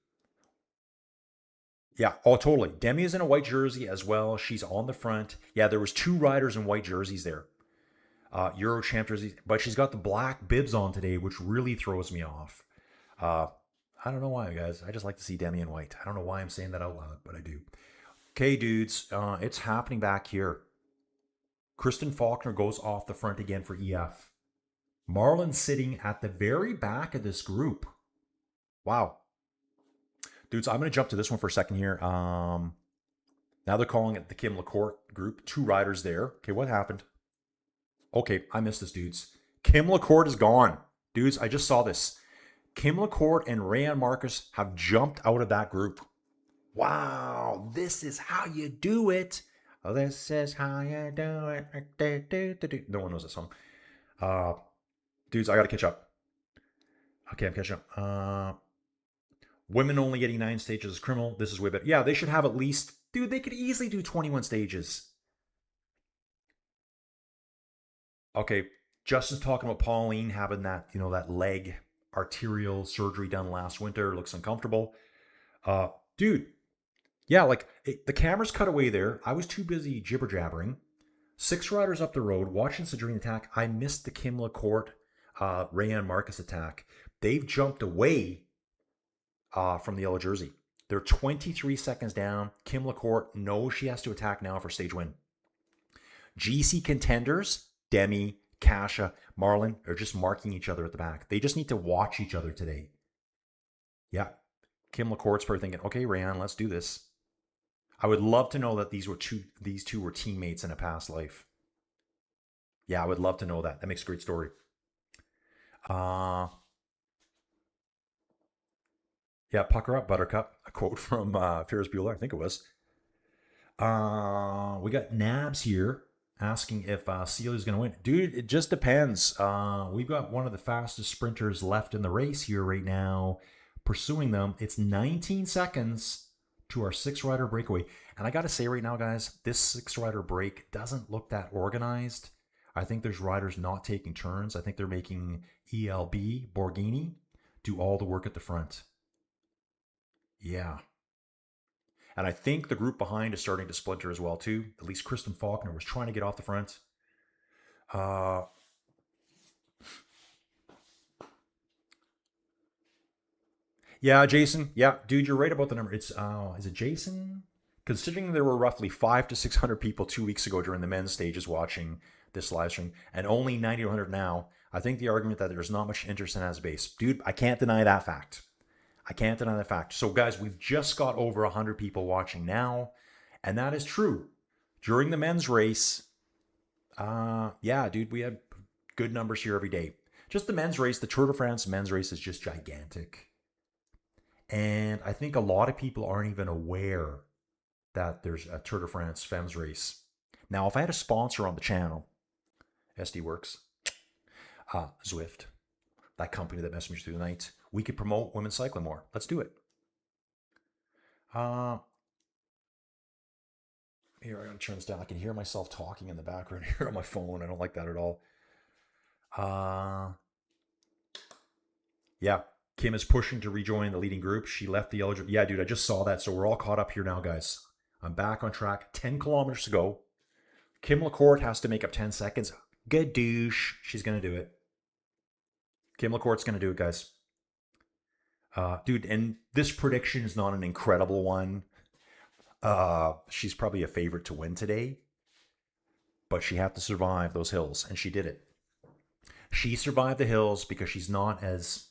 Yeah, oh, totally. Demi is in a white jersey as well. She's on the front. Yeah, there was 2 riders in white jerseys there. Euro champ jerseys, but she's got the black bibs on today, which really throws me off. I don't know why, guys. I just like to see Demi in white. I don't know why I'm saying that out loud, but I do. Okay, dudes, it's happening back here. Kristen Faulkner goes off the front again for EF. Marlon's sitting at the very back of this group. Wow. Dudes, I'm going to jump to this one for a second here. Now they're calling it the Kim LaCourt group. 2 riders there. Okay, what happened? Okay, I missed this, dudes. Kim LaCourt is gone. Dudes, I just saw this. Kim LaCourt and Rayan Marcus have jumped out of that group. Wow, this is how you do it. Oh, this is how you do it. No one knows that song. Dudes, I got to catch up. Okay, I'm catching up. Women only getting 9 stages is criminal. This is way better. Yeah, they should have at least... Dude, they could easily do 21 stages. Okay, Justin's talking about Pauline having that, that leg arterial surgery done last winter. Looks uncomfortable. Dude, yeah, like the camera's cut away there. I was too busy jibber jabbering. 6 riders up the road watching Cedrine attack. I missed the Kim LaCourt, Rayan Marcus attack. They've jumped away from the yellow jersey. They're 23 seconds down. Kim LaCourt knows she has to attack now for stage win. GC contenders, Demi, Kasha, Marlon are just marking each other at the back. They just need to watch each other today. Yeah. Kim LaCourt's probably thinking, okay, Rayan, let's do this. I would love to know that these two were teammates in a past life. Yeah, I would love to know that. That makes a great story. Yeah, pucker up, Buttercup. A quote from Ferris Bueller, I think it was. We got Nabs here asking if Celia's going to win. Dude, it just depends. We've got one of the fastest sprinters left in the race here right now, pursuing them. It's 19 seconds to our 6-rider breakaway. And I got to say right now, guys, this 6-rider break doesn't look that organized. I think there's riders not taking turns. I think they're making ELB, Borghini, do all the work at the front. Yeah. And I think the group behind is starting to splinter as well, too. At least Kristen Faulkner was trying to get off the front. Yeah, Jason. Yeah, dude, you're right about the number. It's is it Jason? Considering there were roughly 500 to 600 people 2 weeks ago during the men's stages watching this live stream, and only 90 to 100 now, I think the argument that there's not much interest in as base. Dude, I can't deny that fact. I can't deny that fact. So, guys, we've just got over 100 people watching now, and that is true. During the men's race, yeah, dude, we had good numbers here every day. Just the men's race, the Tour de France men's race is just gigantic. And I think a lot of people aren't even aware that there's a Tour de France FEMMES race. Now, if I had a sponsor on the channel, SD Works, Zwift, that company that messaged me through the night, we could promote women's cycling more. Let's do it. Here, I gotta turn this down. I can hear myself talking in the background here on my phone. I don't like that at all. Yeah, Kim is pushing to rejoin the leading group. She left the yellow. Yeah, dude, I just saw that. So we're all caught up here now, guys. I'm back on track. 10 kilometers to go. Kim LaCourt has to make up 10 seconds. Good douche. She's going to do it. Kim LaCourt's going to do it, guys. Dude, and this prediction is not an incredible one. She's probably a favorite to win today. But she had to survive those hills, and she did it. She survived the hills because she's not as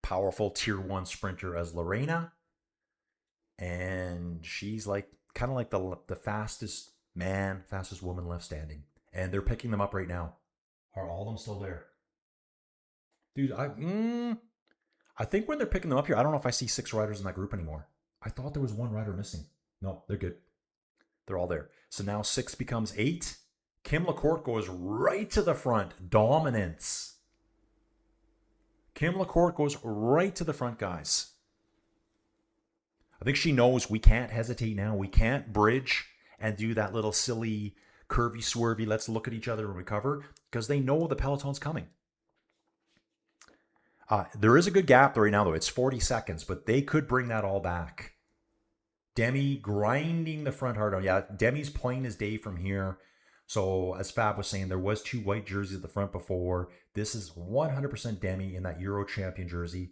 powerful tier 1 sprinter as Lorena. And she's like kind of like the fastest man, fastest woman left standing. And they're picking them up right now. Are all of them still there? Dude, I think when they're picking them up here, I don't know if I see 6 riders in that group anymore. I thought there was 1 rider missing. No, they're good. They're all there. So now 6 becomes 8. Kim LaCourte goes right to the front. Dominance. Kim LaCourte goes right to the front, guys. I think she knows we can't hesitate now. We can't bridge and do that little silly curvy swervy, let's look at each other and recover, because they know the peloton's coming. There is a good gap right now, though. It's 40 seconds, but they could bring that all back. Demi grinding the front hard on. Yeah, Demi's playing his day from here. So as Fab was saying, there was 2 white jerseys at the front before. This is 100% Demi in that Euro champion jersey.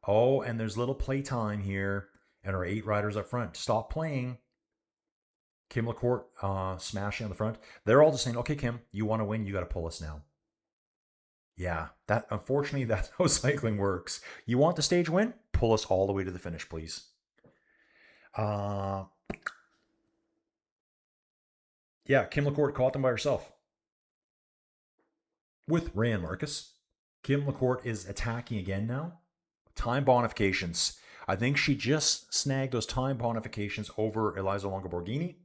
Oh, and there's little play time here. And our 8 riders up front. Stop playing. Kim LaCourte smashing on the front. They're all just saying, okay, Kim, you want to win, you got to pull us now. Yeah, that unfortunately, that's how cycling works. You want the stage win? Pull us all the way to the finish, please. Yeah, Kim LaCourte caught them by herself. With Ryan Marcus. Kim LaCourte is attacking again now. Time bonifications. I think she just snagged those time bonifications over Eliza Longoborghini.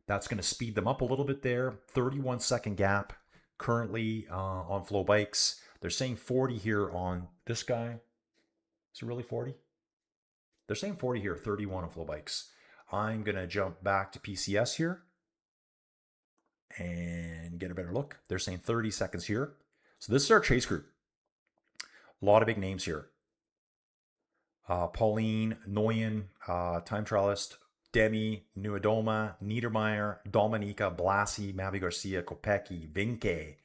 That's going to speed them up a little bit there. 31-second gap currently on Flow Bikes. They're saying 40 here on this guy. Is it really 40? They're saying 40 here, 31 on Flow Bikes. I'm going to jump back to PCS here and get a better look. They're saying 30 seconds here. So this is our chase group. A lot of big names here. Pauline, Nguyen, time trialist, Demi, Nuadoma, Niedermeyer, Dominica, Blasi, Mavi Garcia, Kopecky, Vinke,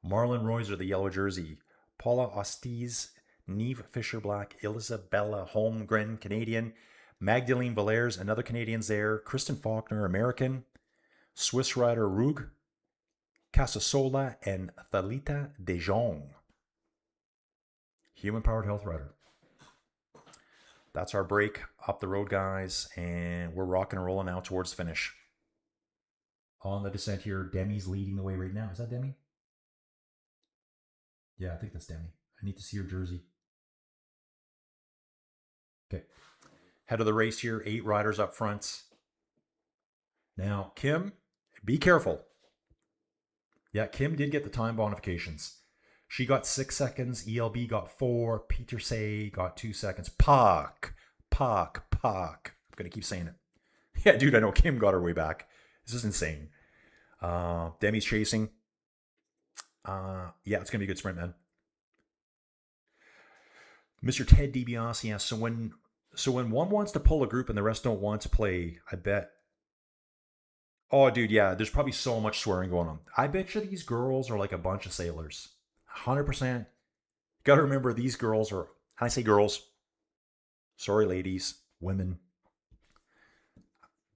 Marlon Reuser, the yellow jersey, Paula Ostiz, Neve Fisher Black, Isabella Holmgren, Canadian, Magdalene Valers, another Canadian's there, Kristen Faulkner, American, Swiss rider Rug, Casasola, and Thalita De Jong. Human-powered health rider. That's our break up the road, guys, and we're rocking and rolling now towards the finish. On the descent here, Demi's leading the way right now. Is that Demi? Yeah, I think that's Demi. I need to see her jersey. Okay. Head of the race here, 8 riders up front. Now, Kim, be careful. Yeah, Kim did get the time bonifications. She got 6 seconds. ELB got 4. Peter Say got 2 seconds. Puck. I'm going to keep saying it. Yeah, dude, I know Kim got her way back. This is insane. Demi's chasing. Yeah, it's going to be a good sprint, man. Mr. Ted DiBiase asks, so when one wants to pull a group and the rest don't want to play, I bet. Oh, dude, yeah, there's probably so much swearing going on. I bet you these girls are like a bunch of sailors. 100%. Got to remember, these girls are, I say girls, sorry ladies, women.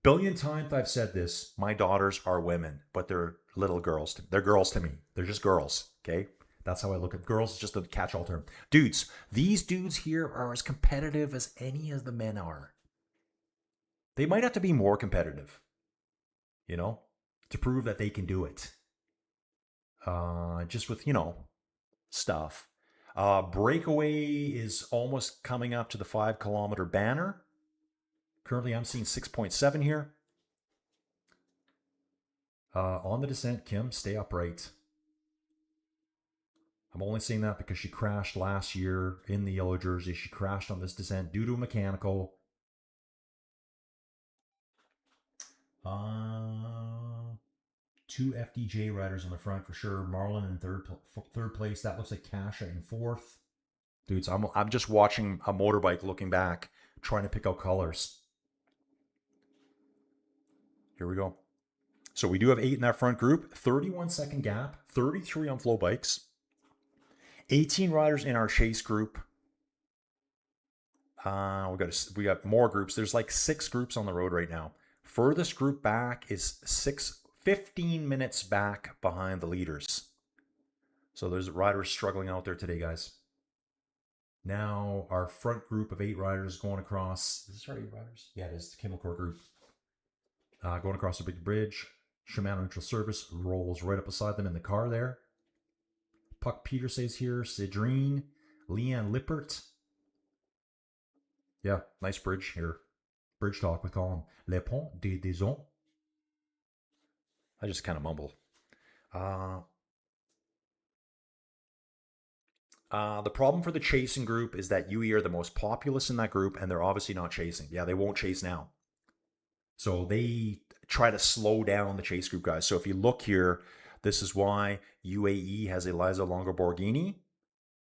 Billion times I've said this, my daughters are women, but they're little girls. They're girls to me. They're just girls, okay? That's how I look at girls. It's just a catch-all term. Dudes, these dudes here are as competitive as any of the men are. They might have to be more competitive, you know, to prove that they can do it. Just with, you know, stuff. Breakaway is almost coming up to the 5-kilometer banner. Currently, I'm seeing 6.7 here. On the descent, Kim, stay upright. I'm only saying that because she crashed last year in the yellow jersey. She crashed on this descent due to a mechanical. 2 FDJ riders on the front for sure. Marlon in third place. That looks like Kasha in 4th. Dudes, I'm just watching a motorbike looking back, trying to pick out colors. Here we go. So we do have 8 in that front group. 31-second gap. 33 on Flow Bikes. 18 riders in our chase group. We got more groups. There's like 6 groups on the road right now. Furthest group back is 15 minutes back behind the leaders. So there's riders struggling out there today, guys. Now our front group of 8 riders going across. Is this our 8 riders? Yeah, it is the Chemical Core group. Going across the big bridge. Shimano Neutral Service rolls right up beside them in the car there. Puck Petersays here. Cedrine. Leanne Lippert. Yeah, nice bridge here. bridge talk with Colin. Le Pont des Daisons. I just kind of mumble. The problem for the chasing group is that UE are the most populous in that group, and they're obviously not chasing. Yeah, they won't chase now. So they try to slow down the chase group, guys. So if you look here, this is why UAE has Eliza Longo-Borghini,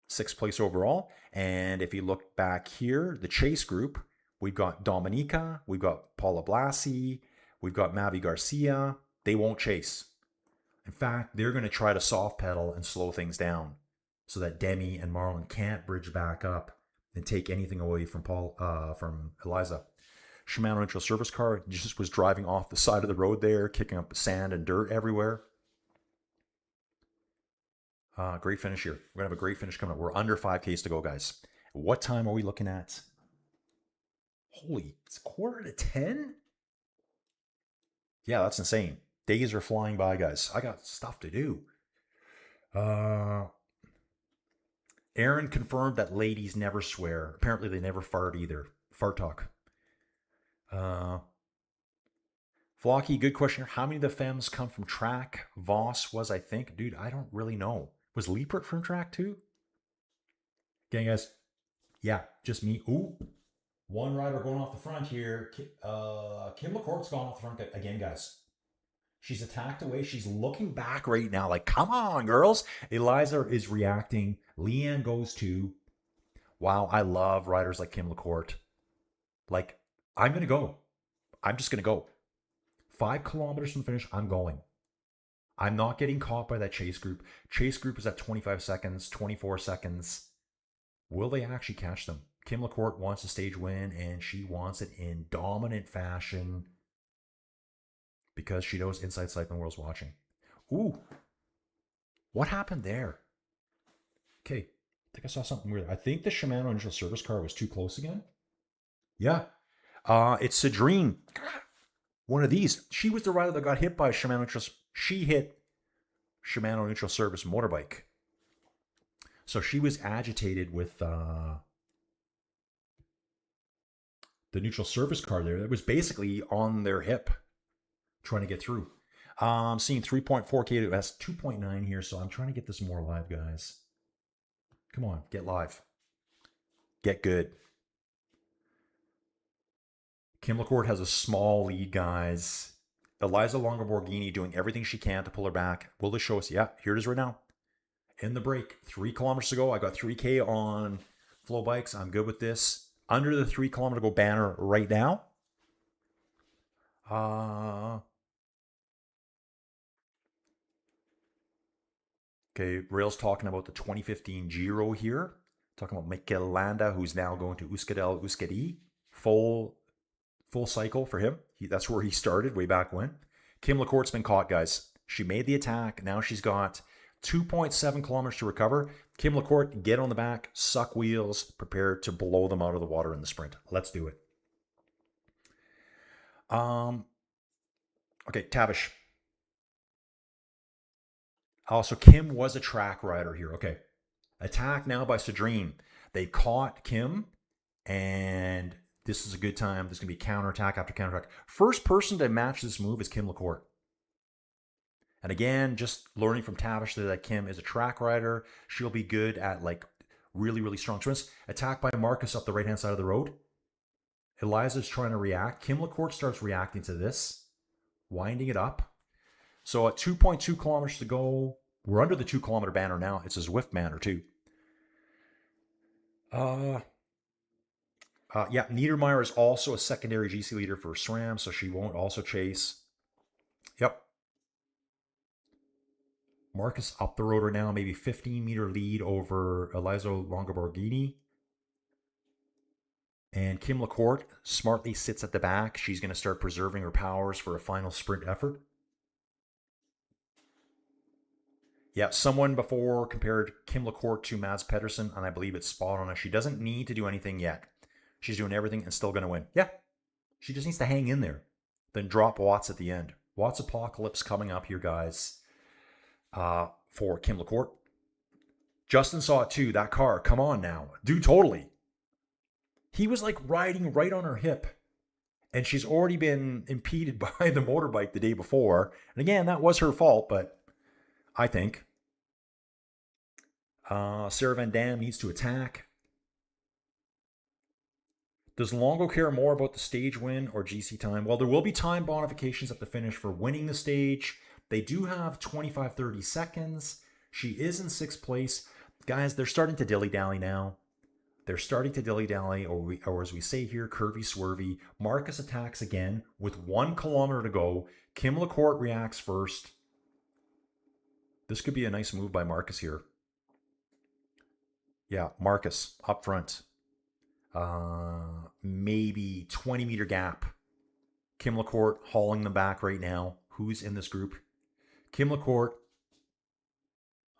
6th place overall. And if you look back here, the chase group, we've got Dominica, we've got Paula Blasi, we've got Mavi Garcia. They won't chase. In fact, they're going to try to soft pedal and slow things down so that Demi and Marlon can't bridge back up and take anything away from Eliza. Shimano neutral service car just was driving off the side of the road there, kicking up sand and dirt everywhere. Great finish here. We're going to have a great finish coming up. We're under 5Ks to go, guys. What time are we looking at? Holy, it's 9:45? Yeah, that's insane. Days are flying by, guys. I got stuff to do. Aaron confirmed that ladies never swear. Apparently they never fart either. Fart talk. Flocky, good question. How many of the femmes come from track? Voss was, I think. Dude, I don't really know. Was Liepert from track too? Okay, guys. Yeah, just me. Ooh. One rider going off the front here. Kim LaCourte's gone off the front again, guys. She's attacked away. She's looking back right now like, come on, girls. Eliza is reacting. Leanne goes too. Wow, I love riders like Kim LaCourte. Like, I'm going to go. I'm just going to go. 5 kilometers from the finish, I'm going. I'm not getting caught by that chase group. Chase group is at 25 seconds, 24 seconds. Will they actually catch them? Kim LaCourte wants a stage win, and she wants it in dominant fashion because she knows Inside Cycling World's watching. Ooh. What happened there? Okay. I think I saw something weird. I think the Shimano initial service car was too close again. Yeah. It's Cedrine. One of these. She was the rider that got hit by a Shimano neutral. She hit Shimano neutral service motorbike. So she was agitated with the neutral service car there. That was basically on their hip trying to get through. I'm seeing 3.4K. That's 2.9 here. So I'm trying to get this more live, guys. Come on, get live. Get good. Kim LaCourte has a small lead, guys. Eliza Longo-Borghini doing everything she can to pull her back. Will this show us? Yeah, here it is right now. In the break, 3 kilometers to go. I got 3K on Flow Bikes. I'm good with this. Under the 3 kilometer go banner right now. Okay, Rail's talking about the 2015 Giro here. Talking about Mikel Landa, who's now going to Euskadi. Full cycle for him. That's where he started way back when. Kim LaCourte's been caught, guys. She made the attack. Now she's got 2.7 kilometers to recover. Kim LaCourte, get on the back, suck wheels, prepare to blow them out of the water in the sprint. Let's do it. Okay, Tavish. Also, Kim was a track rider here. Okay. Attack now by Cedrine. They caught Kim, and this is a good time. There's going to be counterattack after counterattack. First person to match this move is Kim LaCourte. And again, just learning from Tavish that Kim is a track rider. She'll be good at like really, really strong sprints. Attack by Marcus up the right-hand side of the road. Eliza's trying to react. Kim LaCourte starts reacting to this, winding it up. So at 2.2 kilometers to go, we're under the 2 kilometer banner now. It's a Zwift banner too. Yeah, Niedermeyer is also a secondary GC leader for SRAM, so she won't also chase. Yep. Marcus up the road right now, maybe 15-meter lead over Eliza Longo-Borghini. And Kim LaCourte smartly sits at the back. She's going to start preserving her powers for a final sprint effort. Yeah, someone before compared Kim LaCourte to Mads Pedersen, and I believe it's spot on. She doesn't need to do anything yet. She's doing everything and still going to win. Yeah, she just needs to hang in there. Then drop Watts at the end. Watts Apocalypse coming up here, guys, for Kim LaCourte. Justin saw it too, that car. Come on now. Dude, totally. He was like riding right on her hip. And she's already been impeded by the motorbike the day before. And again, that was her fault, but I think Sarah Van Dam needs to attack. Does Longo care more about the stage win or GC time? Well, there will be time bonifications at the finish for winning the stage. They do have 25, 30 seconds. She is in 6th place. Guys, they're starting to dilly-dally now. They're starting to dilly-dally, or as we say here, curvy-swervy. Marcus attacks again with 1 kilometer to go. Kim LaCourte reacts first. This could be a nice move by Marcus here. Yeah, Marcus up front. Maybe 20-meter gap. Kim LaCourte hauling them back right now. Who's in this group? Kim LaCourte.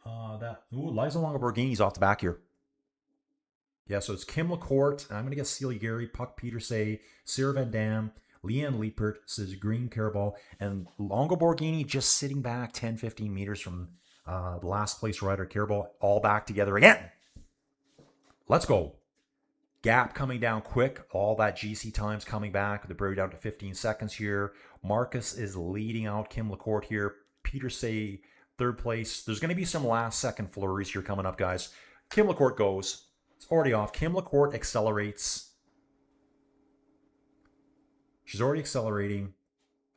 Liza Longo-Borghini's off the back here. Yeah, so it's Kim LaCourte. I'm going to guess Celia Gary, Puck Petersay, Sarah Van Dam, Leanne Liepert, Green Carabal, and Longo-Borghini just sitting back 10, 15 meters from the last place rider, Carabal, all back together again. Let's go. Gap coming down quick. All that GC time's coming back. They're buried down to 15 seconds here. Marcus is leading out Kim LaCourte here. Petersay, 3rd place. There's going to be some last-second flurries here coming up, guys. Kim LaCourte goes. It's already off. Kim LaCourte accelerates. She's already accelerating.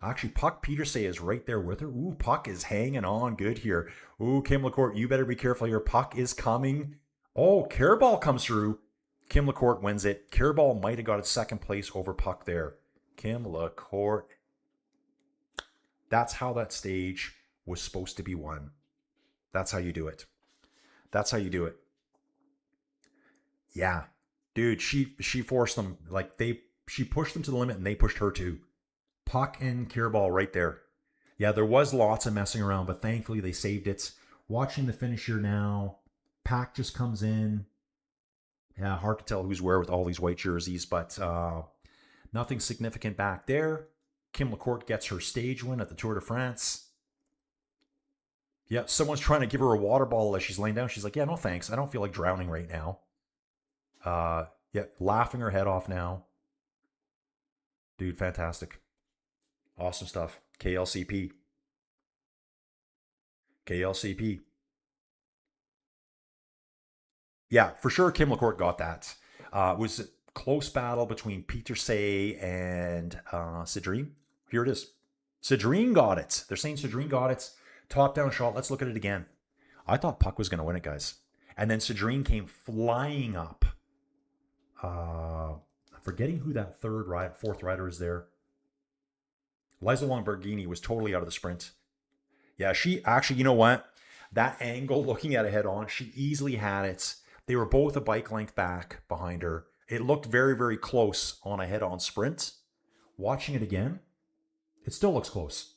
Actually, Puck Petersay is right there with her. Ooh, Puck is hanging on good here. Ooh, Kim LaCourte, you better be careful here. Puck is coming. Oh, Carabal comes through. Kim LaCourte wins it. Carabal might have got its 2nd place over Puck there. Kim LaCourte. That's how that stage was supposed to be won. That's how you do it. That's how you do it. Yeah. Dude, she forced them. Like, she pushed them to the limit and they pushed her too. Puck and Carabal right there. Yeah, there was lots of messing around, but thankfully they saved it. Watching the finish here now. Pack just comes in. Yeah, hard to tell who's where with all these white jerseys, but nothing significant back there. Kim LaCourte gets her stage win at the Tour de France. Yeah, someone's trying to give her a water bottle as she's laying down. She's like, yeah, no thanks. I don't feel like drowning right now. Yeah, laughing her head off now. Dude, fantastic. Awesome stuff. KLCP. KLCP. Yeah, for sure Kim LaCourte got that. It was a close battle between Petersay and Cedrine. Here it is. Cedrine got it. They're saying Cedrine got it. Top-down shot. Let's look at it again. I thought Puck was going to win it, guys. And then Cedrine came flying up. I'm forgetting who that 4th rider is there. Liza Longo-Borghini was totally out of the sprint. Yeah, she actually, you know what? That angle, looking at it head on, she easily had it. They were both a bike length back behind her. It looked very, very close on a head-on sprint. Watching it again, it still looks close.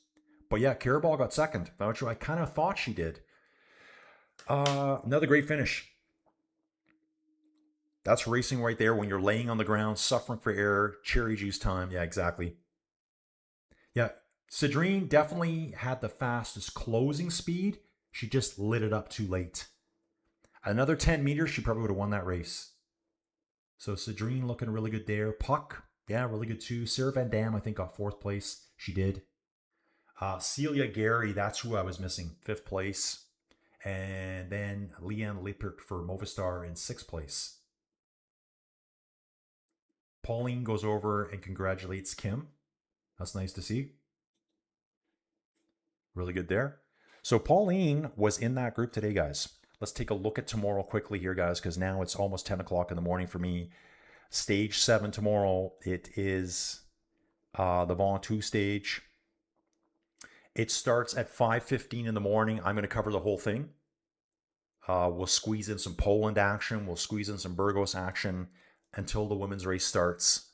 But yeah, Carabal got 2nd, which I kind of thought she did. Another great finish. That's racing right there when you're laying on the ground, suffering for air, cherry juice time. Yeah, exactly. Yeah, Cedrine definitely had the fastest closing speed. She just lit it up too late. Another 10 meters, she probably would have won that race. So Cedrine looking really good there. Puck, yeah, really good too. Sarah Van Dam, I think, got 4th place. She did. Celia Gary, that's who I was missing. 5th place. And then Leanne Liepert for Movistar in 6th place. Pauline goes over and congratulates Kim. That's nice to see. Really good there. So Pauline was in that group today, guys. Let's take a look at tomorrow quickly here, guys, because now it's almost 10 o'clock in the morning for me. Stage 7 tomorrow. It is the Ventoux stage. It starts at 5:15 in the morning. I'm going to cover the whole thing. We'll squeeze in some Poland action. We'll squeeze in some Burgos action until the women's race starts.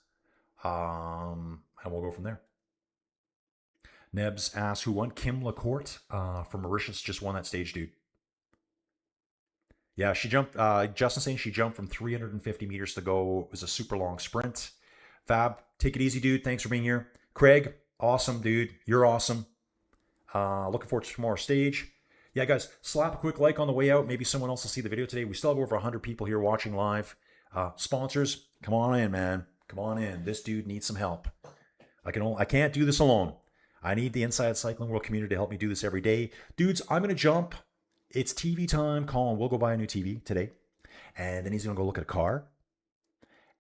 And we'll go from there. Nebs asks who won. Kim LaCourte from Mauritius just won that stage, dude. Yeah, she jumped. Justin saying she jumped from 350 meters to go. It was a super long sprint. Fab, take it easy, dude. Thanks for being here. Craig, awesome, dude. You're awesome. Looking forward to tomorrow's stage. Yeah, guys, slap a quick like on the way out. Maybe someone else will see the video today. We still have over 100 people here watching live. Sponsors, come on in, man. Come on in. This dude needs some help. I can't do this alone. I need the Inside Cycling World community to help me do this every day. Dudes, I'm going to jump. It's TV time. Colin will go buy a new TV today. And then he's going to go look at a car.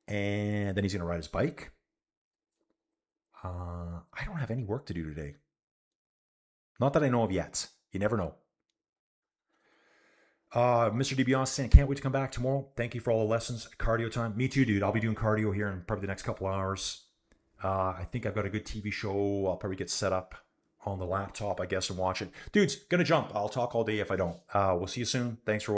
And then he's going to ride his bike. I don't have any work to do today. Not that I know of yet. You never know. Mr. DiBiase saying, can't wait to come back tomorrow. Thank you for all the lessons. Cardio time. Me too, dude. I'll be doing cardio here in probably the next couple hours. I think I've got a good TV show. I'll probably get set up on the laptop, I guess, and watch it. Dudes, gonna jump. I'll talk all day if I don't. We'll see you soon. Thanks for